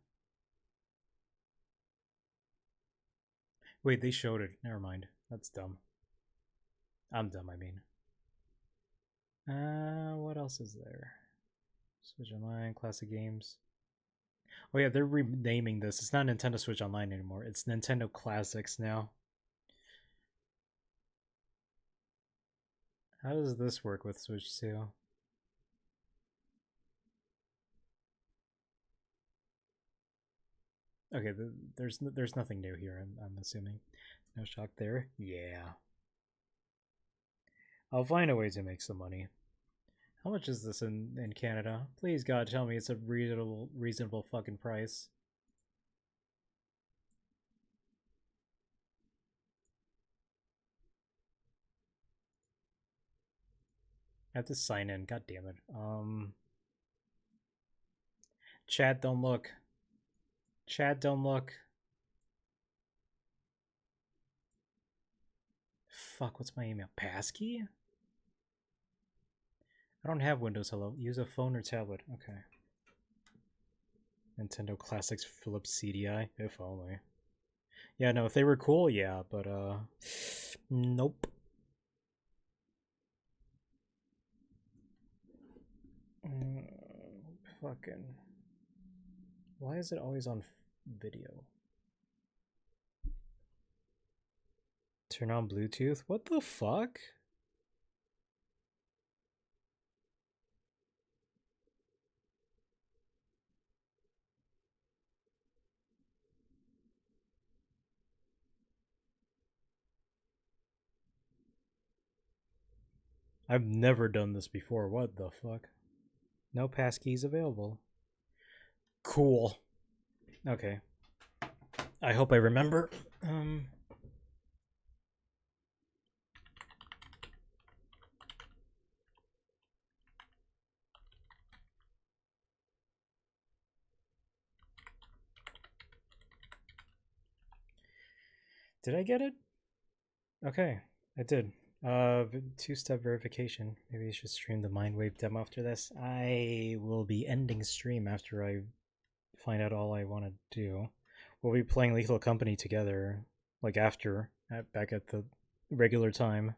Wait, they showed it. Never mind. That's dumb. I'm dumb, I mean. What else is there? Switch Online, classic games. Oh yeah, they're renaming this. It's not Nintendo Switch Online anymore. It's Nintendo Classics now. How does this work with Switch 2? Okay, there's nothing new here, I'm assuming. No shock there? Yeah. I'll find a way to make some money. How much is this in Canada? Please, God, tell me it's a reasonable fucking price. I have to sign in. God damn it. Chat, don't look. Chat, don't look. Fuck, what's my email? Passkey? I don't have Windows Hello. Use a phone or tablet. Okay. Nintendo Classics Philips CDI. If only. Yeah, no, if they were cool, yeah, but nope. Fucking. Why is it always on video? Turn on Bluetooth? What the fuck? I've never done this before. What the fuck? No passkeys available. Cool. Okay. I hope I remember. Did I get it? Okay, I did. Two-step verification. Maybe I should stream the Mindwave demo after this. I will be ending stream after I find out all I want to do. We'll be playing Lethal Company together, like after, back at the regular time.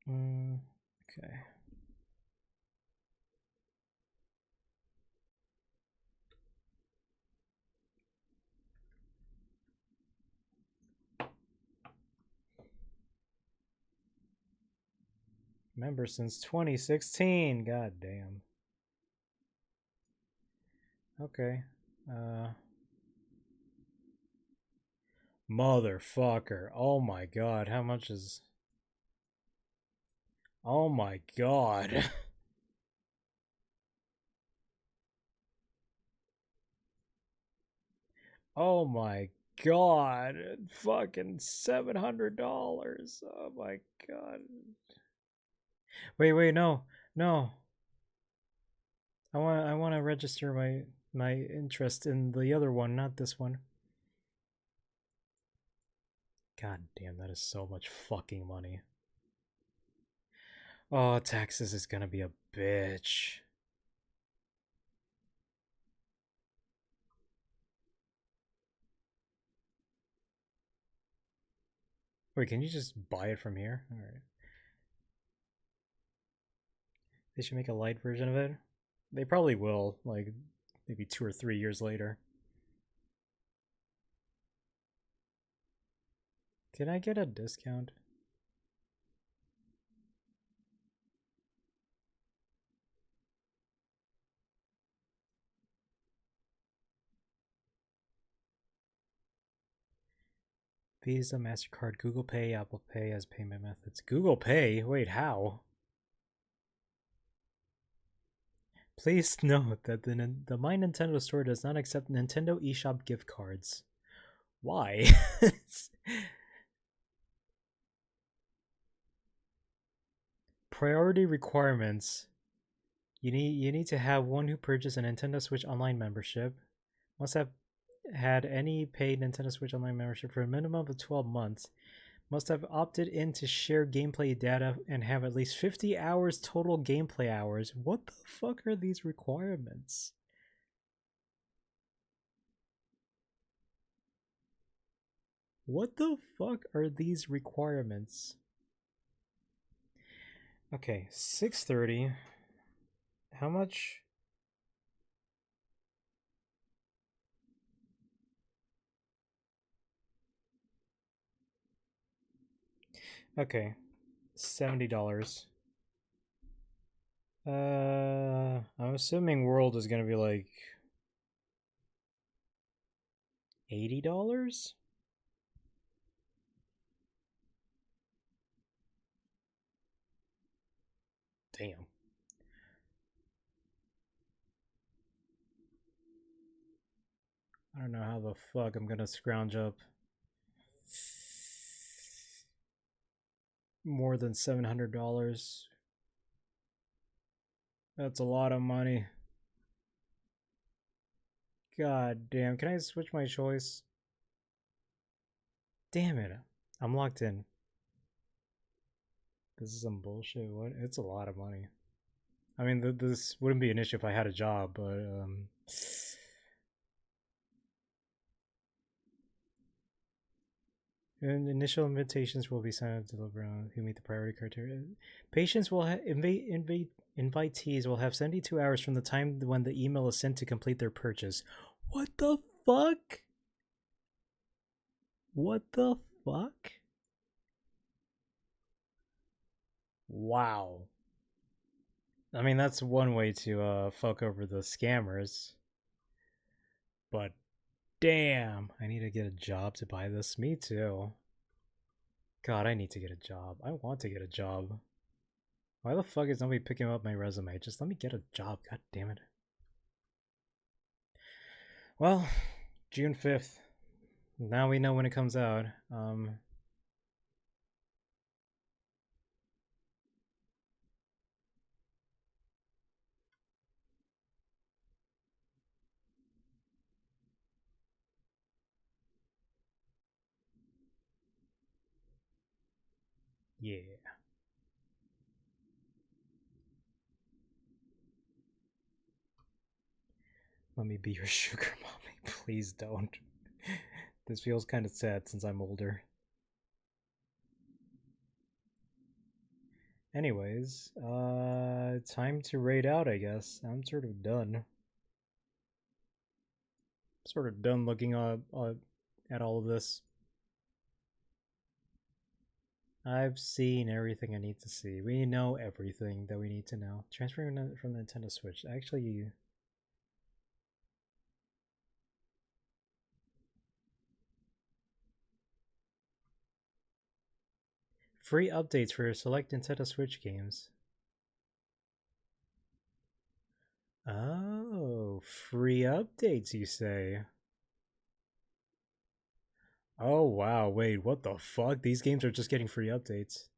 Okay. Member since 2016. God damn. Okay. Motherfucker. Oh my god. How much is... Oh my god. Oh my god. Fucking $700. Oh my god. Wait, no. No. I want to register my interest in the other one, not this one. God damn, that is so much fucking money. Oh, taxes is gonna be a bitch. Wait, can you just buy it from here? Alright. They should make a light version of it. They probably will, like, maybe 2 or 3 years later. Can I get a discount? Visa, MasterCard, Google Pay, Apple Pay as payment methods. Google Pay? Wait, how? Please note that the My Nintendo store does not accept Nintendo eShop gift cards. Why? Priority requirements. You need to have one who purchased a Nintendo Switch Online membership. Must have had any paid Nintendo Switch Online membership for a minimum of 12 months. Must have opted in to share gameplay data and have at least 50 hours total gameplay hours. What the fuck are these requirements? What the fuck are these requirements? Okay, 630. How much? Okay, $70. I'm assuming World is gonna be like $80. Damn. I don't know how the fuck I'm gonna scrounge up more than $700. That's a lot of money. God damn. Can I switch my choice? Damn it. I'm locked in. This is some bullshit. What? It's a lot of money. I mean, this wouldn't be an issue if I had a job, but and initial invitations will be sent to deliver on who meet the priority criteria. Patients will invitees will have 72 hours from the time when the email is sent to complete their purchase. What the fuck? What the fuck? Wow. I mean, that's one way to fuck over the scammers. But damn, I need to get a job to buy this. Me too. God, I need to get a job. I want to get a job. Why the fuck is nobody picking up my resume? Just let me get a job. God damn it. Well, June 5th. Now we know when it comes out. Yeah. Let me be your sugar mommy. Please don't. This feels kind of sad since I'm older. Anyways, time to raid out, I guess. I'm sort of done. Sort of done looking at all of this. I've seen everything I need to see. We know everything that we need to know. Transferring from the Nintendo Switch. Actually, free updates for select Nintendo Switch games. Oh, free updates, you say? Oh, wow. Wait, what the fuck? These games are just getting free updates.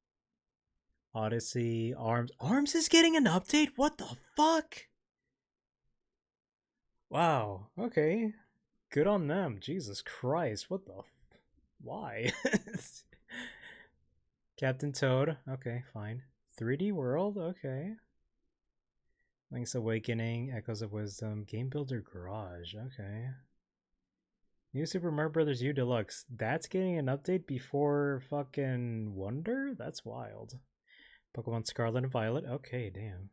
Odyssey, ARMS. ARMS is getting an update? What the fuck? Wow. Okay. Good on them. Jesus Christ. What the... Why? Captain Toad. Okay, fine. 3D World. Okay. Link's Awakening. Echoes of Wisdom. Game Builder Garage. Okay. New Super Mario Bros. U Deluxe. That's getting an update before fucking Wonder? That's wild. Pokemon Scarlet and Violet. Okay, damn.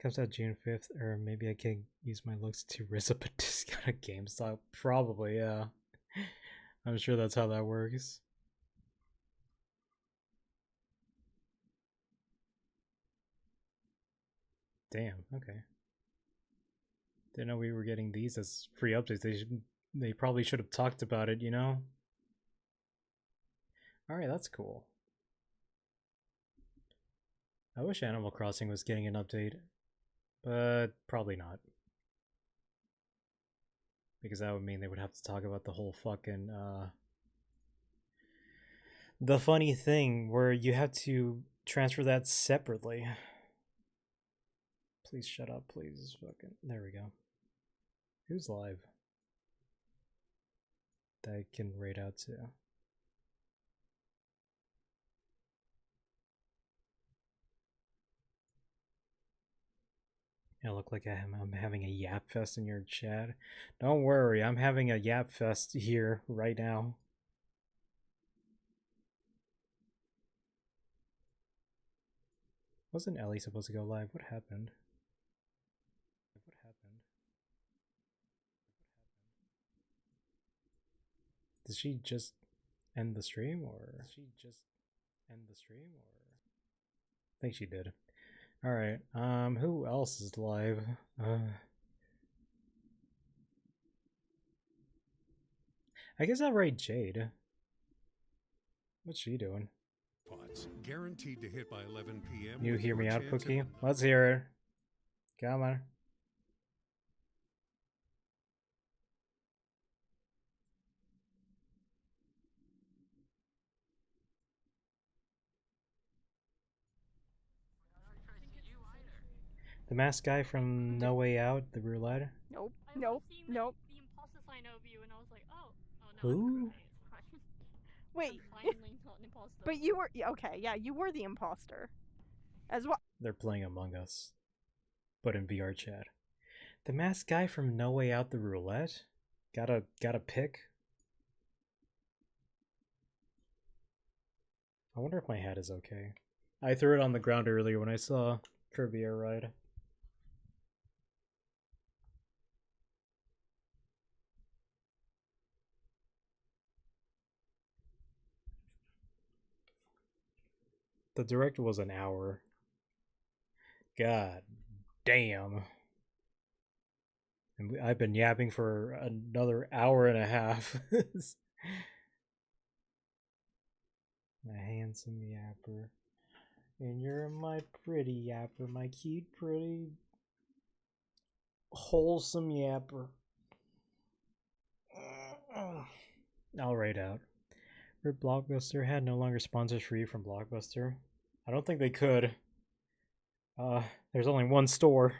Comes out June 5th, or maybe I can use my looks to rizz up a discount at GameStop. Probably, yeah. I'm sure that's how that works. Damn, okay. Didn't know we were getting these as free updates. They probably should have talked about it, you know? Alright, that's cool. I wish Animal Crossing was getting an update, but probably not. Because that would mean they would have to talk about the whole fucking, the funny thing where you have to transfer that separately. Please shut up, please. Fucking, there we go. Who's live? That I can raid out to. I look like I'm having a yap fest in your chat. Don't worry, I'm having a yap fest here right now. Wasn't Ellie supposed to go live? What happened? What happened? Did she just end the stream, or? Did she just end the stream, or? I think she did. Alright, who else is live? I guess I'll raid Jade. What's she doing? shots, guaranteed to hit by 11 p.m. You with hear your me out, chance Cookie? at Let's hear it. Come on. The masked guy from No Way Out, the roulette. Nope. Nope. Nope. The imposter sign over you, and I was like, oh, no, Who? wait. Finally, not an imposter. But you were okay. Yeah, you were the imposter, as well. They're playing Among Us, but in VR chat. The masked guy from No Way Out, the roulette. Got a pick. I wonder if my hat is okay. I threw it on the ground earlier when I saw Kirby Air Ride. The direct was an hour. God damn. And I've been yapping for another hour and a half. My handsome yapper. And you're my pretty yapper, my cute, pretty, wholesome yapper. I'll write out. Rip Blockbuster had no longer sponsors for you from Blockbuster. I don't think they could. There's only one store.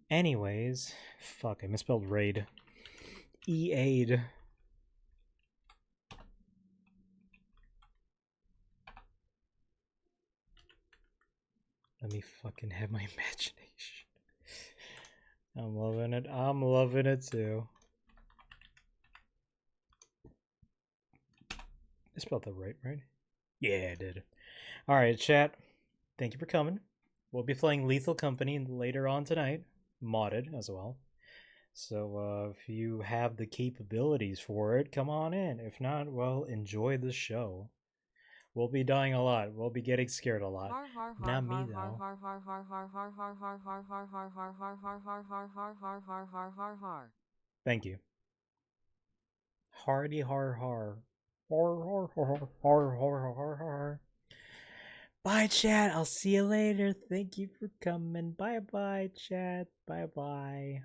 Anyways, fuck, I misspelled raid. E-aid. Let me fucking have my imagination. I'm loving it. I'm loving it too. I spelled that right? Yeah, I did. Alright, chat. Thank you for coming. We'll be playing Lethal Company later on tonight. Modded as well. So if you have the capabilities for it, come on in. If not, well, enjoy the show. We'll be dying a lot. We'll be getting scared a lot. Not me though. Thank you. Hardy har har. Har har har har har har har. Bye chat. I'll see you later. Thank you for coming. Bye bye chat. Bye bye.